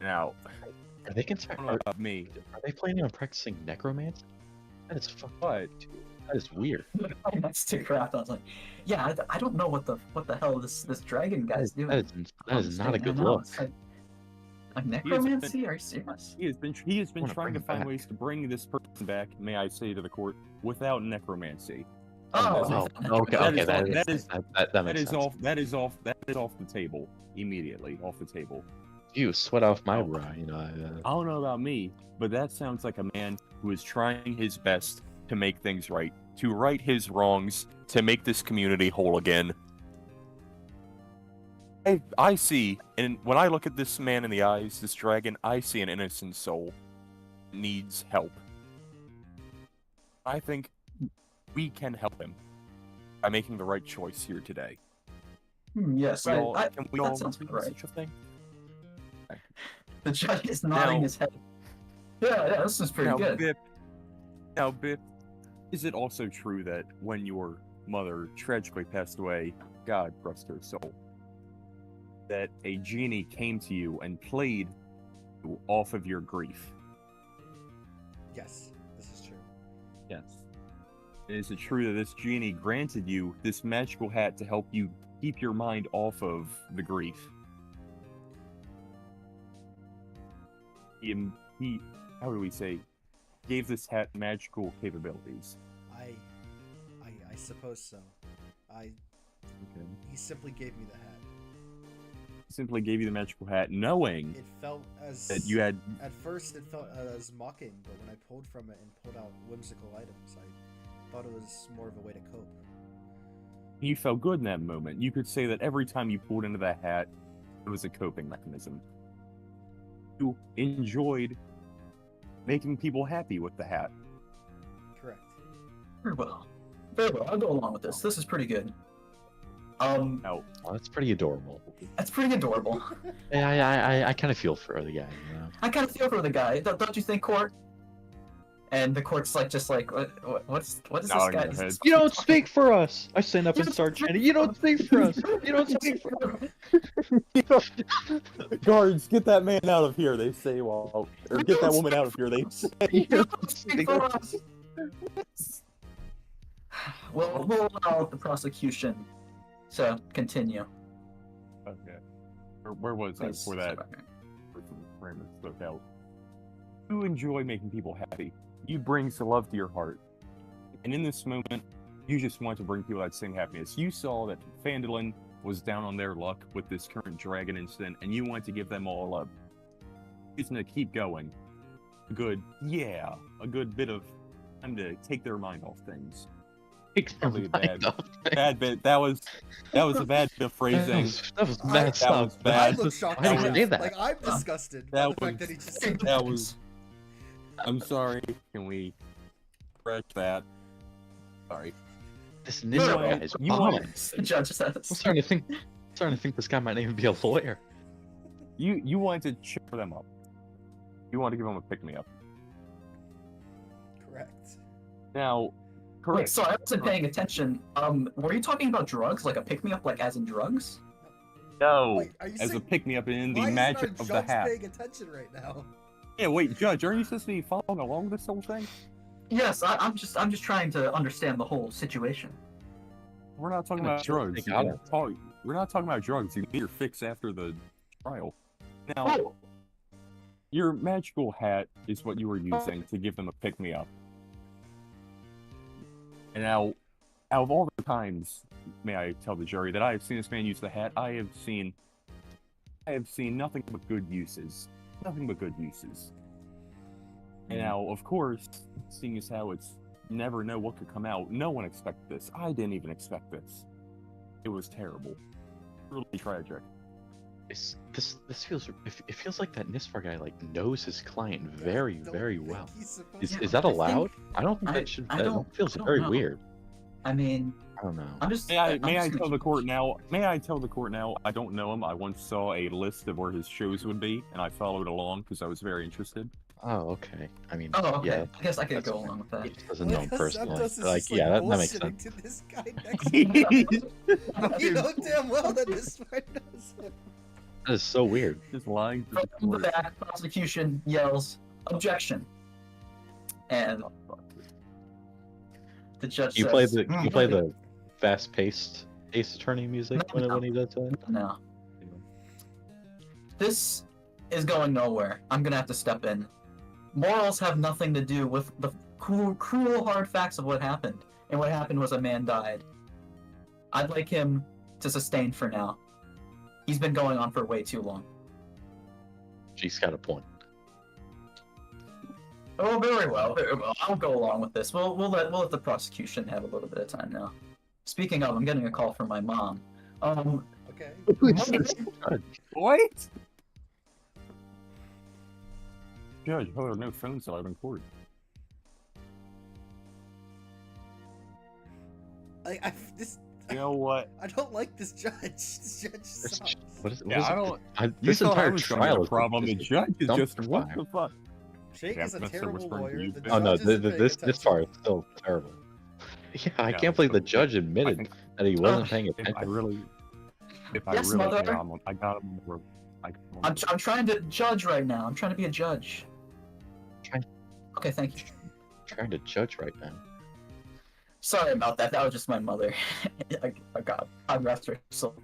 Now, Are they I concerned? don't know about me. Are they planning on practicing necromancy? That is But that is weird. That's too crap. I was like, yeah, I don't know what the hell this dragon guy's doing. That is not a good I know, look. it's like necromancy? Are you serious? he has been Wanna trying bring to him find back. ways to bring this person back, may I say to the court, without necromancy. Oh, Okay, That okay, is all- that is- that That makes is sense. off the table. Immediately off the table. You sweat off my Oh. brow, I don't know about me, but that sounds like a man who is trying his best to make things right, to right his wrongs, to make this community whole again. I see, and when I look at this man in the eyes, this dragon, I see an innocent soul needs help. I think we can help him by making the right choice here today. yes, We all, I, can we that all sounds agree right. on such a thing? The judge is nodding Now- his head. Yeah, this is pretty Now, good. Bip, is it also true that when your mother tragically passed away, God rest her soul, that a genie came to you and played you off of your grief? Yes, this is true. Yes. Is it true that this genie granted you this magical hat to help you keep your mind off of the grief? He how do we say, gave this hat magical capabilities. I suppose so. Okay. He simply gave me the hat. Simply gave you the magical hat, knowing It felt as that you had. At first, it felt as mocking, but when I pulled from it and pulled out whimsical items, I thought it was more of a way to cope. You felt good in that moment. You could say that every time you pulled into that hat, it was a coping mechanism. You enjoyed making people happy with the hat. Correct. Very well. Very well. I'll go along with this. This is pretty good. Now, Oh, that's pretty adorable. That's pretty adorable. I kind of feel for the guy, you know. I kind of feel for the guy. Don't you think, Court? And the court's like, just like, what is this Nodding guy? their heads. You don't speak for us. I stand up and start chanting. You don't speak for us. You don't speak for us. guards, get that man out of here, they say, or get that woman out of here, they say. You don't speak for us. Well, we'll allow the prosecution to continue. Okay. Where was I before that? Person spoke out. You enjoy making people happy. You bring love to your heart. And in this moment, you just want to bring people that same happiness. You saw that Phandalin was down on their luck with this current dragon incident, and you want to give them all love. It's going to keep going. A good bit of time to take their mind off things. Probably bad. Bad bit. That was a bad bit of phrasing. That was messed That up. was bad. I look shocked. Why did you now. say that? Like, I'm disgusted by That the fact was- that he just said That was. I'm sorry. Can we correct that? Sorry. This Nisfar guy is You bombing. want- The judge says. I'm starting to think this guy might not even be a lawyer. You wanted to cheer them up. You want to give them a pick me up. correct. Now, Wait, correct. sorry, I wasn't paying attention. Were you talking about drugs, like a pick-me-up, like as in drugs? No, Wait, are you as a saying, pick me up in the why magic isn't of our the judge hat. paying attention right now? Yeah, wait, Judge, aren't you supposed to be following along with this whole thing? Yes, I'm just trying to understand the whole situation. We're not talking Yeah, about sure, drugs. they You got can talk- We're not talking about drugs. You get your fix after the trial. Now, Oh, your magical hat is what you were using to give them a pick me up. And now, out of all the times, may I tell the jury, that I have seen this man use the hat, I have seen nothing but good uses. Nothing but good uses. And now, of course, seeing as how it's you never know what could come out, no one expected this. I didn't even expect this. It was terrible. Really tragic. This feels it feels like that Nisfar guy like knows his client very Don't very think well. he's supposed Is to- that I think- allowed? I don't think I- that should. I That don't- feels I don't very know. weird. I mean, I don't know. I'm just. May I I'm may I just tell gonna- the court now? May I tell the court now? I don't know him. I once saw a list of where his shows would be, and I followed along because I was very interested. Oh, okay. I mean, Oh, okay. yeah, I guess I could that's go fair. along with that. He doesn't know him Because personally. Zapdos is Like, just, yeah, that makes bullshitting sense. to this guy next to him. You know damn well that this man knows him. That is so weird. Just lying to the From the court. back, prosecution yells, "Objection!" And the judge You says, play the "Hmm, you play the fast-paced Ace Attorney music No. when he does that. No. This is going nowhere. I'm gonna have to step in. Morals have nothing to do with the cruel hard facts of what happened. And what happened was a man died. I'd like him to sustain for now. He's been going on for way too long. She's got a point. Oh, very well, very well. I'll go along with this. We'll let the prosecution have a little bit of time now. Speaking of, I'm getting a call from my mom. Okay. What? Judge, oh, there are no phones allowed in court. You know what? I don't like this judge. This judge sucks. What is, what Yeah, is I it? don't. You This thought I entire was gonna have trial a is problem. The just judge is just dumpster what fire. the fuck? Jake Yeah, is a Mr. terrible Whispering lawyer. you. The Oh no, judge isn't paying this attention. part is still terrible. Yeah, I Yeah, can't believe the but- judge admitted think- that he wasn't paying If I attention. really, Yes, mother. yeah, I got him. I'm trying to judge right now. I'm trying to be a judge. Trying- Okay, thank you. Trying to judge right now. Sorry about that. That was just my mother. I'm rest her soul.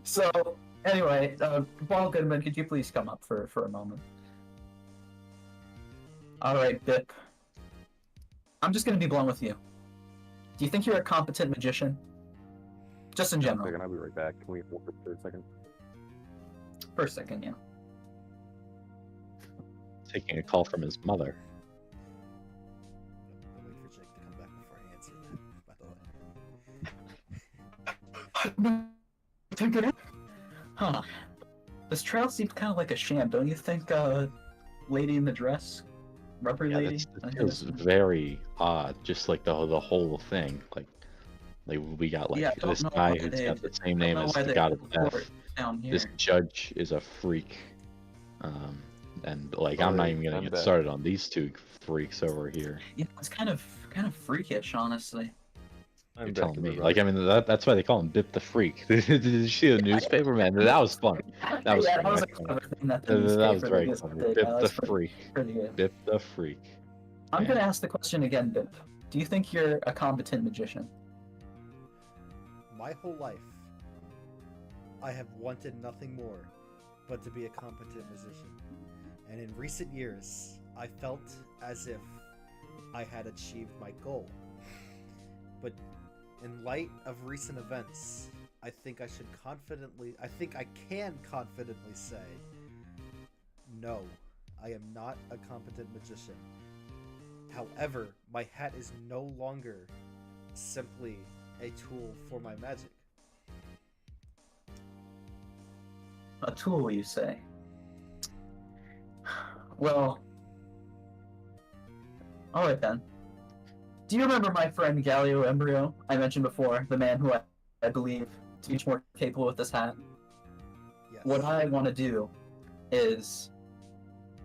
So anyway, Paul Goodman, could you please come up for a moment? All right, Bip. I'm just gonna be blunt with you. Do you think you're a competent magician? Just in general. I'll be right back. Can we hold it for a second? For a second, yeah. Taking a call from his mother. I'll wait for Jake to come back before I answer that. portrayal seems kind of like a sham, don't you think? Lady in the dress, rubber Yeah, lady. that feels very odd. Just like the whole thing. Like we got like Yeah, I don't this know guy why who's they- got the same I name don't know as why the they god of report death. down here. This judge is a freak. And like I'm not Sorry, even gonna I'm get back. started on these two freaks over here. Yeah, it's kind of freakish, honestly. I'm You're back, telling me. everybody. Like I mean that's why they call him Bip the Freak. Did you see the newspaper, man? That was funny. That was yeah, funny. that was I a can't- clever thing that the that newspaper was the very newspaper funny. did. Bip Yeah, the that's Freak. pretty good. Bip the Freak. I'm Yeah. gonna ask the question again, Bip. Do you think you're a competent magician? My whole life, I have wanted nothing more but to be a competent musician. And in recent years, I felt as if I had achieved my goal. But in light of recent events, I think I can confidently say, no, I am not a competent magician. However, my hat is no longer simply a tool for my magic. A tool, you say? Well, alright then. Do you remember my friend Galio Embryo I mentioned before? The man who I believe to be much more capable with this hat? Yes. What I want to do is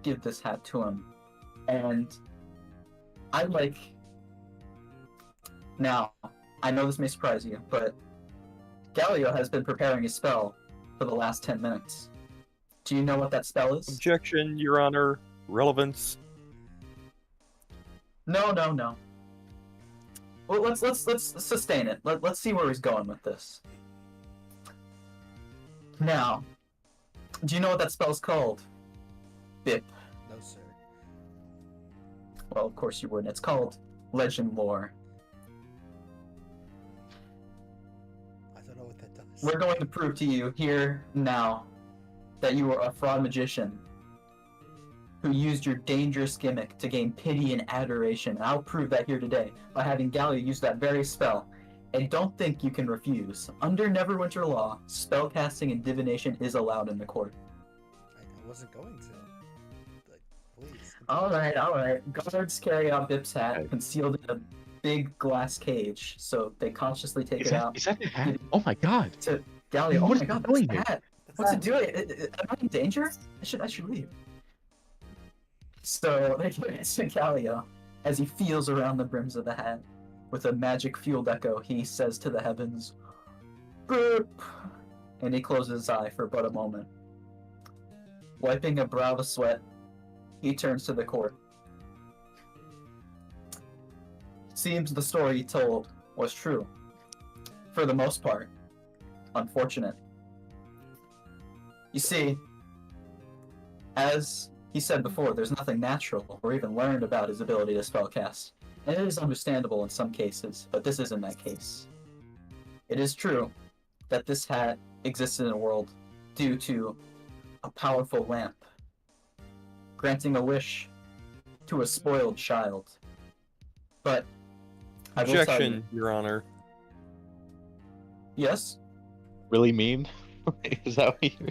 give this hat to him. And I like... Now, I know this may surprise you, but Galio has been preparing a spell for the last 10 minutes. Do you know what that spell is? Objection, Your Honor. Relevance. No. Well, let's sustain it. Let's see where he's going with this. Now, do you know what that spell's called? Bip. No, sir. Well, of course you wouldn't. It's called Legend Lore. I don't know what that does. We're going to prove to you here now that you are a fraud magician who used your dangerous gimmick to gain pity and adoration. And I'll prove that here today by having Galio use that very spell. And don't think you can refuse. Under Neverwinter law, spellcasting and divination is allowed in the court. I wasn't going to. Like, please. Alright. Guards carry out Bip's hat, Okay. concealed in a big glass cage, so they consciously take it out Is that the hat? Oh my god. to Galio. Oh What my is god, he doing that's the hat! What's it doing? Am I in danger? I should leave. So they give it to Galio. As he feels around the brims of the hat, with a magic-fueled echo, he says to the heavens, "Boop!" And he closes his eye for but a moment. Wiping a brow of sweat, he turns to the court. Seems the story he told was true. For the most part. Unfortunate. You see, as he said before, there's nothing natural or even learned about his ability to spellcast. And it is understandable in some cases, but this isn't that case. It is true that this hat existed in a world due to a powerful lamp, granting a wish to a spoiled child. But I will tell you, Objection, Your Honor. yes, Really mean? Is that what you're...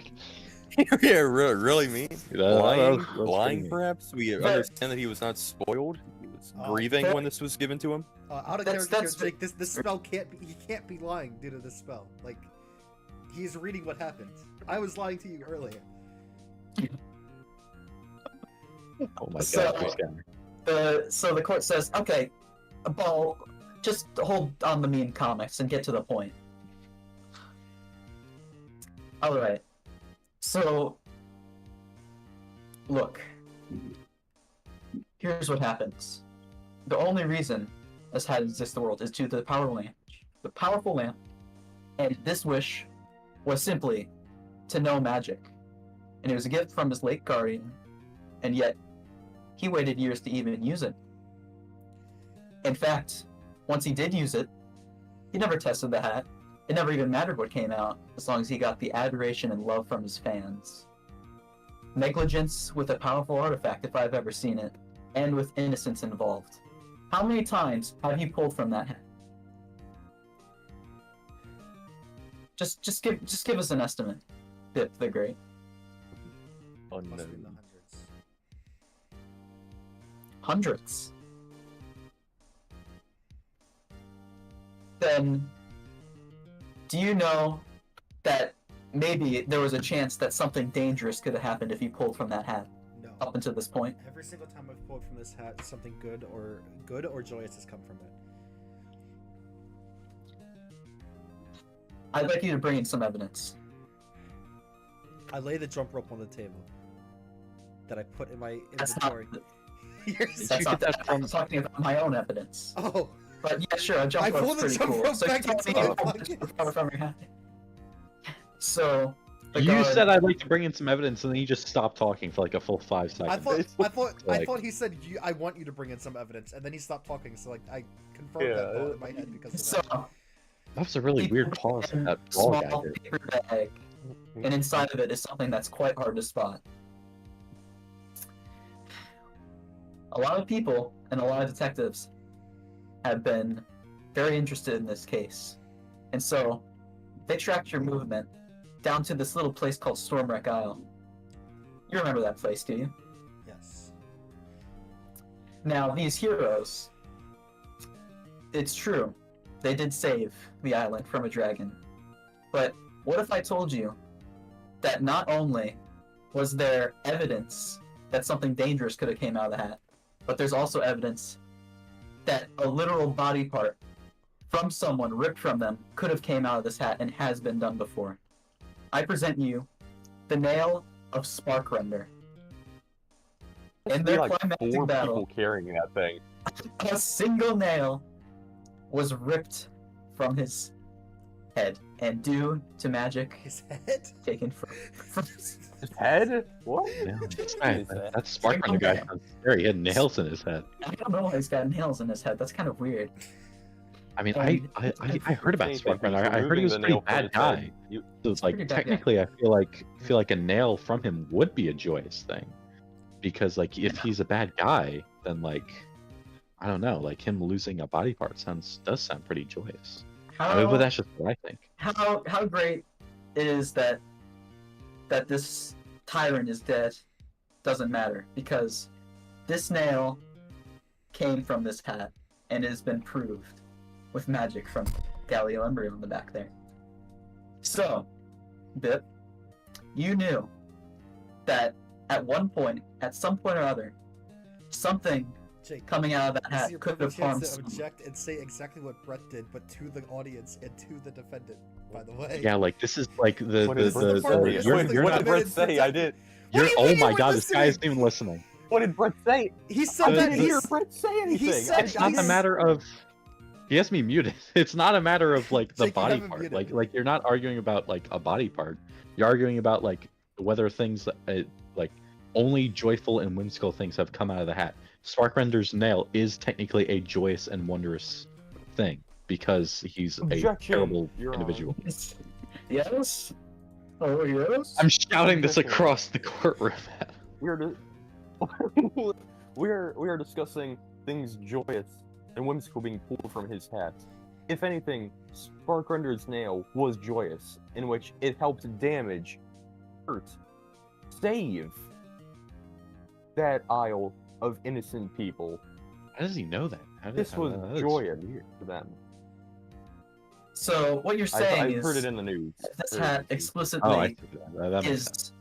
Yeah, really mean. Lying, pretty lying mean. perhaps. We But- understand that he was not spoiled. He was grieving but- when this was given to him. Out of That's- character, that's- Jake, this spell can't be. He can't be lying due to this spell. Like, he's reading what happened. I was lying to you earlier. Oh my So- god, this guy. so the court says, okay, Ball, just hold on the mean comics and get to the point. Alright. So, look. Here's what happens. The only reason this hat exists in the world is due to the power lamp. The powerful lamp, and this wish was simply to know magic. And it was a gift from his late guardian, and yet he waited years to even use it. In fact, once he did use it, he never tested the hat. It never even mattered what came out, as long as he got the adoration and love from his fans. Negligence with a powerful artifact, if I've ever seen it, and with innocence involved. How many times have you pulled from that hat? Just give us an estimate, Bip the Great. Must be in the Unknown. hundreds. Hundreds. Then, do you know that maybe there was a chance that something dangerous could have happened if you pulled from that hat No. up until this point? Every single time I've pulled from this hat, something good or joyous has come from it. I'd like you to bring in some evidence. I lay the jump rope on the table that I put in my That's not. inventory. You're That's you not get that I'm from- talking about my own evidence. Oh, But yeah, sure, a jump I rope's pulled the pretty jump cool. rope So back you into tell me my you pocket. recover from your hat. So the You guard- said I'd like to bring in some evidence, and then you just stopped talking for like a full 5 seconds. I Like- thought he said I want you to bring in some evidence, and then he stopped talking. So like I confirmed that thought in my head because of So that. That was a really he weird put pause in that a ball small guy did. paper bag, and inside of it is something that's quite hard to spot. A lot of people and a lot of detectives have been very interested in this case, and so they tracked your movement down to this little place called Stormwreck Isle. You remember that place, do you? Yes. Now, these heroes, it's true, they did save the island from a dragon. But what if I told you that not only was there evidence that something dangerous could have came out of the hat, but there's also evidence that a literal body part from someone ripped from them could have came out of this hat and has been done before. I present you the nail of Sparkrender. In their like climactic 4 battle, people carrying that thing. a single nail was ripped from his head, and due to magic His head. taken from His head? What? Yeah, What that is that? Sparkrunner guy sounds scary. He had nails in his head. I don't know why he's got nails in his head. That's kind of weird. I mean, And- I heard about Anything, Sparkrunner. he's I heard he was a removing pretty the nail from bad his head. guy. You- So it's like pretty bad guy. technically, I feel like a nail from him would be a joyous thing, because like if he's a bad guy, then like I don't know, like him losing a body part does sound pretty joyous. I mean, but that's just what I think. How great it is that this tyrant is dead doesn't matter, because this nail came from this hat and it has been proved with magic from Galileo Embryo on the back there. So, Bip, you knew that at one point, at some point or other, something Jake, coming out of that this is hat your could have perfect chance harmed to someone. object and say exactly what Brett did, but to the audience and to the defendant. By the way. Yeah, like this is like the What did the part where you're supposed to you're what not did Brett say? I did. What do you're you oh mean you my weren't god, this guy isn't listening? even listening. What did Brett say? He I said that didn't hear he's. Brett say anything. said- It's not a he's- matter of he has me muted. It's not a matter of like the Jake, you body have him part. muted. Like you're not arguing about like a body part. You're arguing about like whether things like only joyful and whimsical things have come out of the hat. Sparkrender's nail is technically a joyous and wondrous thing because he's a Objection, terrible Your Honor. individual. Yes? Oh, yes? I'm shouting this Objection. across the courtroom. We are we are discussing things joyous and whimsical being pulled from his hat. If anything, Sparkrender's nail was joyous, in which it helped damage, hurt, save that isle of innocent people. How does he know that? This was that is joyous weird. for them. So, what you're saying I've is heard it in the news. this Heard it in hat the news. explicitly Oh, I see that. That makes sense.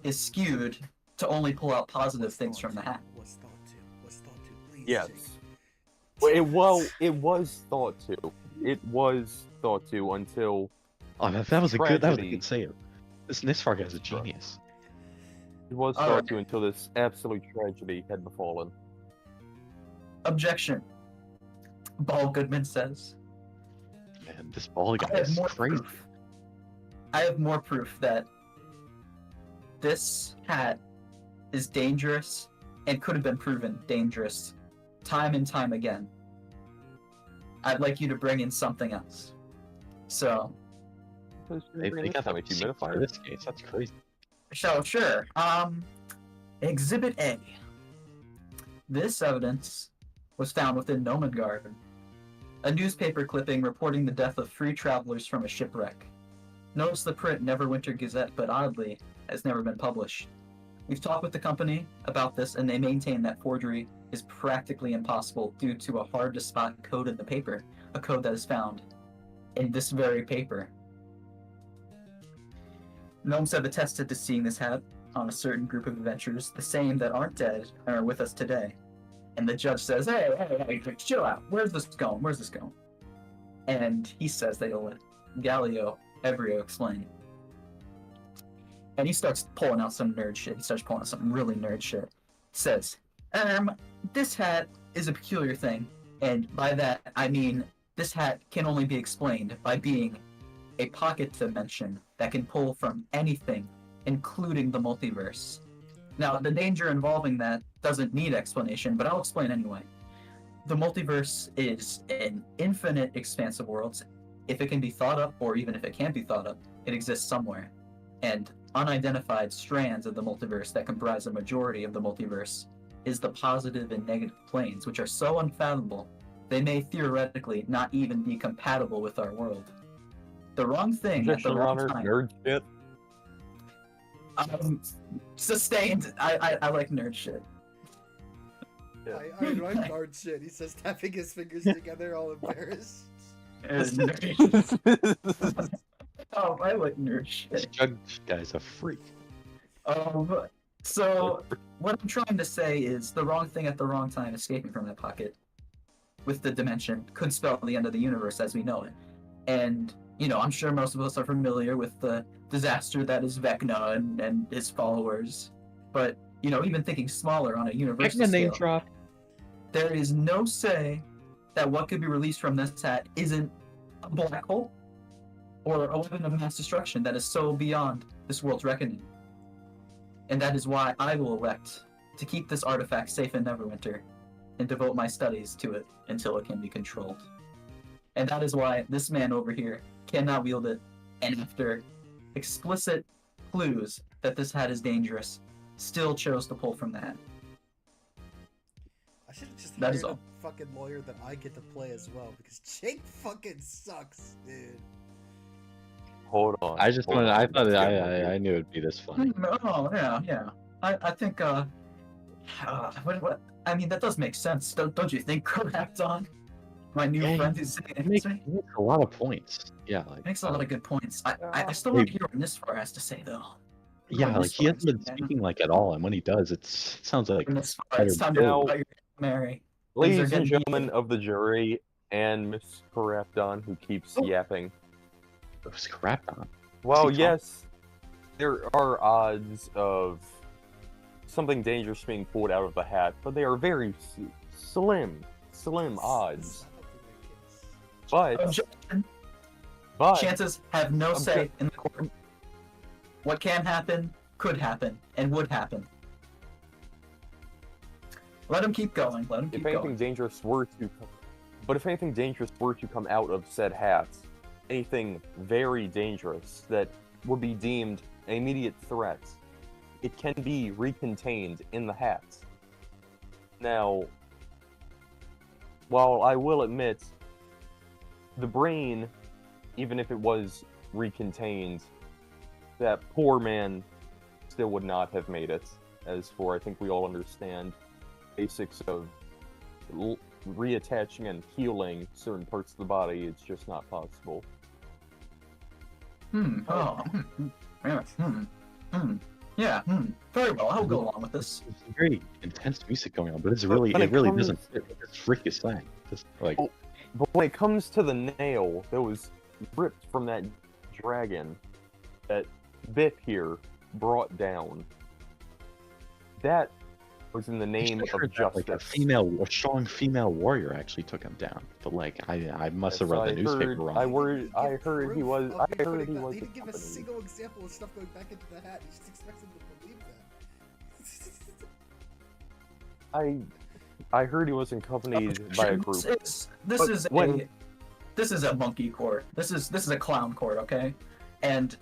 is skewed to only pull out positive things from the hat. Was thought to. Please. Yes. Jake. Well, it was thought to. It was thought to until Oh, that was a good Tragedy. save. This Nisfar guy's a genius. it was All thought right. to until this absolute tragedy had befallen. Objection. Ball Goodman says. Man, this ball guy I have is more crazy. proof. I have more proof that this hat is dangerous and could have been proven dangerous time and time again. I'd like you to bring in something else. So, They got the receipts for humidifier. this case. That's crazy. sure. Exhibit A. This evidence was found within Nomengard. A newspaper clipping reporting the death of 3 travelers from a shipwreck. Notice the print Neverwinter Gazette, but oddly, has never been published. We've talked with the company about this, and they maintain that forgery is practically impossible due to a hard-to-spot code in the paper, a code that is found in this very paper. Gnomes have attested to seeing this hat on a certain group of adventurers, the same that aren't dead and are with us today. And the judge says, hey, chill out. Where's this going? Where's this going? And he says that he'll let Galileo Ebrio explain. And he starts pulling out some nerd shit. He starts pulling out some really nerd shit. Says, this hat is a peculiar thing. And by that, I mean, this hat can only be explained by being a pocket dimension that can pull from anything, including the multiverse. Now, the danger involving that doesn't need explanation, but I'll explain anyway. The multiverse is an infinite expanse of worlds. If it can be thought up, or even if it can't be thought up, it exists somewhere. And unidentified strands of the multiverse that comprise a majority of the multiverse is the positive and negative planes, which are so unfathomable, they may theoretically not even be compatible with our world. The wrong thing at the wrong time. Nerd shit. Sustained. I like nerd shit. I like nerd shit. He says, tapping his fingers together, all embarrassed. Oh, I like nerd shit. This judge guy's a freak. So what I'm trying to say is the wrong thing at the wrong time escaping from that pocket with the dimension could spell the end of the universe as we know it. And, you know, I'm sure most of us are familiar with the disaster that is Vecna and his followers. But, you know, even thinking smaller on a universal Vecna name scale, drop. there is no say that what could be released from this hat isn't a black hole or a weapon of mass destruction that is so beyond this world's reckoning. And that is why I will elect to keep this artifact safe in Neverwinter and devote my studies to it until it can be controlled. And that is why this man over here cannot wield it, and after explicit clues that this hat is dangerous, still chose to pull from the hat. I should have just That is hired all. a fucking lawyer that I get to play as well, because Jake fucking sucks, dude. Hold on. I just hold wanted. on, I thought let's that get one I here. knew it'd be this funny. Oh, yeah. I think, what, I mean, that does make sense. Don't you think, Coracton? My new Yeah, friend who's sitting It next makes, to me? it makes a lot of points. Yeah, like Makes a lot of good points. I still want to hear what Nisfar has to say, though. yeah, What like he Nisfar hasn't been has to say. speaking like at all, and when he does, it sounds like Nisfar, better it's time to build. talk about your Mary. Ladies and getting gentlemen heated. of the jury, and Miss Corapton, who keeps Oh. yapping. It was crap on. Well, he talking? yes, there are odds of something dangerous being pulled out of the hat, but they are very slim odds. But, Objection. but, Chances have no say in the court. What can happen, could happen, and would happen. Let him keep going. Let him keep if anything going. dangerous were to, if anything dangerous were to come out of said hats, anything very dangerous that would be deemed an immediate threat, it can be recontained in the hat. Now, while I will admit, the brain, even if it was recontained, that poor man still would not have made it. As for, I think we all understand basics of reattaching and healing certain parts of the body, it's just not possible. Yeah. Very well. I'll go along with this. There's very intense music going on, but it's But really when it it really comes- doesn't fit what this freak is saying. Just like Oh. But when it comes to the nail that was ripped from that dragon that Bip here brought down, that was in the I name heard of that, justice. like a strong female warrior actually took him down. But like I must have Yes, read the newspaper wrong. I He heard didn't I give heard he proof was of I him heard putting he that- was He didn't give a accompanied. single example of stuff going back into the hat. He just expects him to believe that. I heard he was accompanied by a group. This But is when- this is a monkey court. This is a clown court, okay? And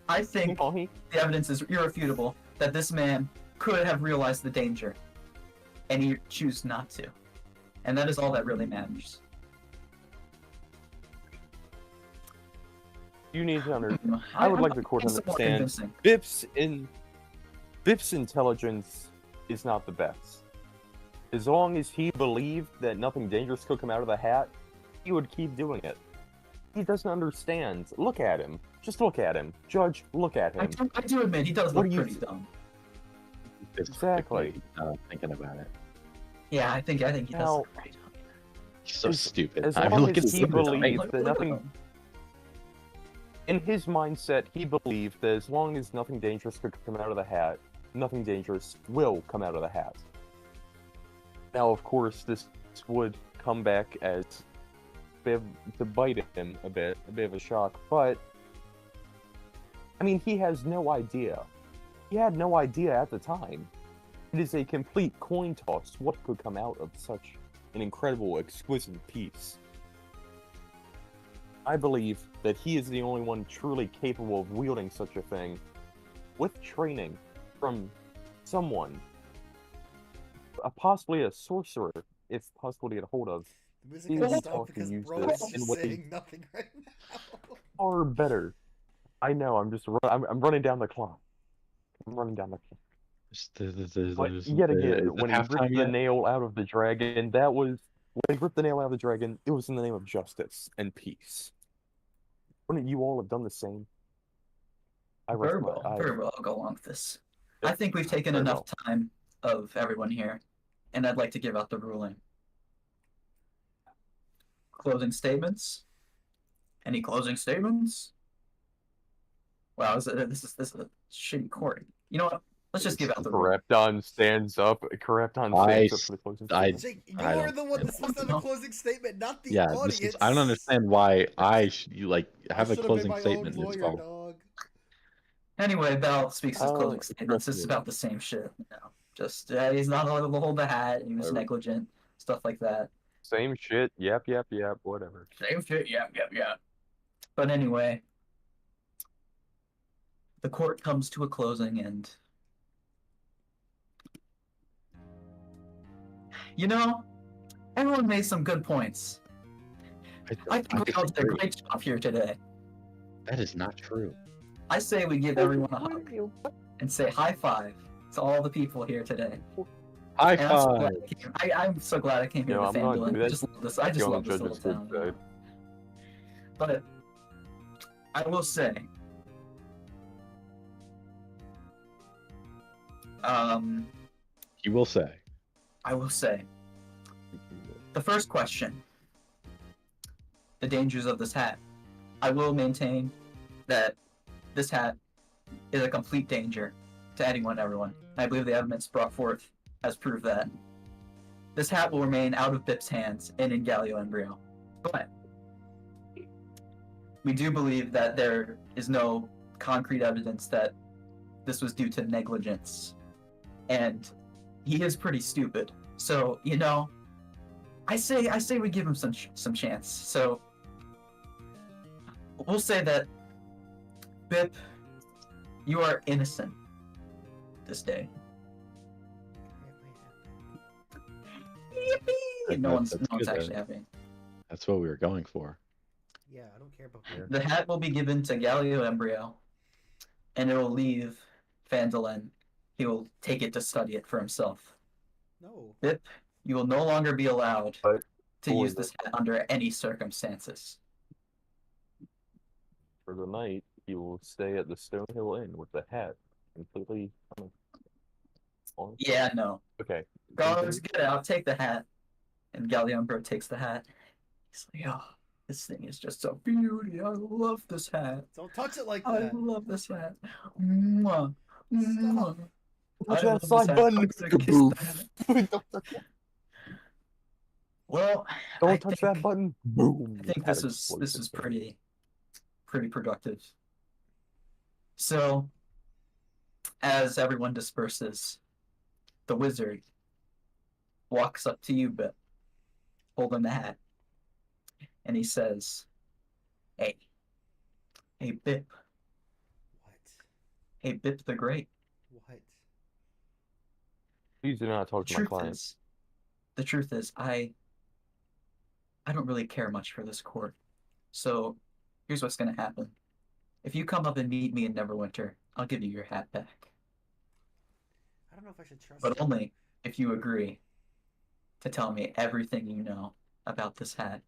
I think the evidence is irrefutable that this man could have realized the danger, and he chose not to. And that is all that really matters. You need to understand. I would like the court to It's more understand. convincing. Bip's in Bip's intelligence is not the best. As long as he believed that nothing dangerous could come out of the hat, he would keep doing it. He doesn't understand. Look at him. Just look at him. Judge, look at him. I do admit he does What look do you pretty dumb. Exactly. Thinking about it. Yeah, I think he does Now, look pretty dumb. He's so As- stupid. as I mean, long look as at he his believes face. that nothing... In his mindset, he believed that as long as nothing dangerous could come out of the hat, nothing dangerous will come out of the hat. Now, of course, this would come back as to bite him a bit of a shock, but I mean, he has no idea. He had no idea at the time. It is a complete coin toss what could come out of such an incredible, exquisite piece. I believe that he is the only one truly capable of wielding such a thing with training from someone, possibly a sorcerer, if possible to get a hold of, The music He has will stopped talk to because you bro this is in just ways- saying nothing right now. or better. I know, I'm running down the clock. I'm running down the clock. But yet again, when he ripped the nail out of the dragon, when he ripped the nail out of the dragon, it was in the name of justice and peace. Wouldn't you all have done the same? Very well, I'll go along with this. I think we've taken Very enough time of everyone here, and I'd like to give out the ruling. Closing statements? Any closing statements? Wow, this is a shitty court. You know what? Let's just give out the ruling. Corrupton stands up. Corrupton stands up for the closing statement. Jake, I you're don't the one care that's supposed to have a closing statement, not the Yeah, audience. I don't understand why you like have a should've been closing my own statement. It's lawyer, all- dog. Anyway, Bell speaks his closing trust statements. This is me. about the same shit. Just he's not allowed to hold the hat. He was Whatever. negligent, stuff like that. Same shit. Yep, whatever. Same shit. Yeah. But anyway, the court comes to a closing, and everyone made some good points. I think we all did a disagree. great job here today. That is not true. I say we give everyone a hug and say high five to all the people here today. High And I'm so glad five. I'm so glad I came here No, with I'm not FanDuel. doing I that. just love this. I just Go on love the this little judge's good town. side. But I will say, You will say. the first question, the dangers of this hat. I will maintain that this hat is a complete danger to anyone and everyone. I believe the evidence brought forth has proved that. This hat will remain out of Bip's hands and in Galio Embryo. But we do believe that there is no concrete evidence that this was due to negligence. And he is pretty stupid. So, I say we give him some chance. So we'll say that Bip, you are innocent this day. Yippee! No one's good, actually happy. That's what we were going for. Yeah, I don't care about beer. The hat will be given to Galio Embryo, and it will leave Fandolin. He will take it to study it for himself. No. Bip, you will no longer be allowed But to for use the- this hat under any circumstances. For the night, he will stay at the Stonehill Inn with the hat completely on. Yeah, no. Okay. Garland's get it. I'll take the hat. And Galio Embryo takes the hat. He's like, oh, this thing is just a beauty. I love this hat. Don't touch it like I that. love this hat. Mwah. Mwah. Touch I love that this side hat. button. I'm gonna kiss the hat. Well, I Don't touch that think- button. Boom. I think Hat this is explosion. pretty productive. So, as everyone disperses, the wizard walks up to you, Bip, holding the hat, and he says, "Hey, Bip, What? hey, Bip the Great. What? Please do not talk to my client. The truth is, I don't really care much for this court. So, here's what's gonna happen. If you come up and meet me in Neverwinter, I'll give you your hat back. don't know if I should trust but him. only if you agree to tell me everything you know about this hat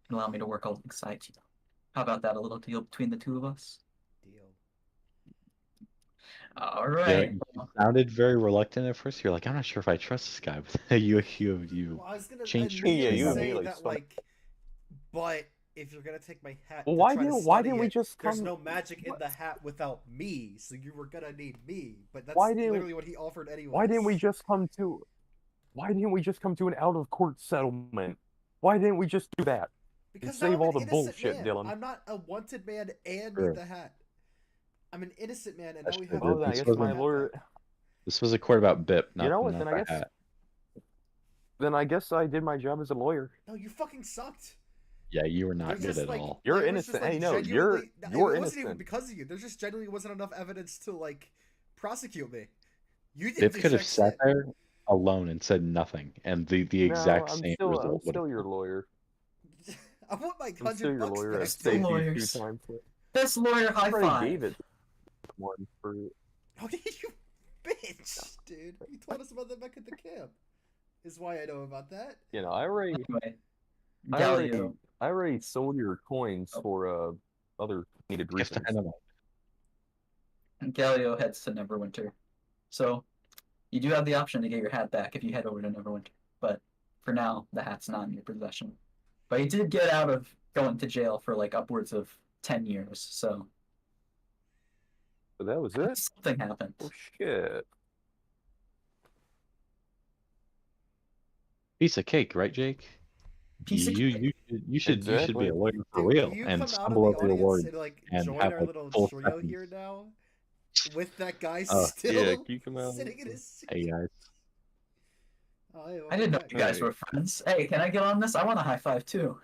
and allow me to work alongside you. How about that? A little deal between the two of us? Deal. All Yeah, right. you sounded very reluctant at first. You're like, I'm not sure if I trust this guy, but you Well, I was gonna changed your Yeah, immediately you tune. say immediately that, started. like, but if you're gonna take my hat Well, to why try to didn't study we it, just there's come? no magic in what- the hat without me, so you were gonna need me. But that's Why didn't- literally what he offered anyway. Why didn't we just come to? Why didn't we just come to an out of court settlement? Why didn't we just do that? Because save now I'm all an the innocent bullshit, man. Dylan. I'm not a wanted man and Sure. need the hat. I'm an innocent man, and That's now we true, have. dude. Oh, then I This guess wasn't- my lawyer. This was a court about Bip, not, You know what? not Then I the guess. hat. Then I guess I did my job as a lawyer. No, you fucking sucked. Yeah, you were not There's good just, at like, all. You're it was just, innocent. like, Hey, no, genuinely- you're It wasn't even innocent. because of you. There just genuinely wasn't enough evidence to like prosecute me. You did Bip the could have check sat shit. there alone and said nothing, and the exact No, I'm same still, result I'm would still have your come. lawyer. I want my I'm still $100 your lawyer. back. I Still saved you lawyers. 2 times. Best lawyer high I already five. gave it to someone for. Oh, you bitch, dude! You told us about that back at the camp. Is why I know about that. You know, I already, Anyway, I already, Galio, I already sold your coins for other needed Gift to reasons. Animal. Galio heads to Neverwinter. So you do have the option to get your hat back if you head over to Neverwinter. But for now, the hat's not in your possession. But you did get out of going to jail for like upwards of 10 years, so But that was it. something happened. Oh shit! Piece of cake, right, Jake? Piece of you, cake. you should be Exactly. a lawyer for Dude, real can you and come out of stumble the over your audience words. and like and join have, our like, little full trio seconds. here now? With that guy Oh, still yeah, can you come out? sitting in his seat. Hey guys, Oh, hey, I didn't know welcome you guys Hey. were friends. Hey, can I get on this? I want a high five too.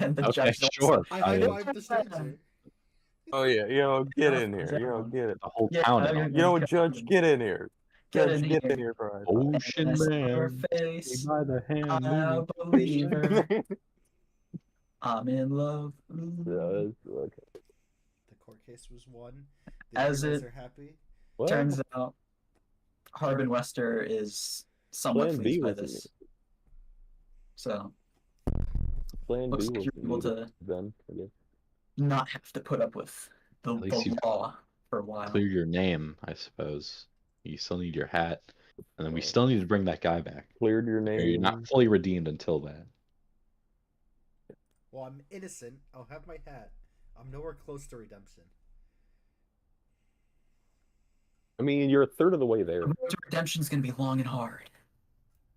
And the okay, judge also- sure. back. I I high mean, fived the stranger. Oh yeah, get Oh, in here. down. Get it. the whole Yeah, town. I and all. agree. You know, Judge, get in here. Get Judge, in get here. in here for a high Ocean And I saw her man, take face. me by the hand. I lead me. believe her. five. I'm in love. Yeah, okay. The court case was won. The As heroes it are happy. What? Turns out Harbin Wester is somewhat Plan B pleased by was this. So Plan looks B like was you're able to then. I guess. not have to put up with At least the you law for a while. Clear your name, I suppose. You still need your hat, and then we Oh. still need to bring that guy back. Cleared your Or name. you're not fully redeemed until that. Well, I'm innocent. I'll have my hat. I'm nowhere close to redemption. I mean, you're a third of the way there. The road to redemption's gonna be long and hard.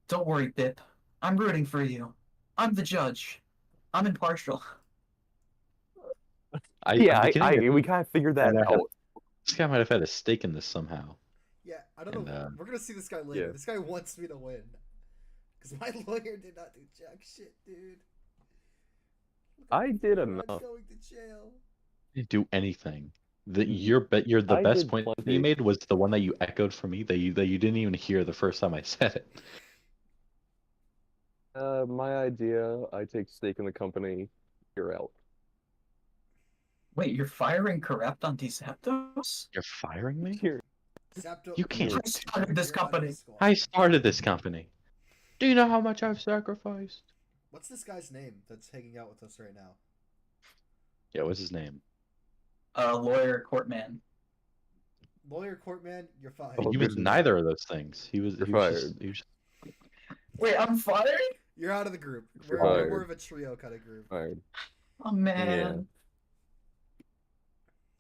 Don't worry, Bip. I'm rooting for you. I'm the judge. I'm impartial. I'm beginning to we think kind of figured that might have- out. this guy might have had a stake in this somehow. Yeah, I don't And, know. We're gonna see this guy later. yeah. This guy wants me to win. Because my lawyer did not do jack shit, dude. Look at I me, did bro, I'm enough. going to jail. Didn't do anything. You're the I best did point that plenty. you made was the one that you echoed for me that you didn't even hear the first time I said it. My idea. I take stake in the company. You're out. Wait, you're firing corrupt on Zapdos? You're firing me? Here. Zapdo, You can't. I started this you're out of company. the squad. I started this company. Do you know how much I've sacrificed? What's this guy's name that's hanging out with us right now? Yeah, what's his name? Lawyer, courtman. Lawyer, courtman, you're fired. Oh, He was good. neither of those things. He was. You're he was fired. just- he was- Wait, I'm fired? You're out of the group. You're We're fired. more of a trio kind of group. Alright. Oh man.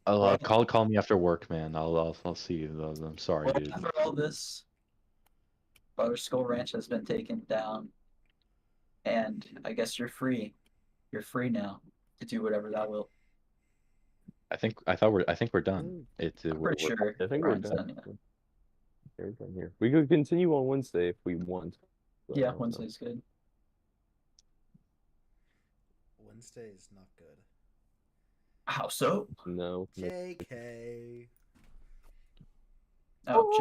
I'll call me after work, man. I'll see you. I'm sorry, Well, dude. after all this, Butterskull Ranch has been taken down, and I guess you're free. You're free now to do whatever thou wilt. I think we're done. I'm pretty sure. I think we're Ryan's done. yeah. We're done here. We could continue on Wednesday if we want. but I Yeah, don't know. Wednesday's good. Wednesday is not good. How so? No. JK. Oh,